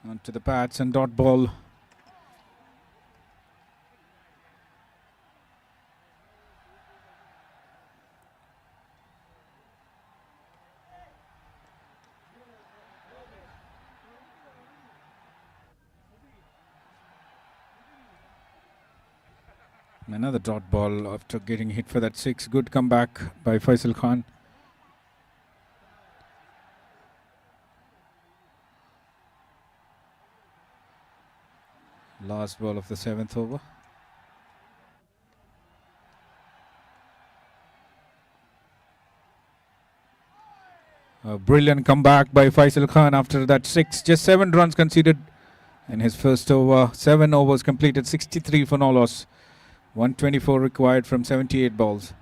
Onto the pads and dot ball. Another dot ball after getting hit for that 6. Good comeback by Faisal Khan. Last ball of the 7th over. A brilliant comeback by Faisal Khan after that 6. Just 7 runs conceded in his first over. 7 overs completed, 63 for no loss. 124 required from 78 balls.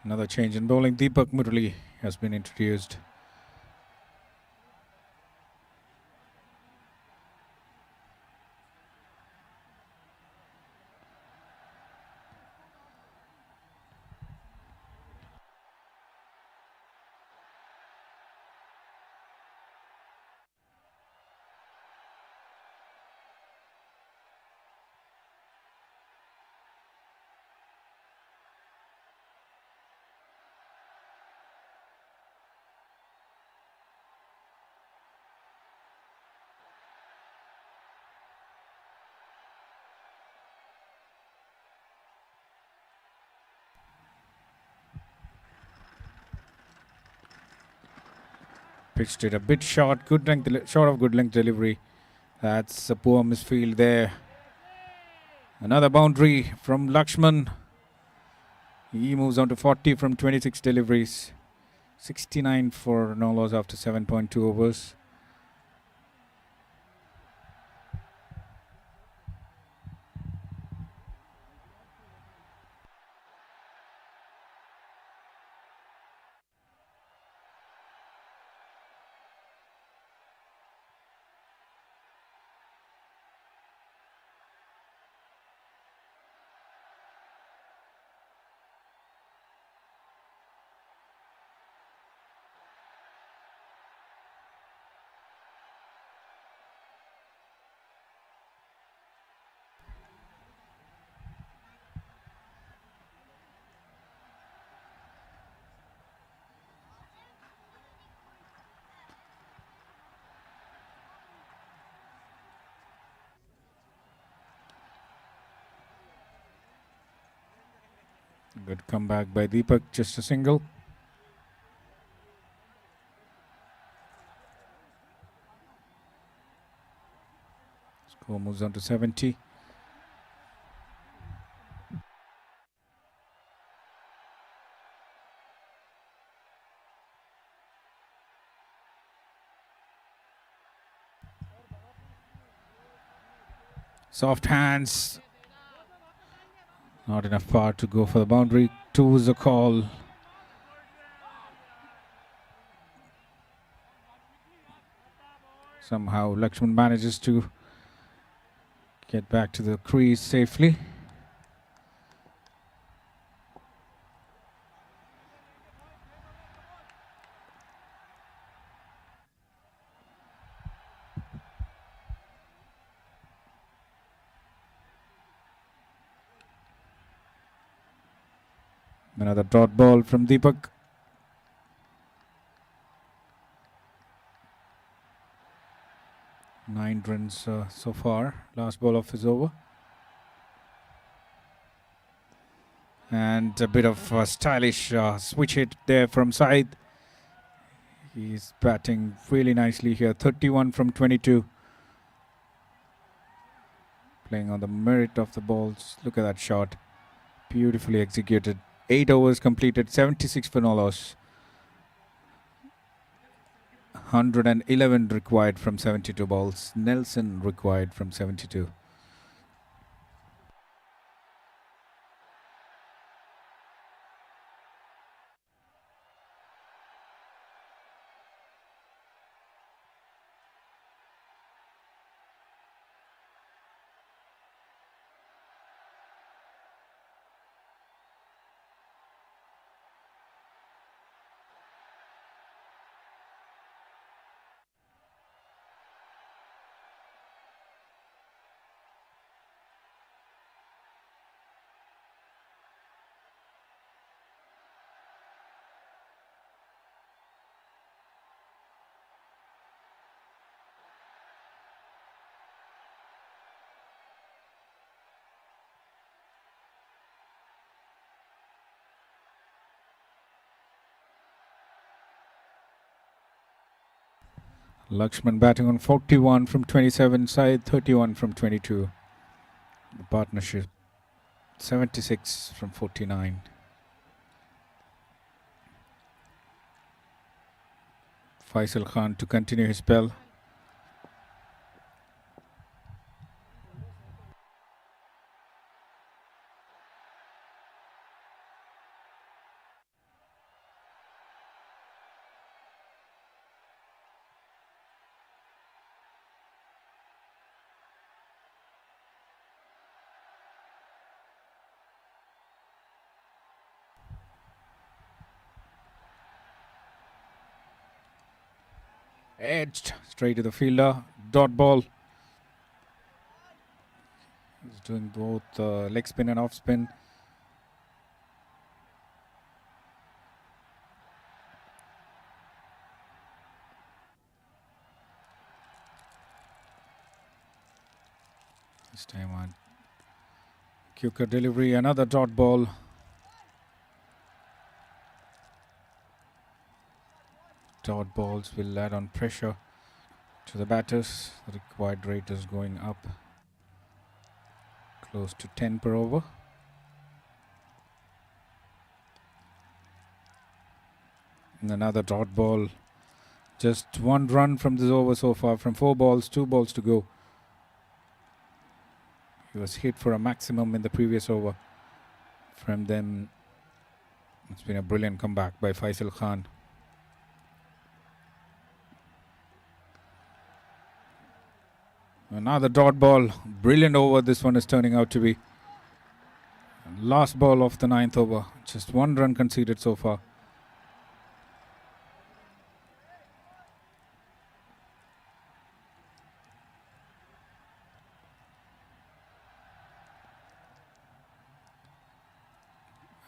Another change in bowling. Deepak Murali has been introduced. Pitched it a bit short, good length, short of good length delivery. That's a poor misfield there. Another boundary from Lakshman. He moves on to 40 from 26 deliveries. 69 for no loss after 7.2 overs. Good comeback by Deepak, just a single. Score moves on to 70. Soft hands Not enough power to go for the boundary. 2 is the call. Somehow Lakshman manages to get back to the crease safely. Another dot ball from Deepak. Nine runs so far. Last ball of his over. And a bit of stylish switch hit there from Saeed. He's batting really nicely here. 31 from 22. Playing on the merit of the balls. Look at that shot. Beautifully executed. 8 overs completed. 76 for no loss. 111 required from 72 balls. Nelson required from 72. Lakshman batting on 41 from 27, Saeed 31 from 22. The partnership 76 from 49. Faisal Khan to continue his spell. Edged straight to the fielder. Dot ball. He's doing both leg spin and off spin. This time on quicker delivery. Another dot ball. Dot balls will add on pressure to the batters. The required rate is going up close to 10 per over. And another dot ball. Just 1 run from this over so far. From 4 balls, 2 balls to go. He was hit for a maximum in the previous over. From them, it's been a brilliant comeback by Faisal Khan. Another dot ball. Brilliant over this one is turning out to be. Last ball of the 9th over. Just 1 run conceded so far.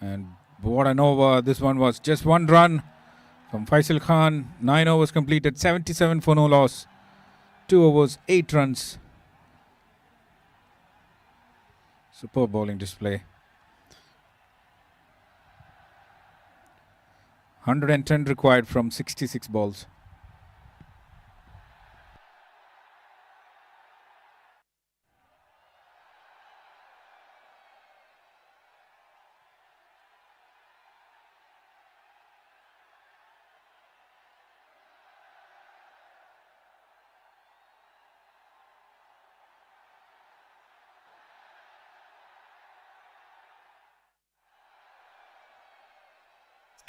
And what an over this one was. Just 1 run from Faisal Khan. 9 overs completed. 77 for no loss. 2 overs, 8 runs. Superb bowling display. 110 required from 66 balls.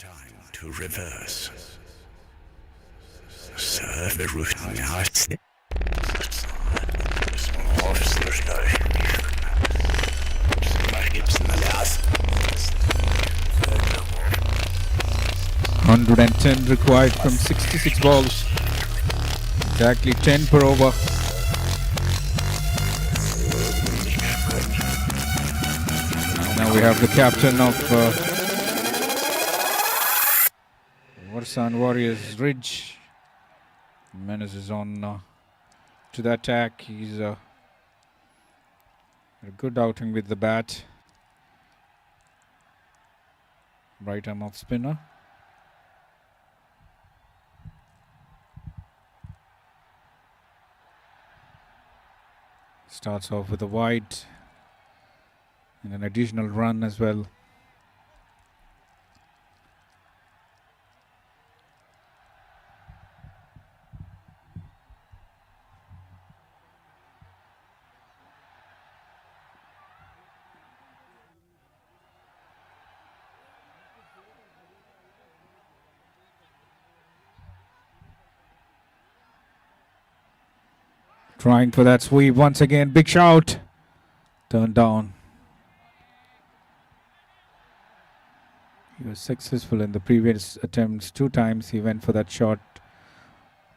Time to reverse. Serve the root hearts. Aufschlusssteuer. 110 required from 66 balls. Exactly 10 per over. Now we have the captain of Warsan Warriors, Ridge. Menace is on to the attack. He's a good outing with the bat. Right arm off spinner. Starts off with a wide and an additional run as well. Trying for that sweep once again. Big shout. Turned down. He was successful in the previous attempts. 2 times he went for that shot.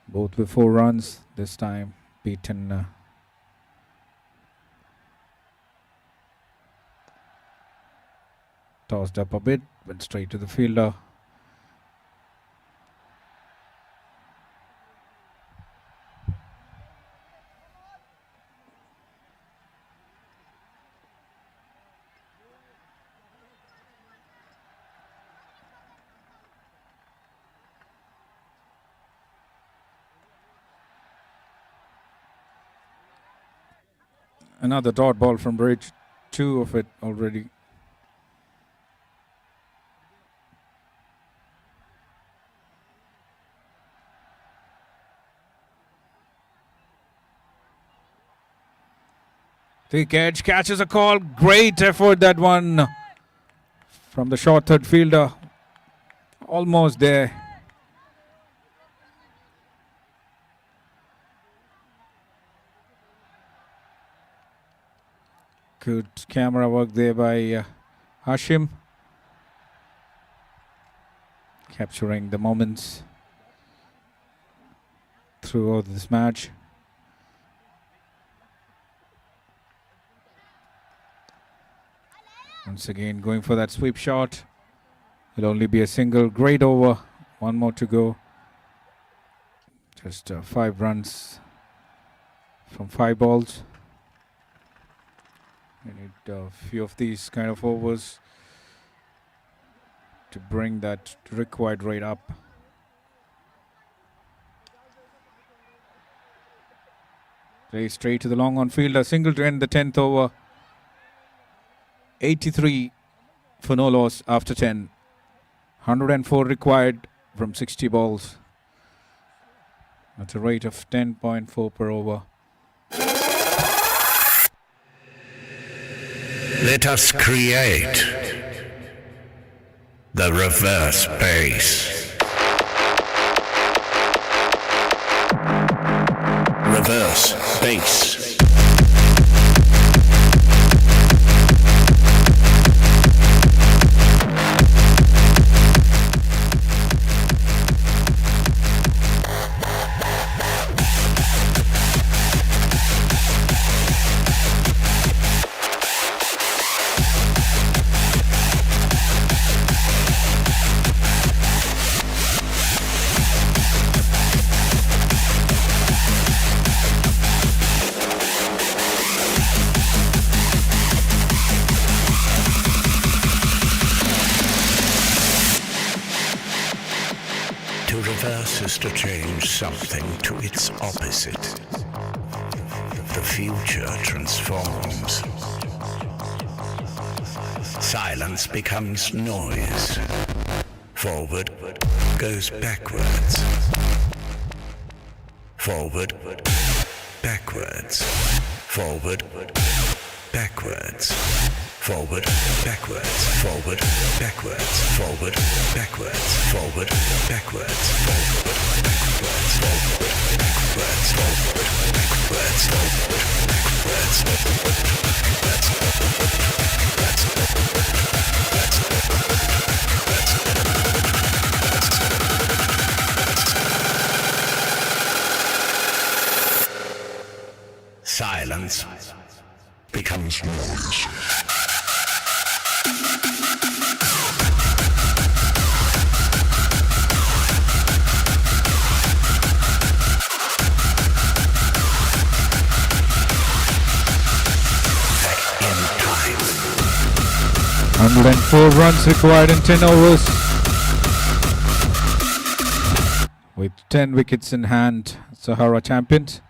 Both with 4 runs. This time beaten. Tossed up a bit. Went straight to the fielder. Another dot ball from Bridge, 2 of it already. Thick edge, catches a call. Great effort, that one from the short third fielder. Almost there. Good camera work there by Hashim. Capturing the moments throughout this match. Once again going for that sweep shot. It'll only be a single. Great over. 1 more to go. Just 5 runs from 5 balls. We need a few of these kind of overs to bring that required rate up. Play straight to the long on fielder. Single to end the 10th over. 83 for no loss after 10. 104 required from 60 balls. That's a rate of 10.4 per over. Let us create the reverse base. Reverse base. Is to change something to its opposite. The future transforms. Silence becomes noise. Forward goes backwards. Forward, backwards. Forward, backwards. Forward, backwards, forward, backwards, forward, backwards, forward, backwards, forward, backwards, forward, backwards, forward, backwards, forward, backwards. Silence becomes noise. In time. 104 runs required in 10 overs. With 10 wickets in hand, Sahara Champions.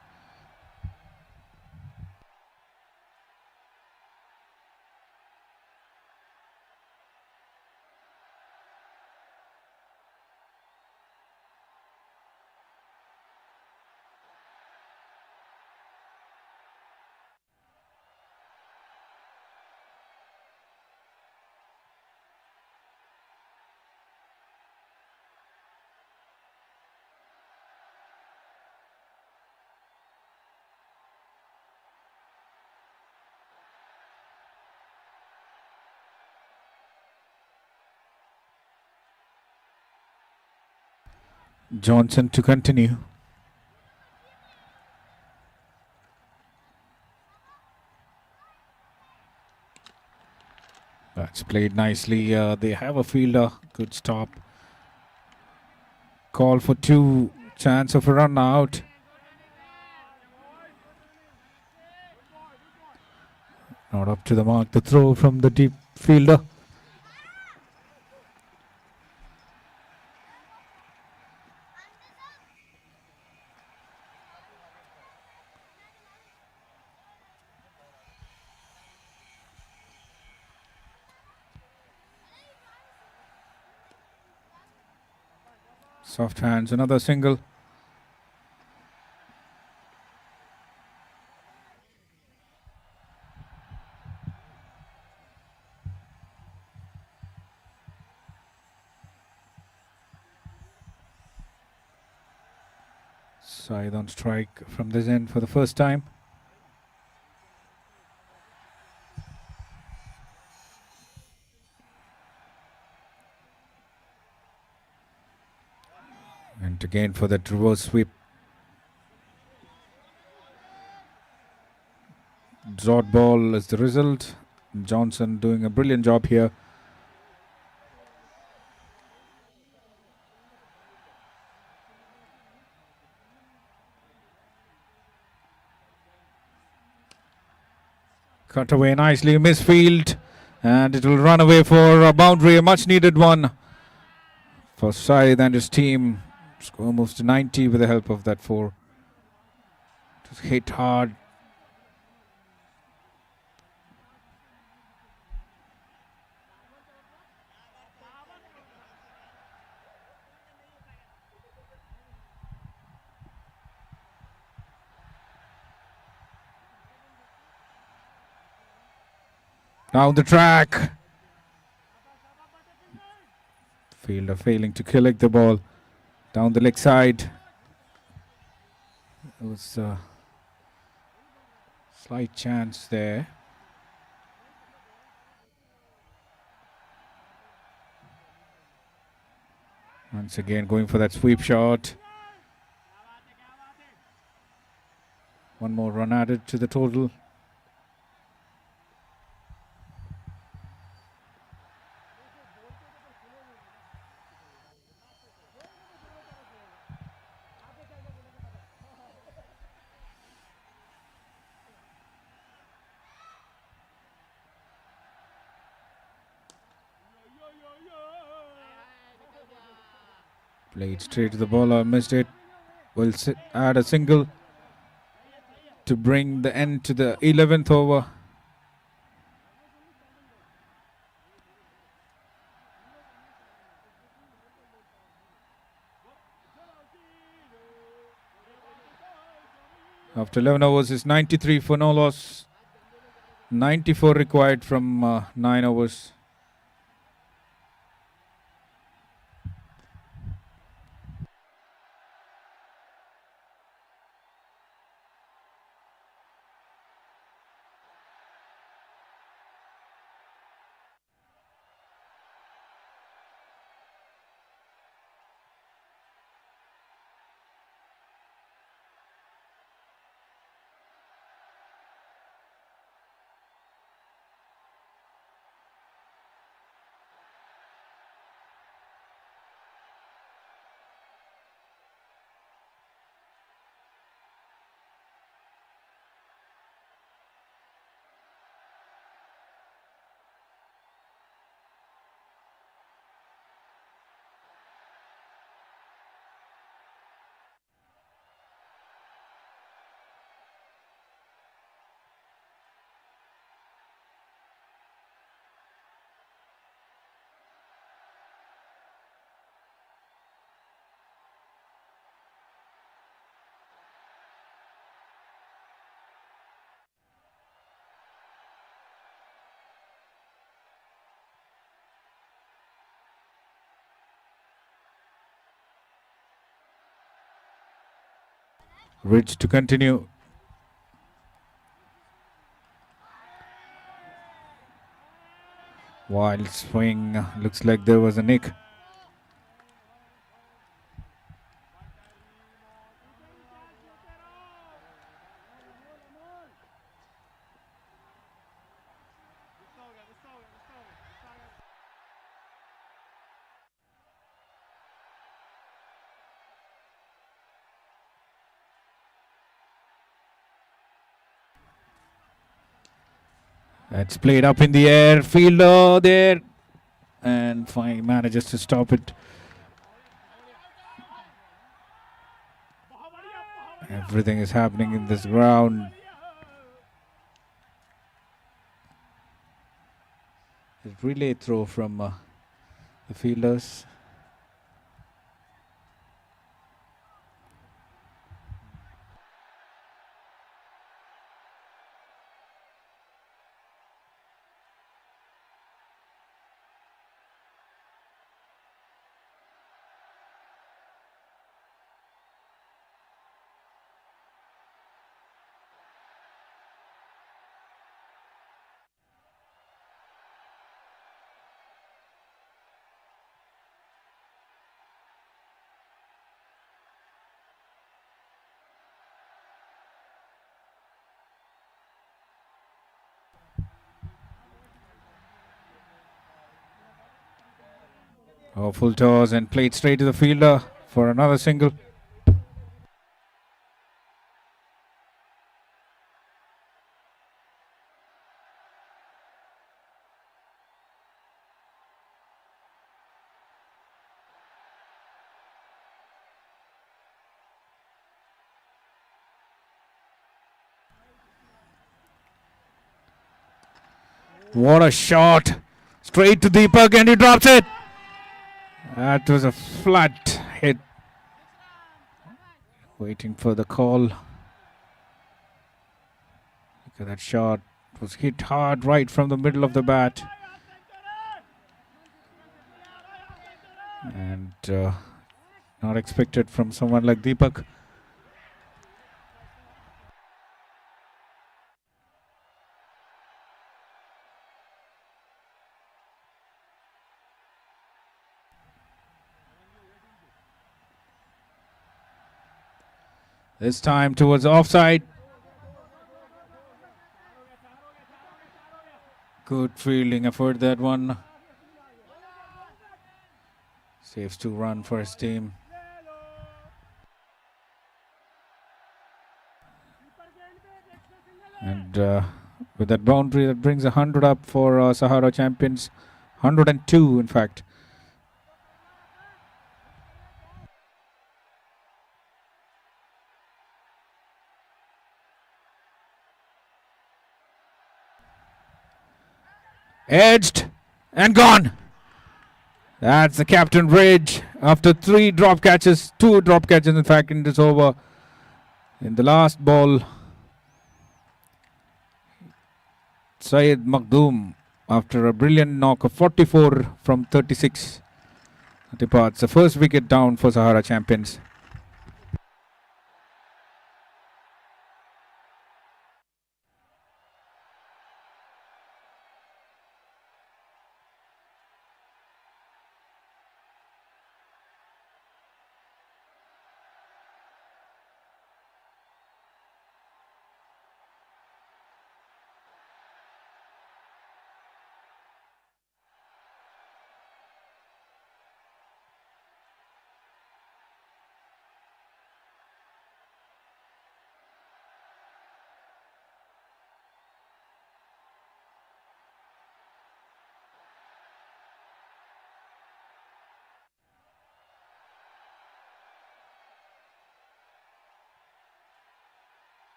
Johnson to continue. That's played nicely. They have a fielder. Good stop. Call for 2. Chance of a run out. Not up to the mark. The throw from the deep fielder. Soft hands, another single. Side on strike from this end for the first time. And again for that reverse sweep. Dot ball is the result. Johnson doing a brilliant job here. Cut away nicely, misfield, and it will run away for a boundary, a much needed one for Syed and his team. Score moves to 90 with the help of that 4. Just hit hard. Down the track. Fielder failing to collect the ball. Down the leg side. There was a slight chance there. Once again going for that sweep shot. One more run added to the total. Played straight to the bowler, missed it. Will add a single to bring the end to the 11th over. After 11 overs, it's 93 for no loss. 94 required from 9 overs. Ridge to continue. Wild swing. Looks like there was a nick. It's played up in the air. Fielder there. And finally manages to stop it. Everything is happening in this ground. A relay throw from the fielders. Oh, full toss and played straight to the fielder for another single. What a shot! Straight to Deepak and he drops it! That was a flat hit. Waiting for the call. Look at that shot. It was hit hard right from the middle of the bat. And not expected from someone like Deepak. This time towards offside. Good fielding effort, that one. Saves 2 runs for his team. And with that boundary, that brings 100 up for Sahara Champions. 102, in fact. Edged and gone. That's the captain Ridge after 3 drop catches, 2 drop catches in fact in this over. In the last ball, Syed Makhdoom, after a brilliant knock of 44 from 36, departs. The first wicket down for Sahara Champions.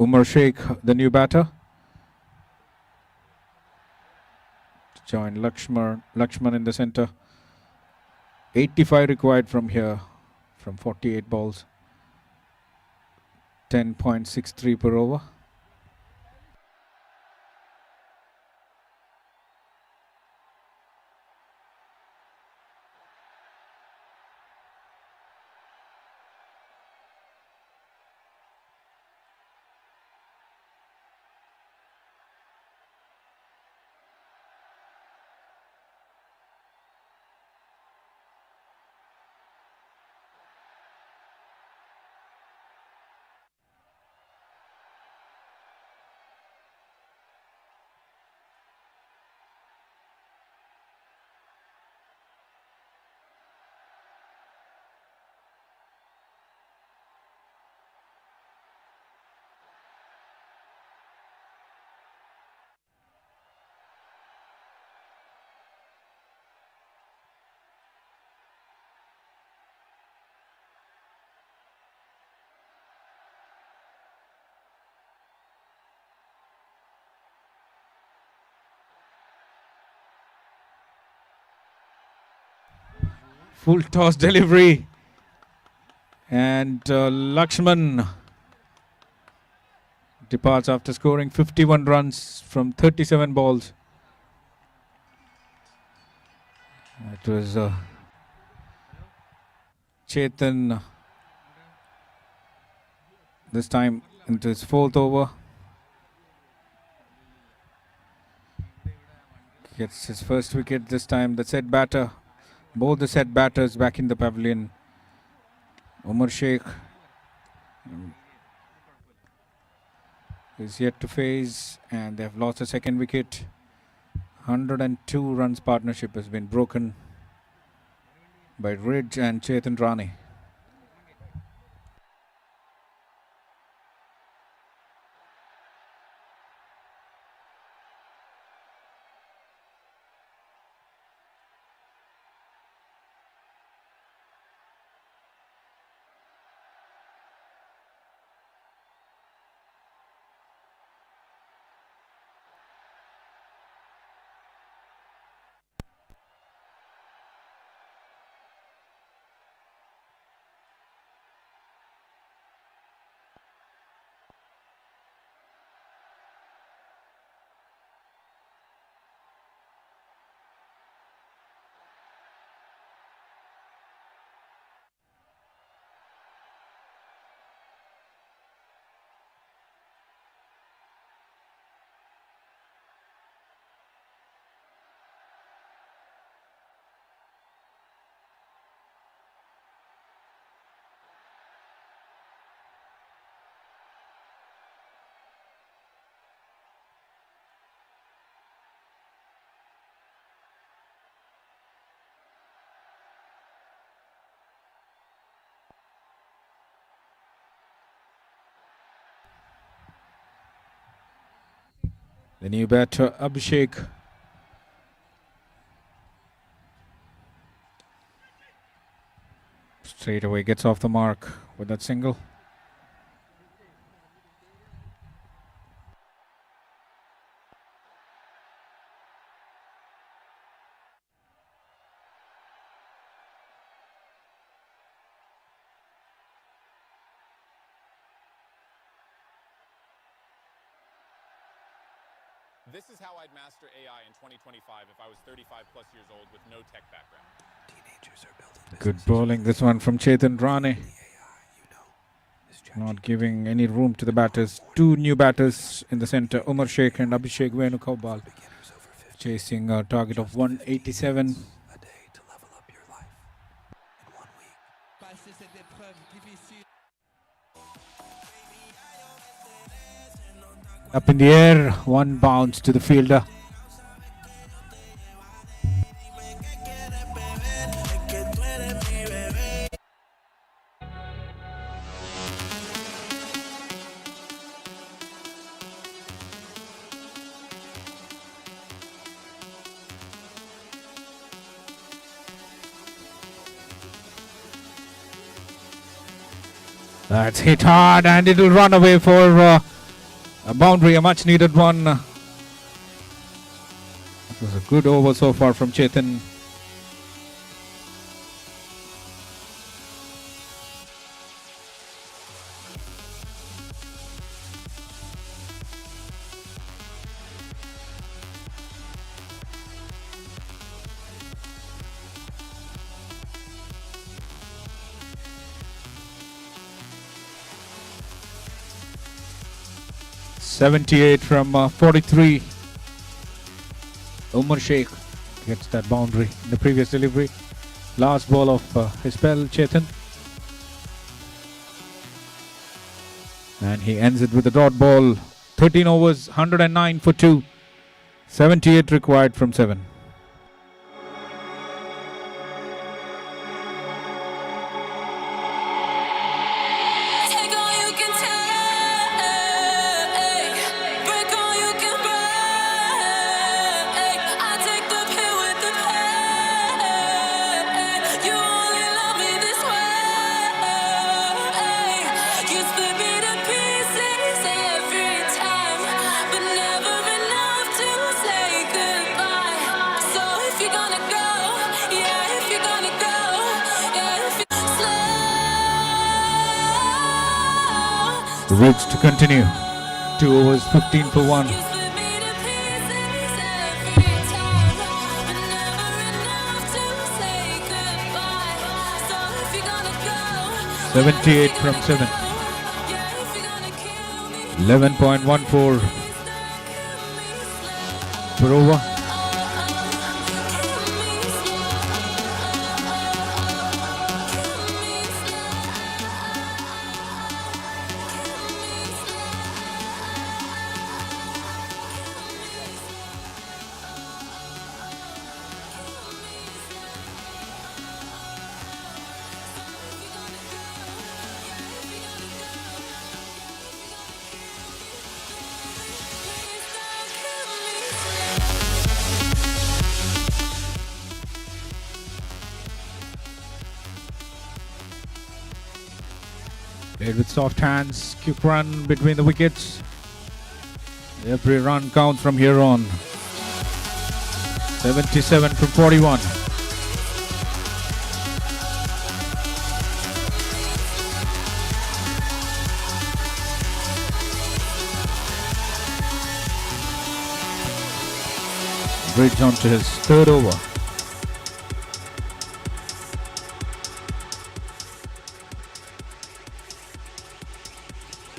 Umar Sheikh, the new batter, to join Lakshman in the centre. 85 required from here, from 48 balls. 10.63 per over. Full toss delivery, and Lakshman departs after scoring 51 runs from 37 balls. It was Chetan this time into his fourth over. Gets his first wicket this time. The set batter, both the set batters back in the pavilion. Umar Sheikh is yet to face, and they have lost a second wicket. 102 runs partnership has been broken by Ridge and Chetan Rani. The new batter Abhishek straight away gets off the mark with that single. This is how I'd master AI in 2025 if I was 35 plus years old with no tech background. Teenagers are building. Good bowling, this one from Chetan Rane. Not giving any room to the batters. Two new batters in the center, Umar Sheikh and Abhishek Venukobal, chasing a target of 187. Up in the air, one bounce to the fielder. That's hit hard and it will run away for a boundary, a much needed one. It was a good over so far from Chetan. .78 from 43. Umar Sheikh gets that boundary in the previous delivery. Last ball of his spell, Chetan. And he ends it with a dot ball. 13 overs, 109 for 2. 78 required from 7. Reds to continue. 2 overs, 15 for 1. .78 from 7. 11.14 per over. Played with soft hands, quick run between the wickets. Every run counts from here on. 77 from 41. Bridge on to his third over.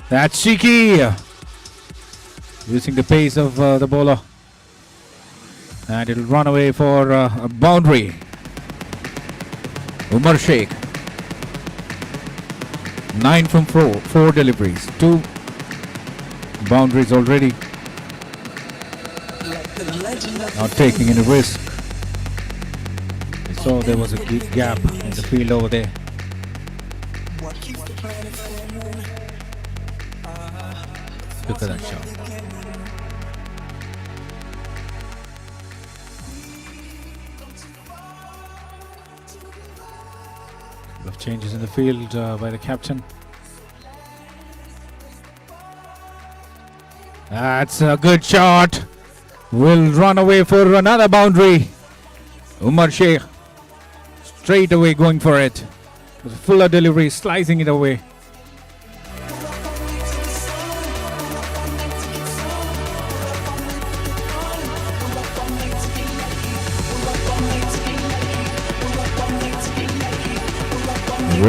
That's cheeky, using the pace of the bowler, and it'll run away for a boundary. Umar Sheikh, 9 from 4 deliveries, 2 boundaries already. Not taking any risk. I saw there was a gap in the field over there. Look at that shot. Couple of changes in the field by the captain. That's a good shot. Will run away for another boundary. Umar Sheikh straight away going for it. It was a fuller delivery, slicing it away.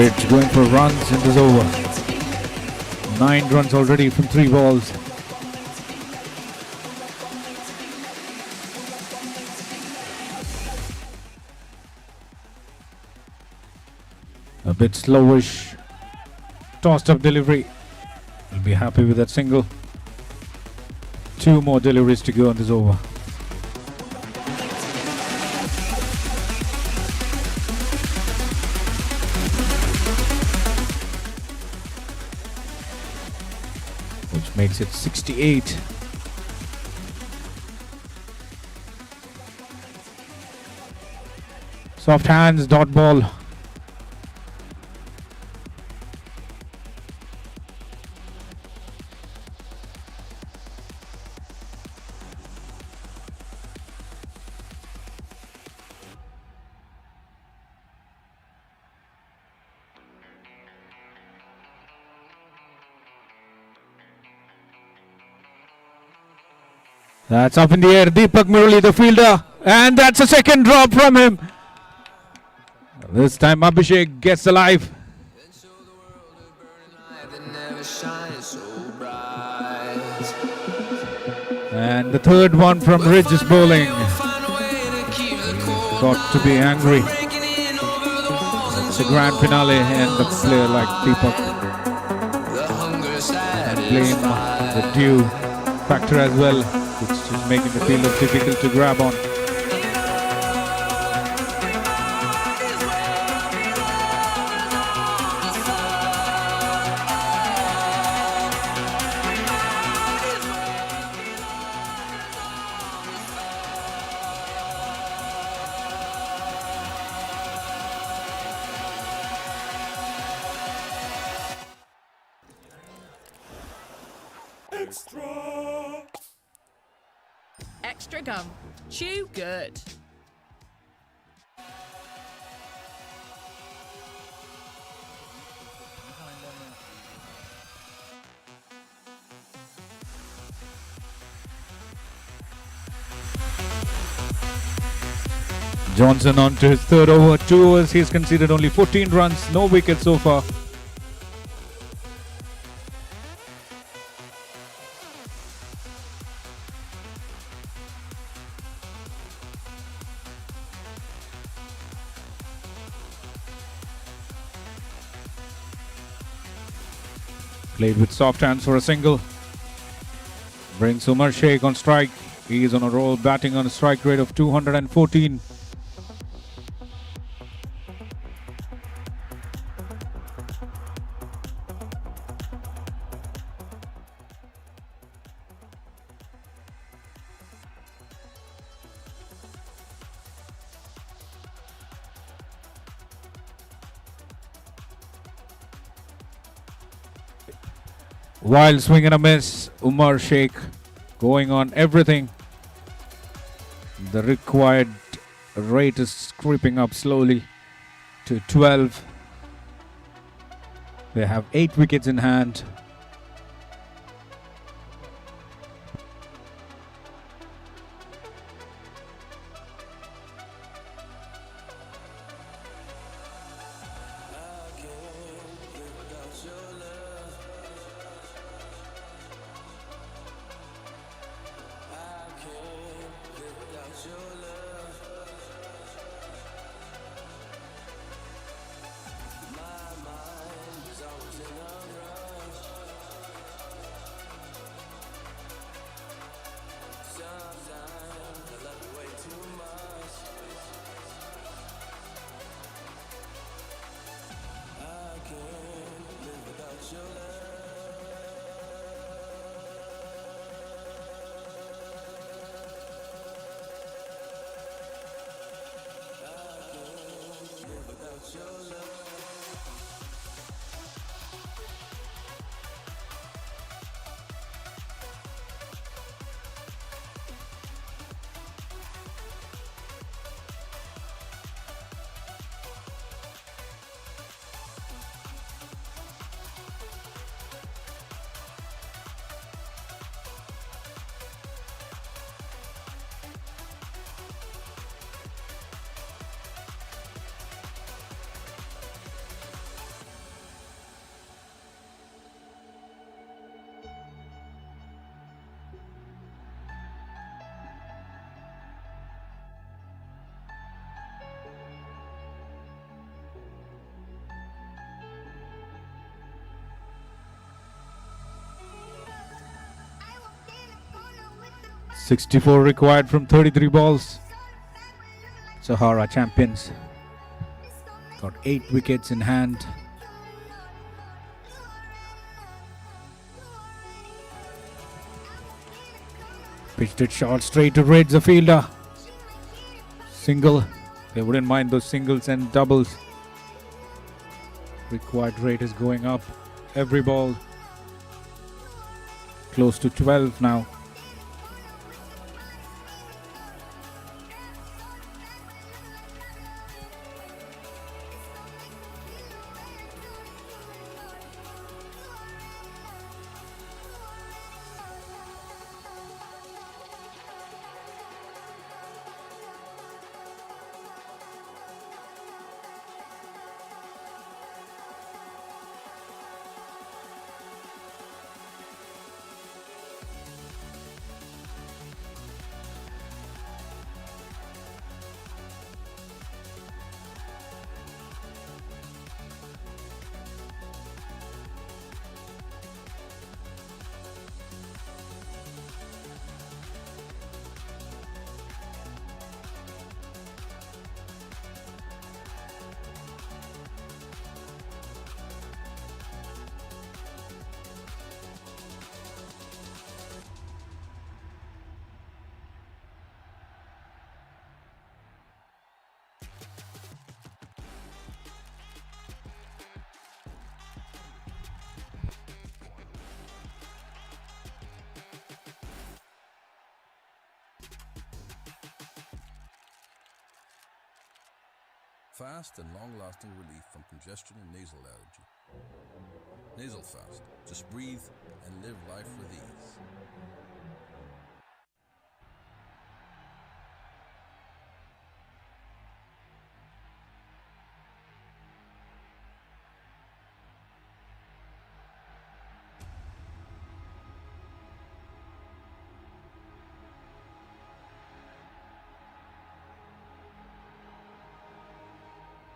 Ridge going for runs in this over. 9 runs already from 3 balls. A bit slowish. Tossed up delivery. We'll be happy with that single. 2 more deliveries to go on this over. Which makes it 68. Soft hands, dot ball. That's up in the air. Deepak Murali, the fielder. And that's a second drop from him. This time Abhishek gets alive. And the third one from Ridge's bowling. Got to be angry. It's a grand finale and a player like Deepak. And blame the due factor as well, which is making the field difficult to grab on. Extra gum. Chew good. Johnson on to his third over. 2 overs. He's conceded only 14 runs. No wickets so far. Played with soft hands for a single. Brings Umar Sheikh on strike. He is on a roll, batting on a strike rate of 214. Wild swing and a miss. Umar Sheikh going on everything. The required rate is creeping up slowly to 12. They have 8 wickets in hand. 64 required from 33 balls. Sahara Champions got 8 wickets in hand. Pitched it short straight to Reds, the fielder. Single. They wouldn't mind those singles and doubles. Required rate is going up every ball. Close to 12 now. Fast and long-lasting relief from congestion and nasal allergy. Nasal Fast. Just breathe and live life with ease.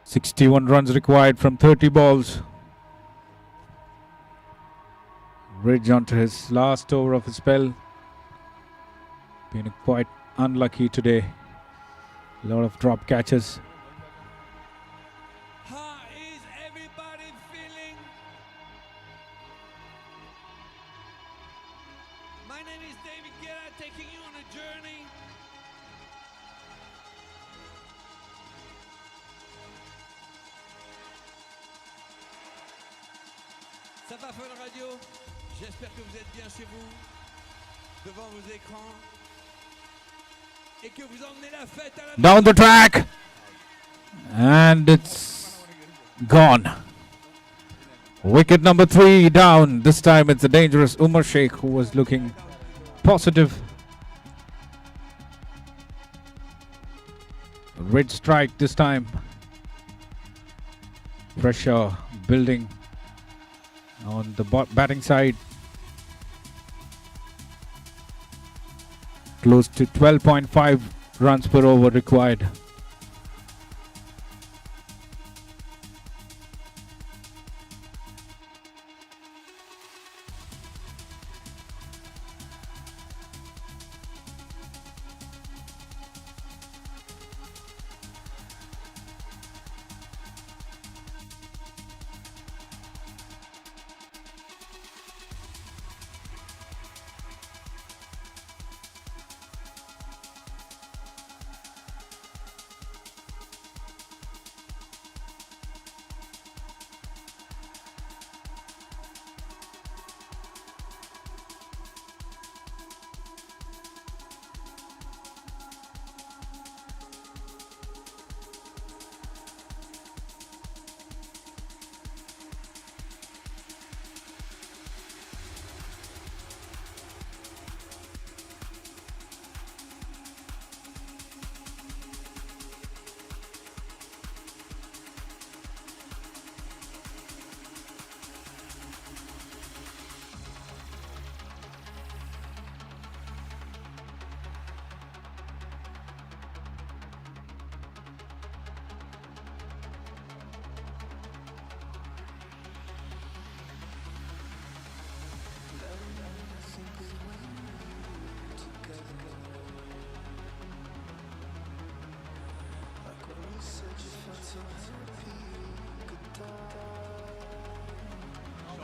"61 runs required from 30 balls. Ridge onto his last over of his spell. Been quite unlucky today. A lot of drop catches. How is everybody feeling? My name is David Guerra, taking you on a journey. Ça va, Fun Radio? J'espère que vous êtes bien chez vous, devant vos écrans, et que vous emmenez la fête à la Down the track! And it's gone. Wicket number 3 down. This time it's the dangerous Umar Sheikh who was looking positive. Red strike this time. Pressure building on the batting side. Close to 12.5 runs per over required.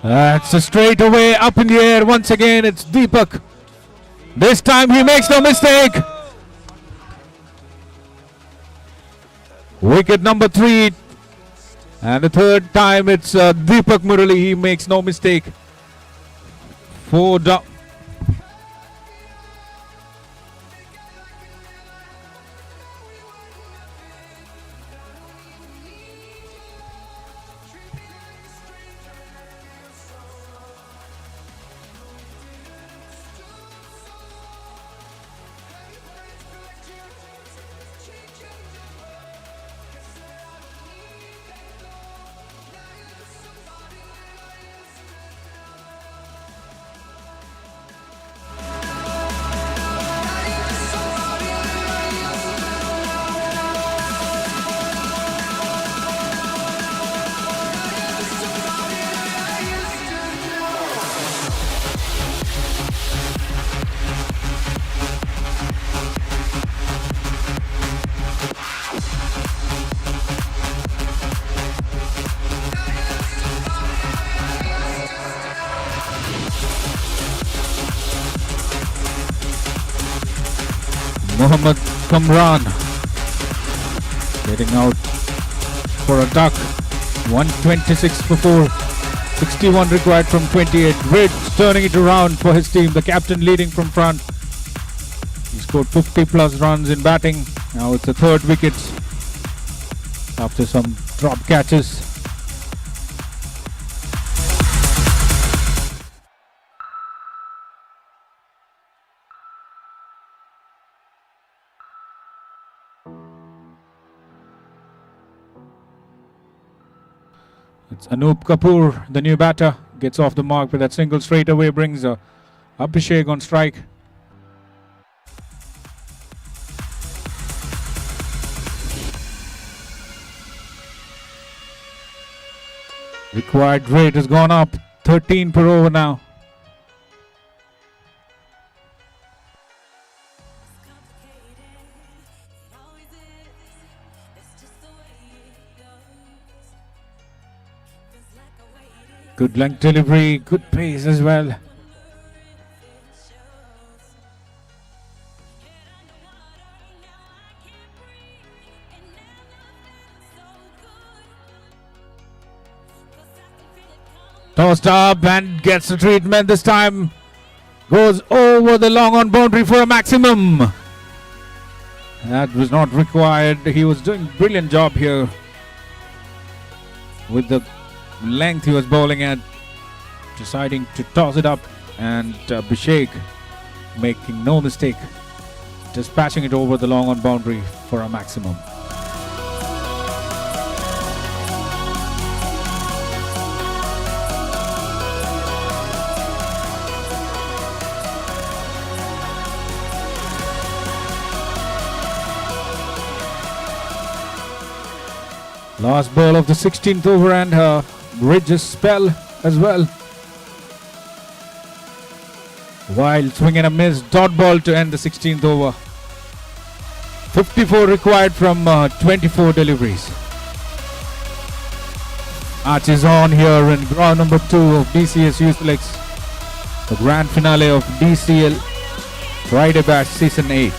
That's a straightaway up in the air once again. It's Deepak. This time he makes no mistake. Wicket number 3. And the third time it's Deepak Murali. He makes no mistake. 4 down. Mohammad Kamran getting out for a duck. 126 for 4. 61 required from 28. Ridge turning it around for his team. The captain leading from front. He scored 50 plus runs in batting. Now it's the third wicket after some drop catches. It's Anup Kapoor, the new batter, gets off the mark with that single straight away, brings Abhishek on strike. Required rate has gone up, 13 per over now. Good length delivery, good pace as well. Tossed up and gets the treatment this time. Goes over the long on boundary for a maximum. That was not required. He was doing a brilliant job here with the length he was bowling at, deciding to toss it up, and Abhishek making no mistake, dispatching it over the long on boundary for a maximum. Last ball of the 16th over and Ridge's spell as well. Wild swing and a miss, dot ball to end the 16th over. 54 required from 24 deliveries. Arches on here in ground number 2 of DCS YOUSELECTS, the grand finale of DCL Friday Bash Season 8.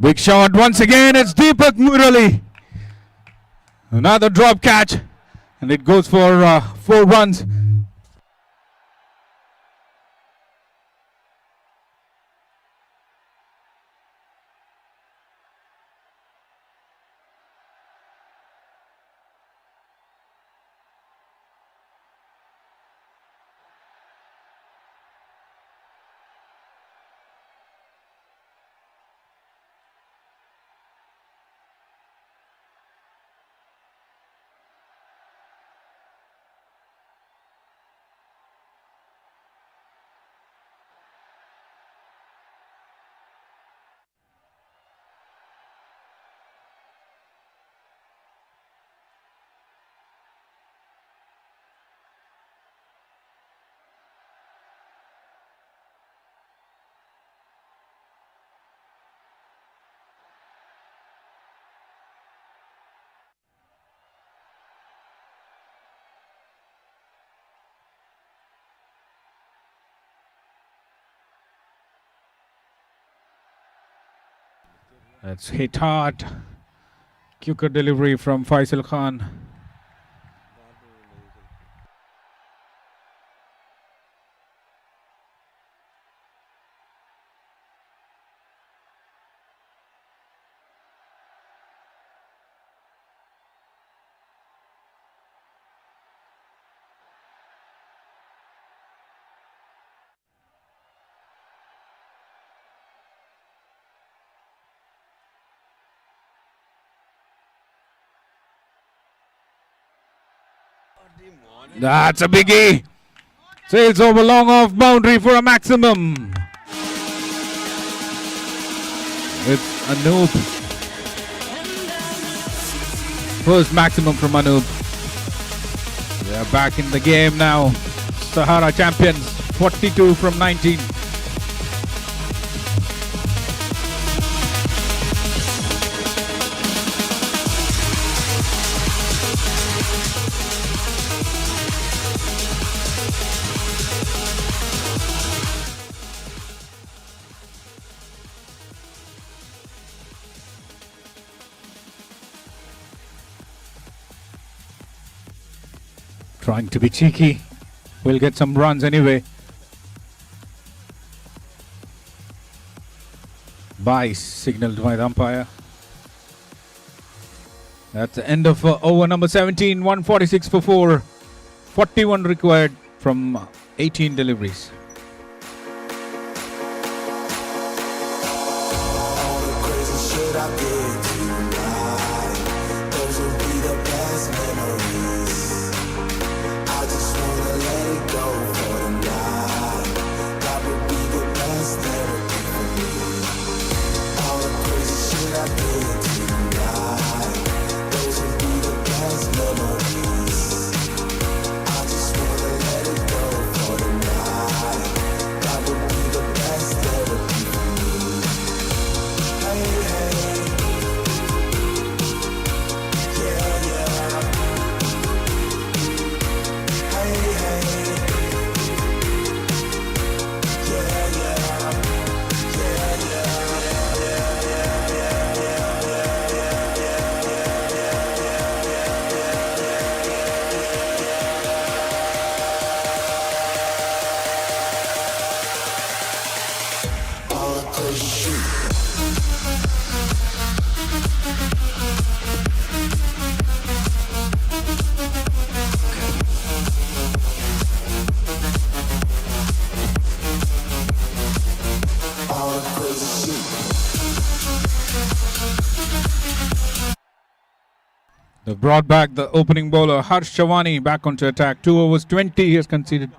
Big shot once again. It's Deepak Murali. Another drop catch. And it goes for 4 runs. That's hit hard. Quicker delivery from Faisal Khan. That's a biggie. Sails over long off boundary for a maximum. It's Anoop. First maximum from Anoop. They are back in the game now. Sahara Champions, 42 from 19. Trying to be cheeky. We'll get some runs anyway. Bye, signaled by the umpire. That's the end of over number 17. 146 for 4. 41 required from 18 deliveries. They brought back the opening bowler Harsh Chawani back onto attack. 2 overs 20 he has conceded.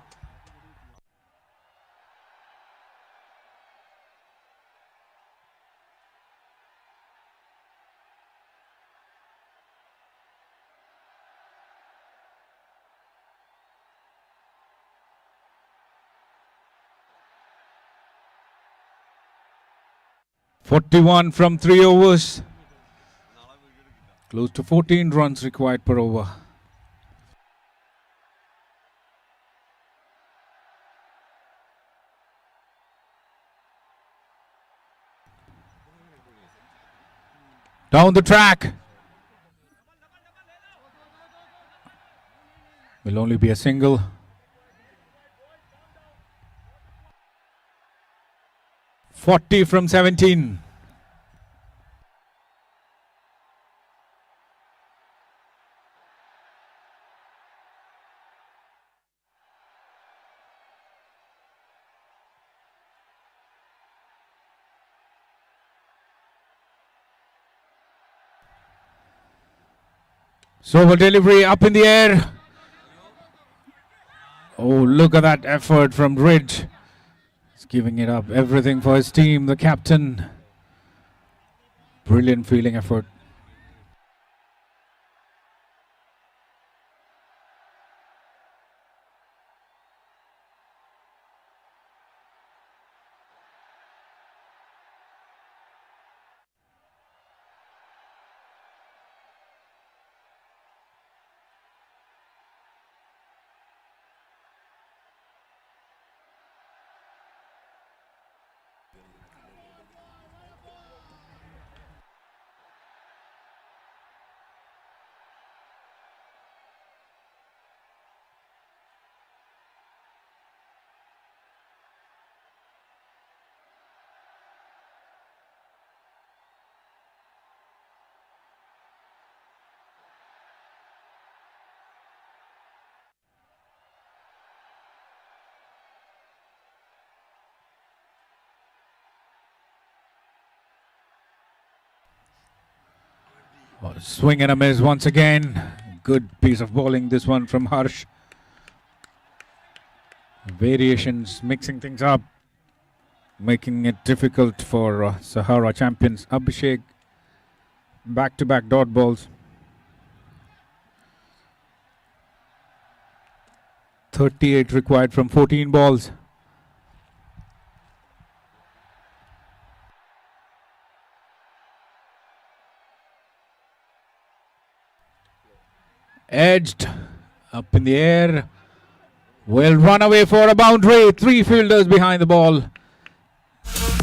.41 from 3 overs. Close to 14 runs required per over. Down the track. Will only be a single. .40 from 17. Server delivery up in the air. Oh, look at that effort from Ridge. He's giving it up, everything for his team, the captain. Brilliant fielding effort. Oh, swing and a miss once again. Good piece of bowling, this one from Harsh. Variations, mixing things up, making it difficult for Sahara champions. Abhishek, back-to-back dot balls. 38 required from 14 balls. Edged up in the air, will run away for a boundary. 3 fielders behind the ball.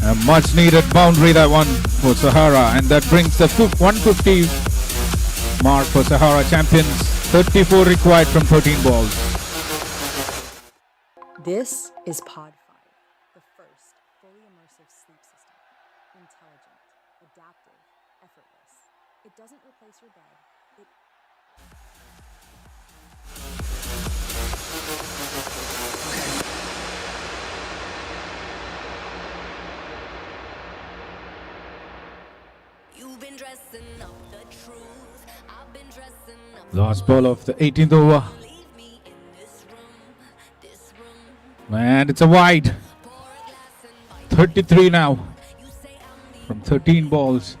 A much needed boundary, that one for Sahara, and that brings the 150 mark for Sahara champions. 34 required from 13 balls. This is Pod 5, the first fully immersive sleep system. Intelligent, adaptive, effortless. It doesn't replace your bed. Last ball of the 18th over. And it's a wide. 33 now from 13 balls.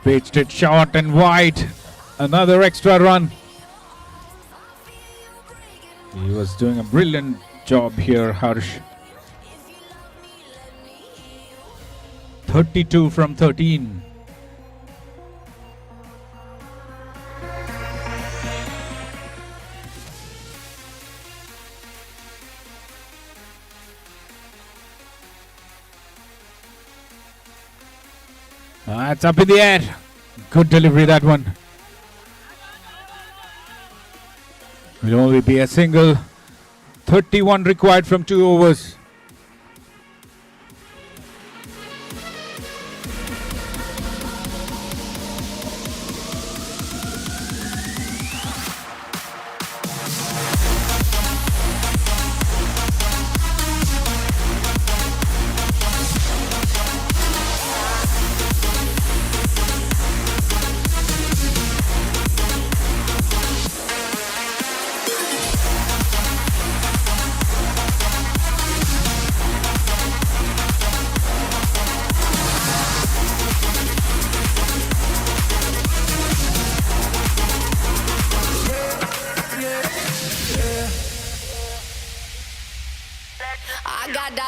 Pitched it short and wide. Another extra run. He was doing a brilliant job here, Harsh. 32 from 13. It's up in the air. Good delivery, that one. Will only be a single. 31 required from 2 overs.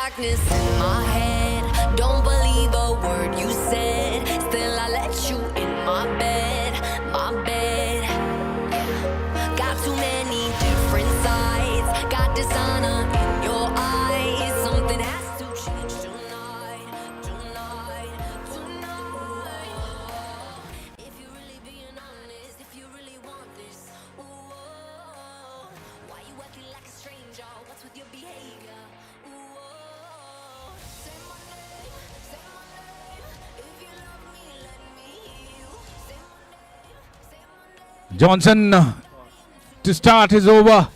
darkness in my head. Don't believe a word you said. Still, I let you in my bed, my bed. Yeah. Got too many different sides. Got dishonor in your eyes. Something has to change tonight, tonight, tonight. If you're really being honest, if you really want this, ooh, oh, why you acting like a stranger? What's with your behavior? Ooh, oh, say my name, say my name. If you love me, let me hear you. Say my name, say my name. Johnson to start his over.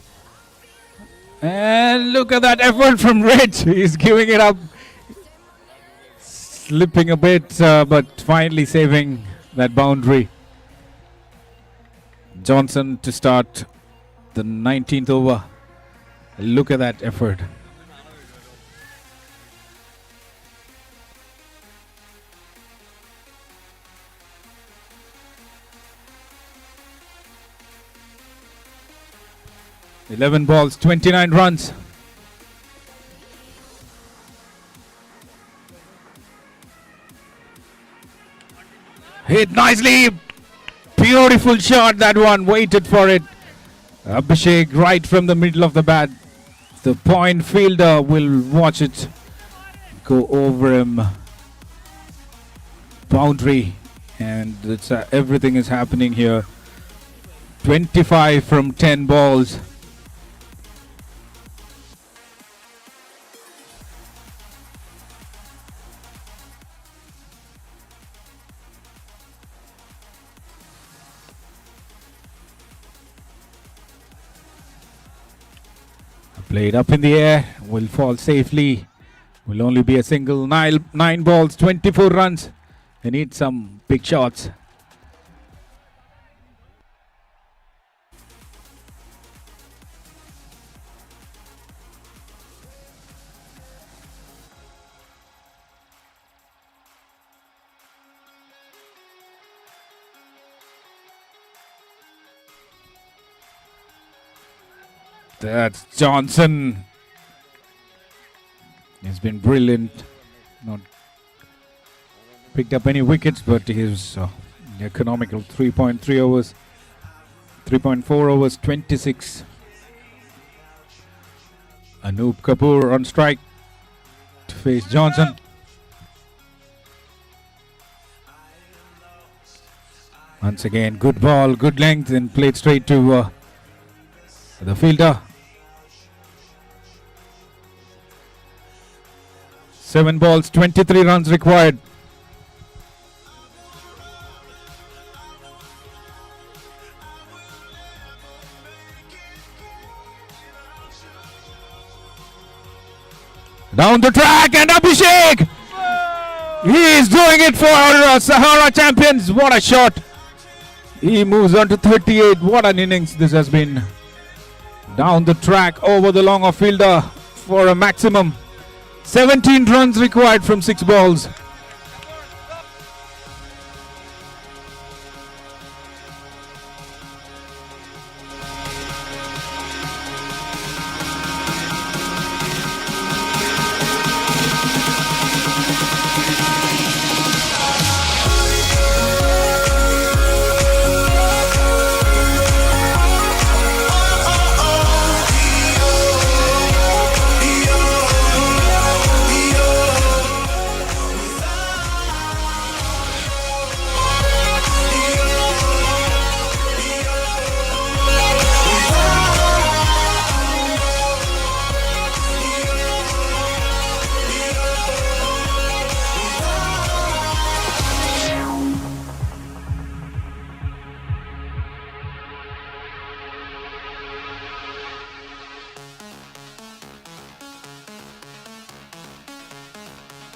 And look at that effort from Rich. He's giving it up. Slipping a bit, but finally saving that boundary. Johnson to start the 19th over. Look at that effort. $11 balls, 29 runs. Hit nicely. Beautiful shot, that one. Waited for it. Abhishek right from the middle of the bat. The point fielder will watch it go over him. Boundary. And it's, everything is happening here. 25 from 10 balls. Played up in the air, will fall safely. Will only be a single. 9 balls, 24 runs. They need some big shots. That's Johnson. He's been brilliant. Not picked up any wickets, but he's economical. 3.3 overs, 3.4 overs, 26. Anup Kapoor on strike to face Johnson. Once again, good ball, good length, and played straight to the fielder. 7 balls, 23 runs required. Down the track, and Abhishek! He is doing it for Sahara Champions. What a shot! He moves on to 38. What an innings this has been. Down the track, over the long off fielder for a maximum. 17 runs required from 6 balls.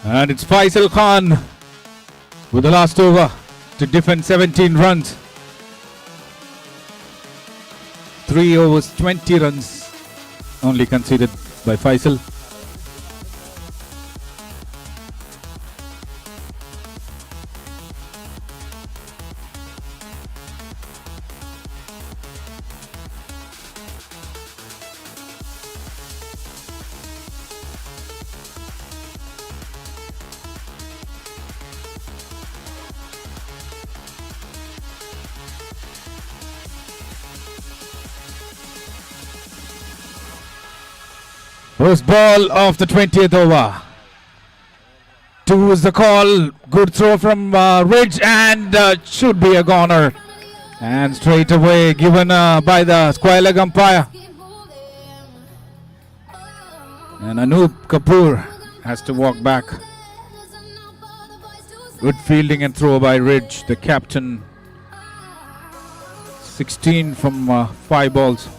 And it's Faisal Khan with the last over to defend 17 runs. 3 overs, 20 runs only conceded by Faisal. First ball of the 20th over. 2 is the call. Good throw from Ridge and should be a goner. And straight away given by the square leg umpire. And Anoop Kapoor has to walk back. Good fielding and throw by Ridge, the captain. 16 from 5 balls.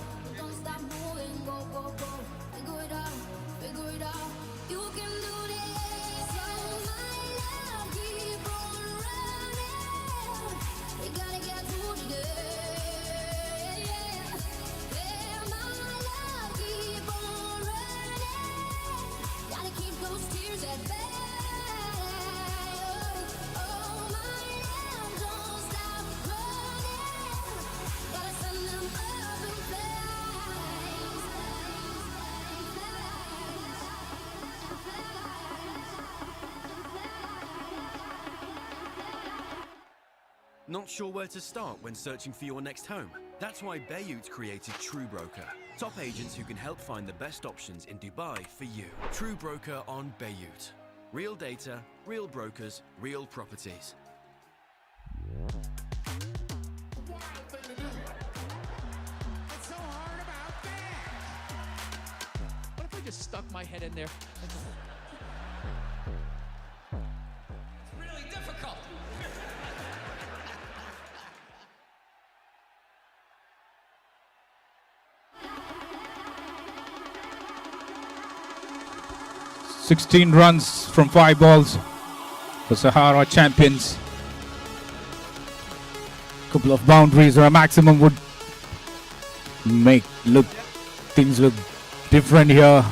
Not sure where to start when searching for your next home? That's why Beirut created True Broker. Top agents who can help find the best options in Dubai for you. True Broker on Beirut. Real data, real brokers, real properties. What's so hard about that? What if I just stuck my head in there and just... It's really difficult. 16 runs from 5 balls for Sahara Champions. Couple of boundaries or a maximum would make things look different here.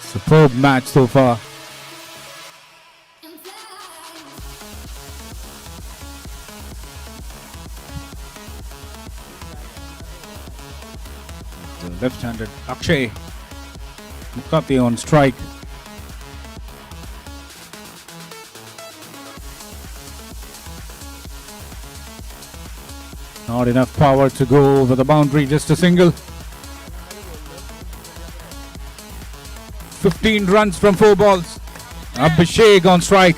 Superb match so far. The left-handed Akshay Mukati on strike. Not enough power to go over the boundary, just a single. 15 runs from 4 balls. Abhishek on strike.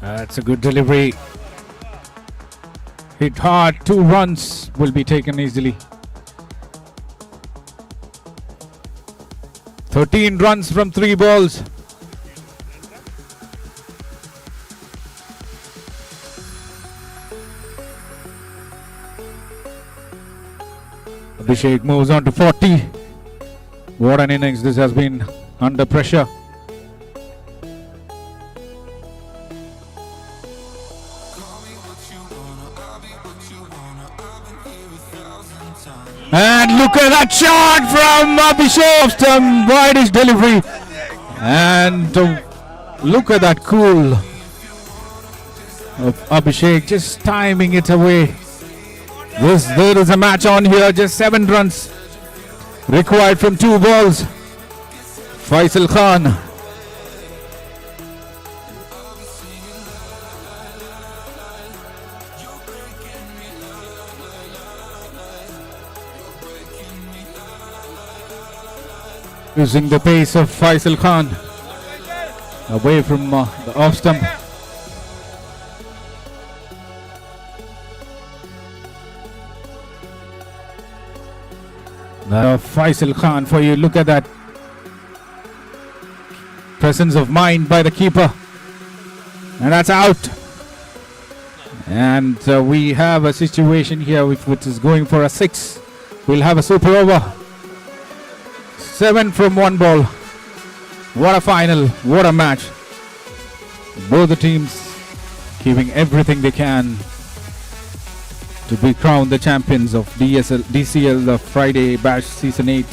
That's a good delivery. Hit hard, 2 runs will be taken easily. 13 runs from 3 balls. Abhishek moves on to 40. What an innings this has been under pressure. And look at that shot from Abhishek, some widest delivery. And look at that cool of Abhishek, just timing it away. There is a match on here, just 7 runs required from 2 balls. Faisal Khan. Using the pace of Faisal Khan away from the off stump. Now Faisal Khan for you. Look at that presence of mind by the keeper. And that's out. And we have a situation here which is going for a 6. We'll have a super over. 7 from 1 ball. What a final, what a match. Both the teams giving everything they can to be crowned the champions of DCL the Friday Bash Season 8.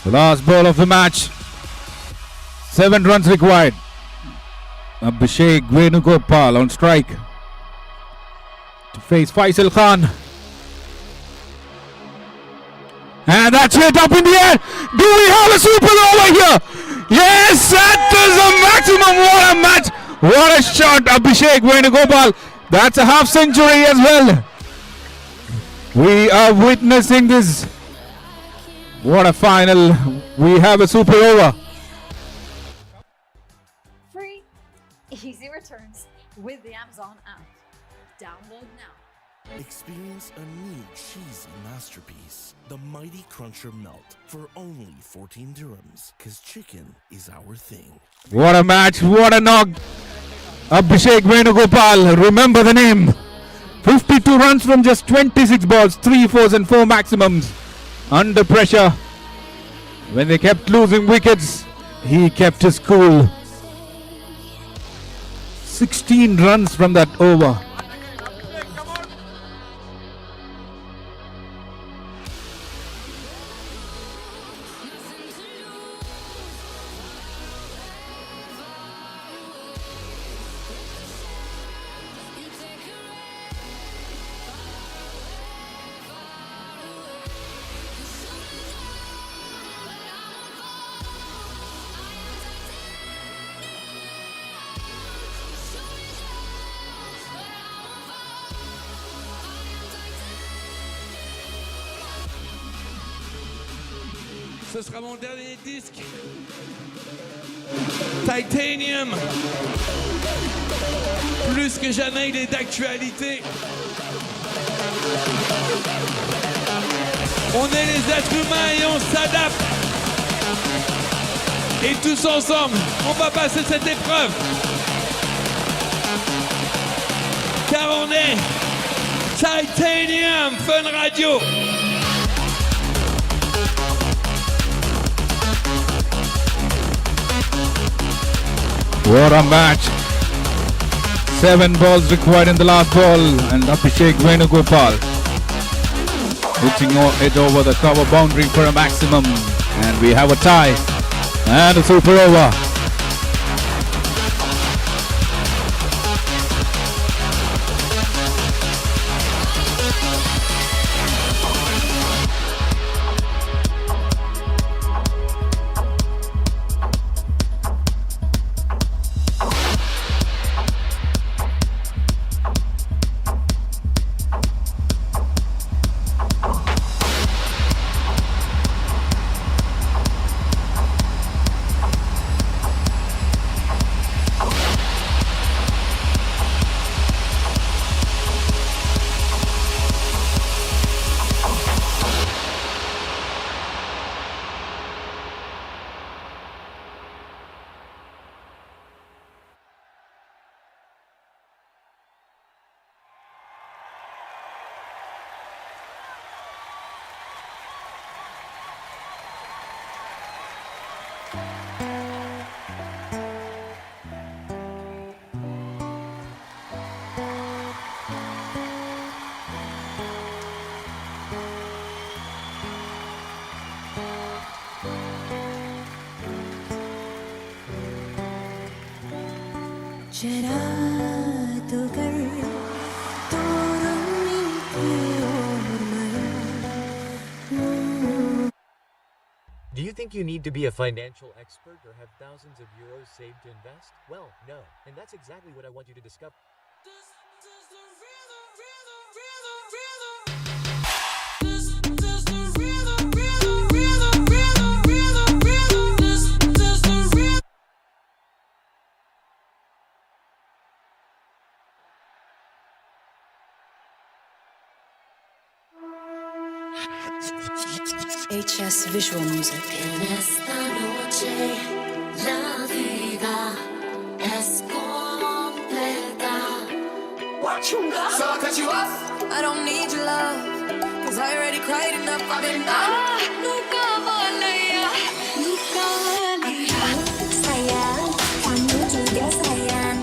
Last ball of the match. 7 runs required. Abhishek Venugopal on strike to face Faisal Khan. And that's it, up in the air. Do we have a super over here? Yes, that is a maximum. What a match. What a shot, Abhishek Venugopal. That's a half century as well. We are witnessing this. What a final. We have a super over. Free, easy returns with the Amazon app. Download now. Experience a new cheesy masterpiece, the Mighty Cruncher Melt, for only 14 dirhams, because chicken is our thing. What a match, what a knock. Abhishek Venugopal, remember the name. 52 runs from just 26 balls, 3 fours and 4 maximums. Under pressure, when they kept losing wickets, he kept his cool. 16 runs from that over. Ce sera mon dernier disque. Titanium. Plus que jamais, il est d'actualité. On est les êtres humains et on s'adapte. Et tous ensemble, on va passer cette épreuve. Car on est Titanium Fun Radio. What a match. 7 balls required in the last ball, and Abhishek Venugopal hitting it over the cover boundary for a maximum. And we have a tie and a super over. Do you think you need to be a financial expert or have thousands of euros saved to invest? Well, no. And that's exactly what I want you to discover. HS Visual Music. En esta noche la vida es completa. So I'll cut you off. I don't need your love, cause I already cried enough. I've been nunca volvería, nunca volvería. Sayang, kamu juga sayang.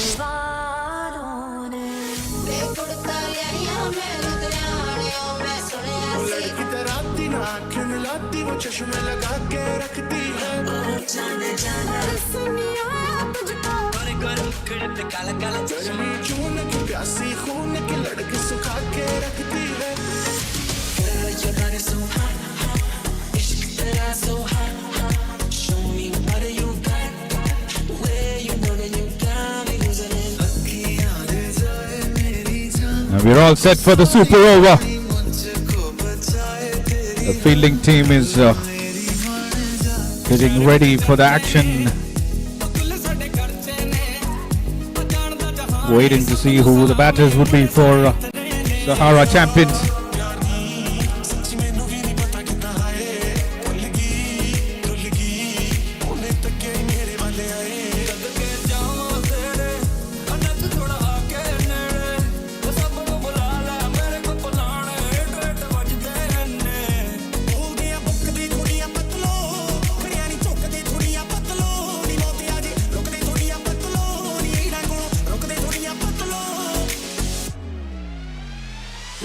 दीवारों ने लड़की तराती ना आँखें मिलाती वो चश्मे लगा के रखती है जाने जाना गर्मी जून की प्यासी खून की लड़की सुखा के रखती है इश्क तेरा so hot show me what you got where you know that you got me losing it And we're all set for the super over. The fielding team is getting ready for the action. Waiting to see who the batters would be for Sahara Champions.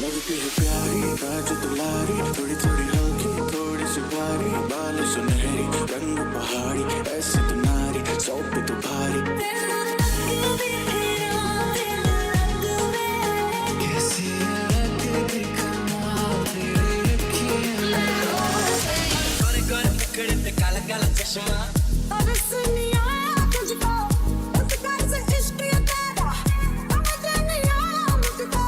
लगती है प्यारी राज दुलारी थोड़ी थोड़ी हल्की थोड़ी सी भारी बाल सुनहरी रंग पहाड़ी ऐसी तो नारी सौ पे तो भारी कैसी अलग दिखना तेरी अखियाँ गोरे गोरे मुखड़े पे काला काला चश्मा अब सुनिया तुझको उसका से इश्क ये तेरा समझ नहीं आया मुझको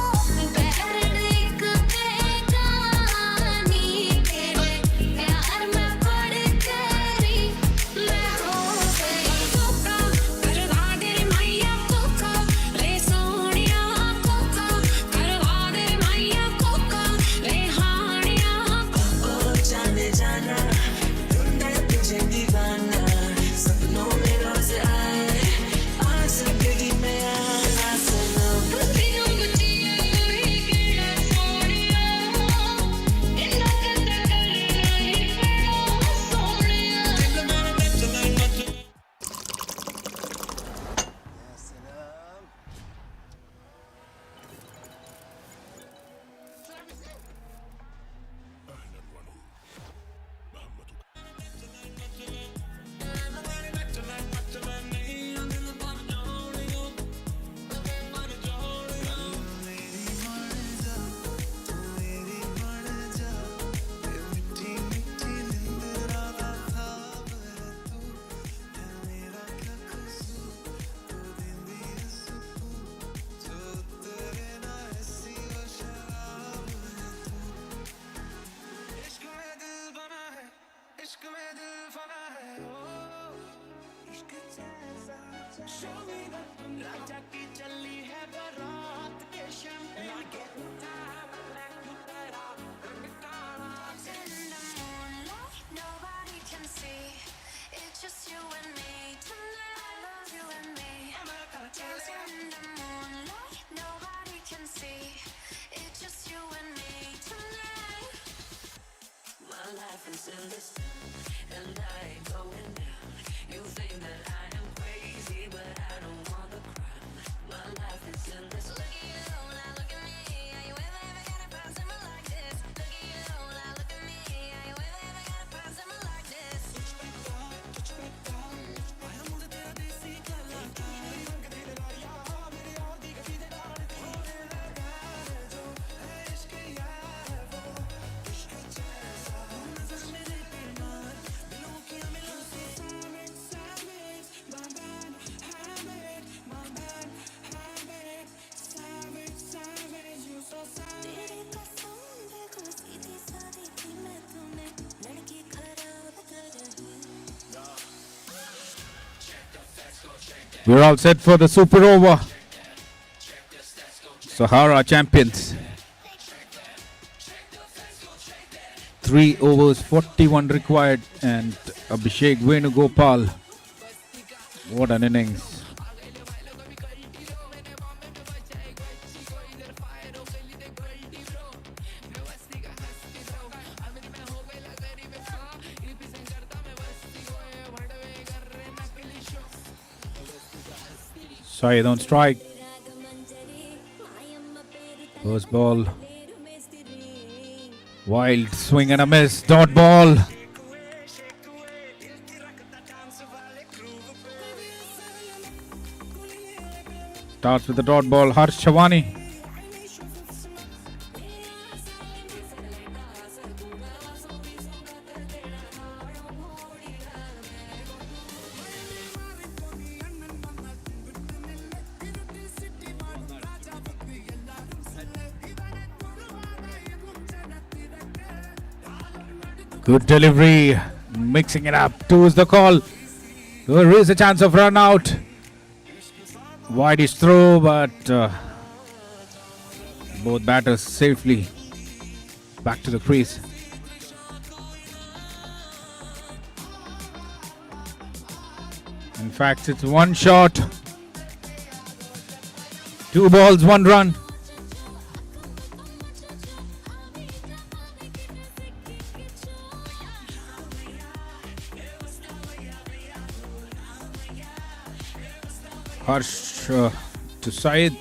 And I ain't going down. You think that I am crazy, but I don't want the crown. My life is in this. Look at you, now look at me. Are you ever got a find someone like this? Look at you, now look at me. Are you ever got a find someone like this? We're all set for the super over. Sahara Champions. 3 overs, 41 required, and Abhishek Venugopal. What an innings. Saeed on strike. First ball. Wild swing and a miss. Dot ball. Starts with the dot ball. Harsh Chavani. Good delivery, mixing it up. Two is the call. There is a chance of run out. Wide-ish throw, but both batters safely back to the crease. In fact, it's one shot. 2 balls, 1 run. Harsh to Saeed.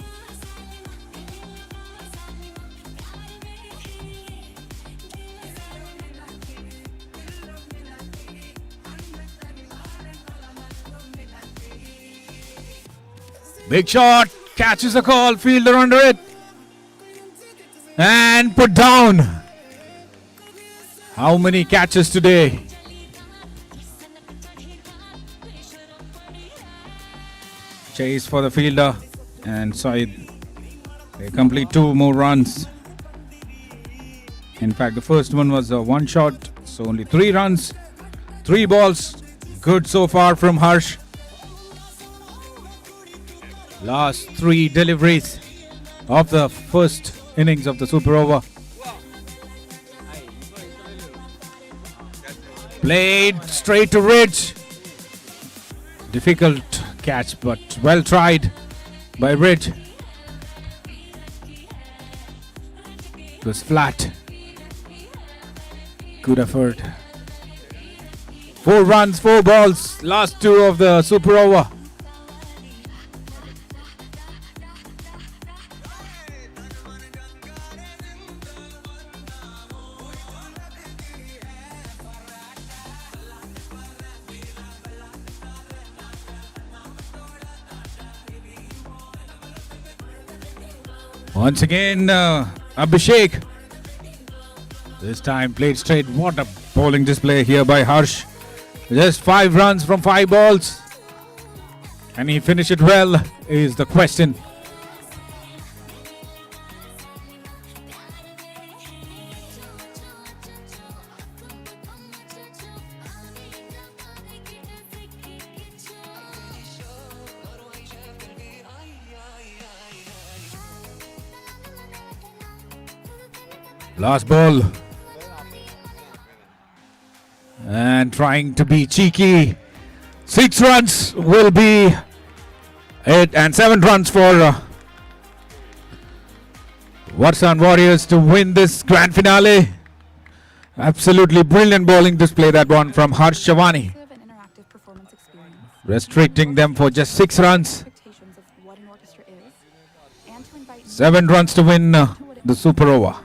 Big shot, catches the call, fielder under it. And put down. How many catches today? Chase for the fielder and Saeed. They complete 2 more runs. In fact, the first one was a 1 shot, so only 3 runs, 3 balls. Good so far from Harsh. Last 3 deliveries of the first innings of the super over. Played straight to Ridge. Difficult catch, but well tried by Ridge. It was flat. Good effort. 4 runs, 4 balls, last 2 of the super over. Once again, Abhishek. This time played straight. What a bowling display here by Harsh. Just 5 runs from 5 balls. Can he finish it well is the question. Last ball. And trying to be cheeky. 6 runs will be it, and 7 runs for Warsan Warriors to win this grand finale. Absolutely brilliant bowling display, that one from Harsh Chavani. Restricting them for just 6 runs. 7 runs to win the super over.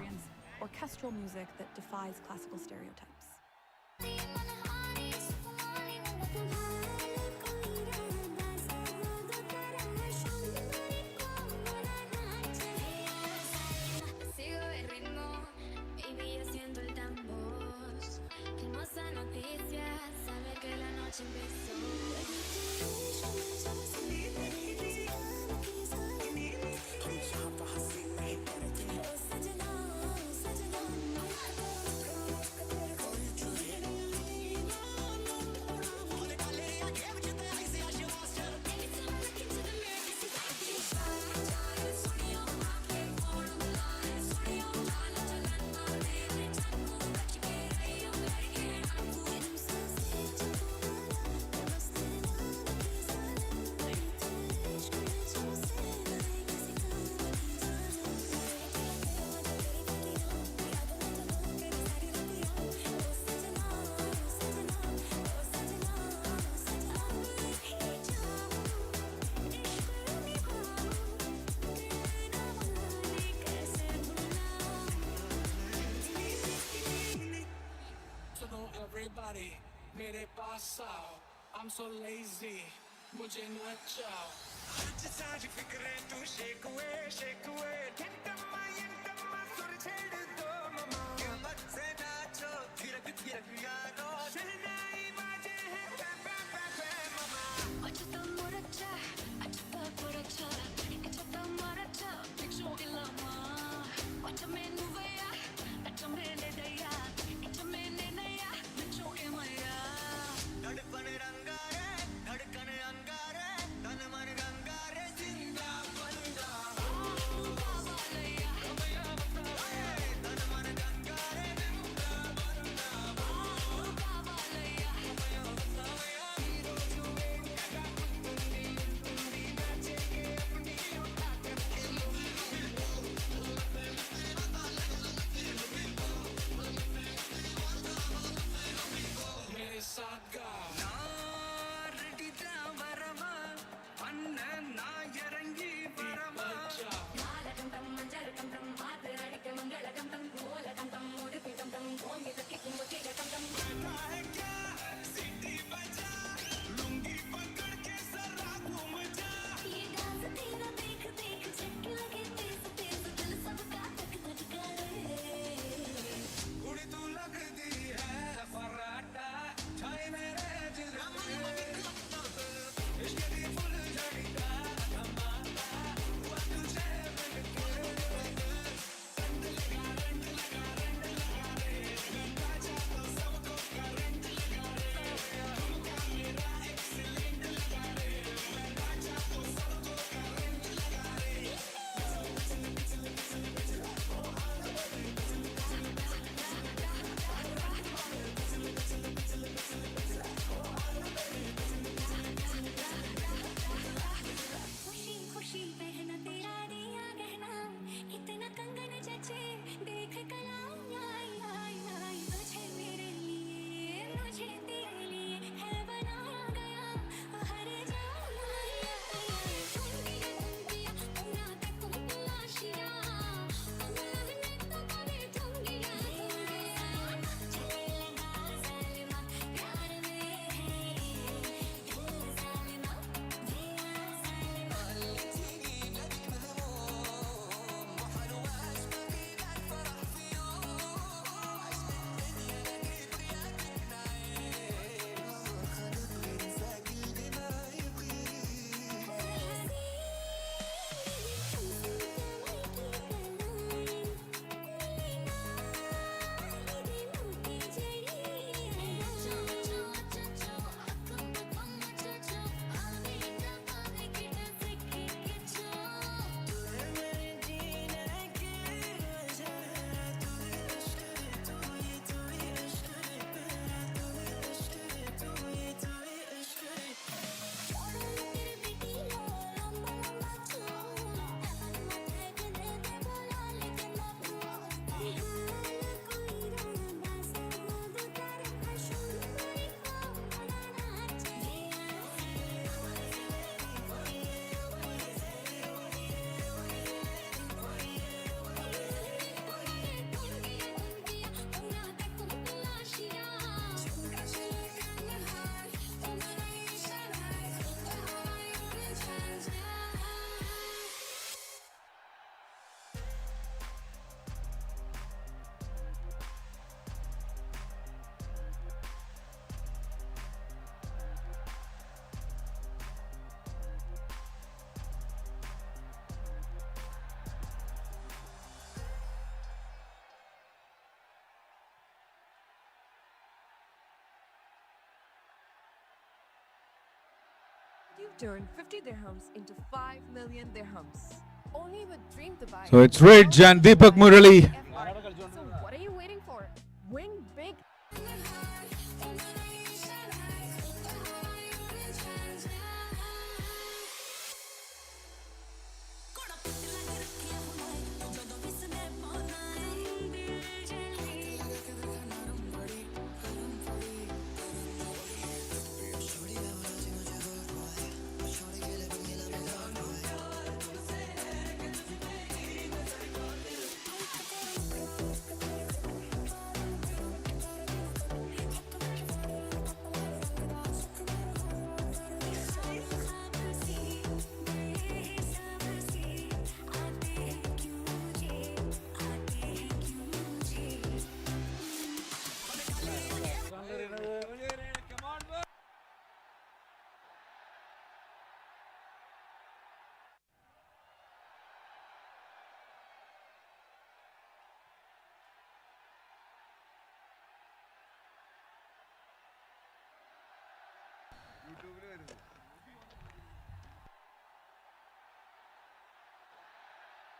Orchestral music that defies classical stereotypes. pass out. I'm so lazy. मुझे न चाहो. आज सारी फिक्रें तू shake हुए यंटम्मा सुर छेड़ दो ममा कमर से नाचो थिरक यारो शहनाई बाजे है पे ममा अचता मोरचा अचता पोरचा अचता मोरचा पिक्चो इलामा अचमे नुवया अचमे नेदया अचमे नेनया पिक्चो एमया धड़कन अंगारे तन मन गंगारे जिंदा बंदा तन मन गंगारे जिंदा मेरे साथ गाओ. नारडी वरमा अन्ना ना यरंगी वरमा. मालकंतम मंजरकंतम मातरडिके मंगलकंतम गोलकंतम मोडपिटंतम गोंगितके कुंभकेकंतम है क्या सीटी बजा लुंगी पकड़ के सरा घूम जा ये डांस तेरा देख देख चक लगे तेज तेज दिल सबका धक धक करे. कुड़ी तू लगती है फराटा छाए मेरे दिल में इश्क दी फुल झड़ीदा धमाका हुआ तुझे मिलके रंग लगा रे गंगा जा तो सबको करंट लगा रे तुमका मेरा एक्सीलेंट लगा रे मैं नाचा तो सबको करंट लगा रे खुशी खुशी पहना तेरा दिया गहना इतना कंगन जचे देख कलाऊं आई आई आई तुझे मेरे लिए मुझे तेरे लिए है बनाया गया हर जाऊं आई आई आई ठुमकिया उना ते कुंपलाशिया उमलने तो करे ठुमकिया चले लगा सलमा प्यार में है दिल Salma You've turned 50 dirhams into 5 million dirhams. Only with Dream Dubai. So it's Ridge and Deepak Murali. So what are you waiting for? Win big.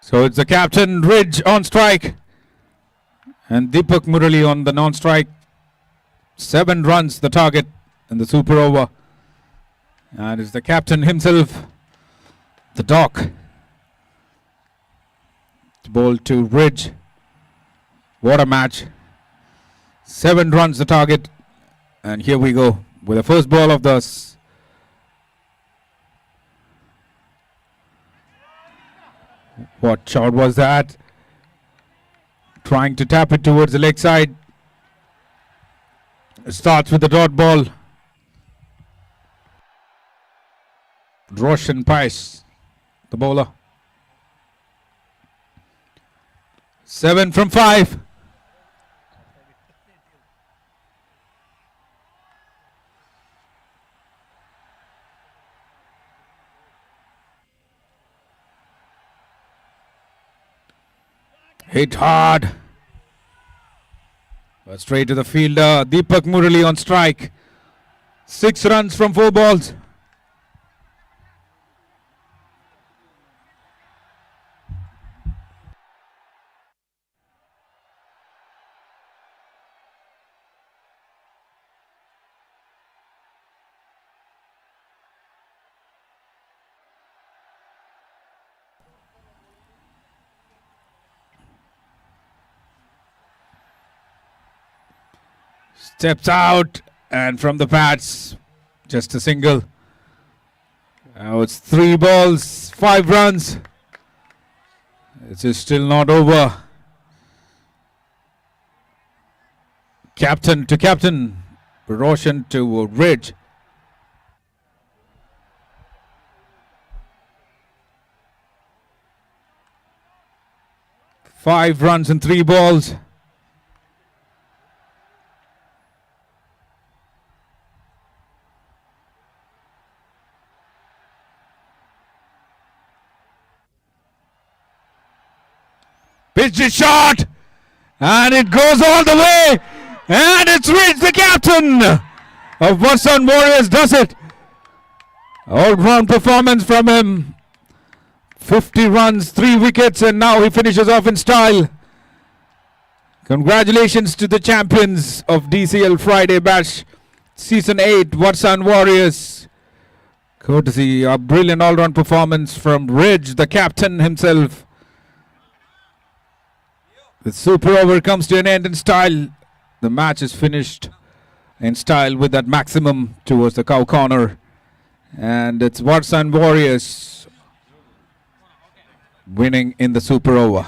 So it's the captain, Ridge, on strike. And Deepak Murali on the non-strike. 7 runs the target in the super over. And it's the captain himself, the Doc. Ball to Ridge. What a match. 7 runs the target. And here we go with the first ball of the what shot was that? Trying to tap it towards the leg side. It starts with the dot ball. Roshan Pais, the bowler. 7 from 5. Hit hard. But straight to the fielder. Deepak Murali on strike. 6 runs from 4 balls. Steps out, and from the pads, just a single. Now it's 3 balls, 5 runs. It is still not over. Captain to captain, Roshan to Ridge. Five runs and 3 balls. Pitched it short, and it goes all the way, and it's Ridge, the captain of Warsan Warriors, does it. All-round performance from him. 50 runs, 3 wickets, and now he finishes off in style. Congratulations to the champions of DCL Friday Bash Season 8 Warsan Warriors. Courtesy a brilliant all-round performance from Ridge, the captain himself. The super over comes to an end in style. The match is finished in style with that maximum towards the cow corner. And it's Warsan Warriors winning in the super over.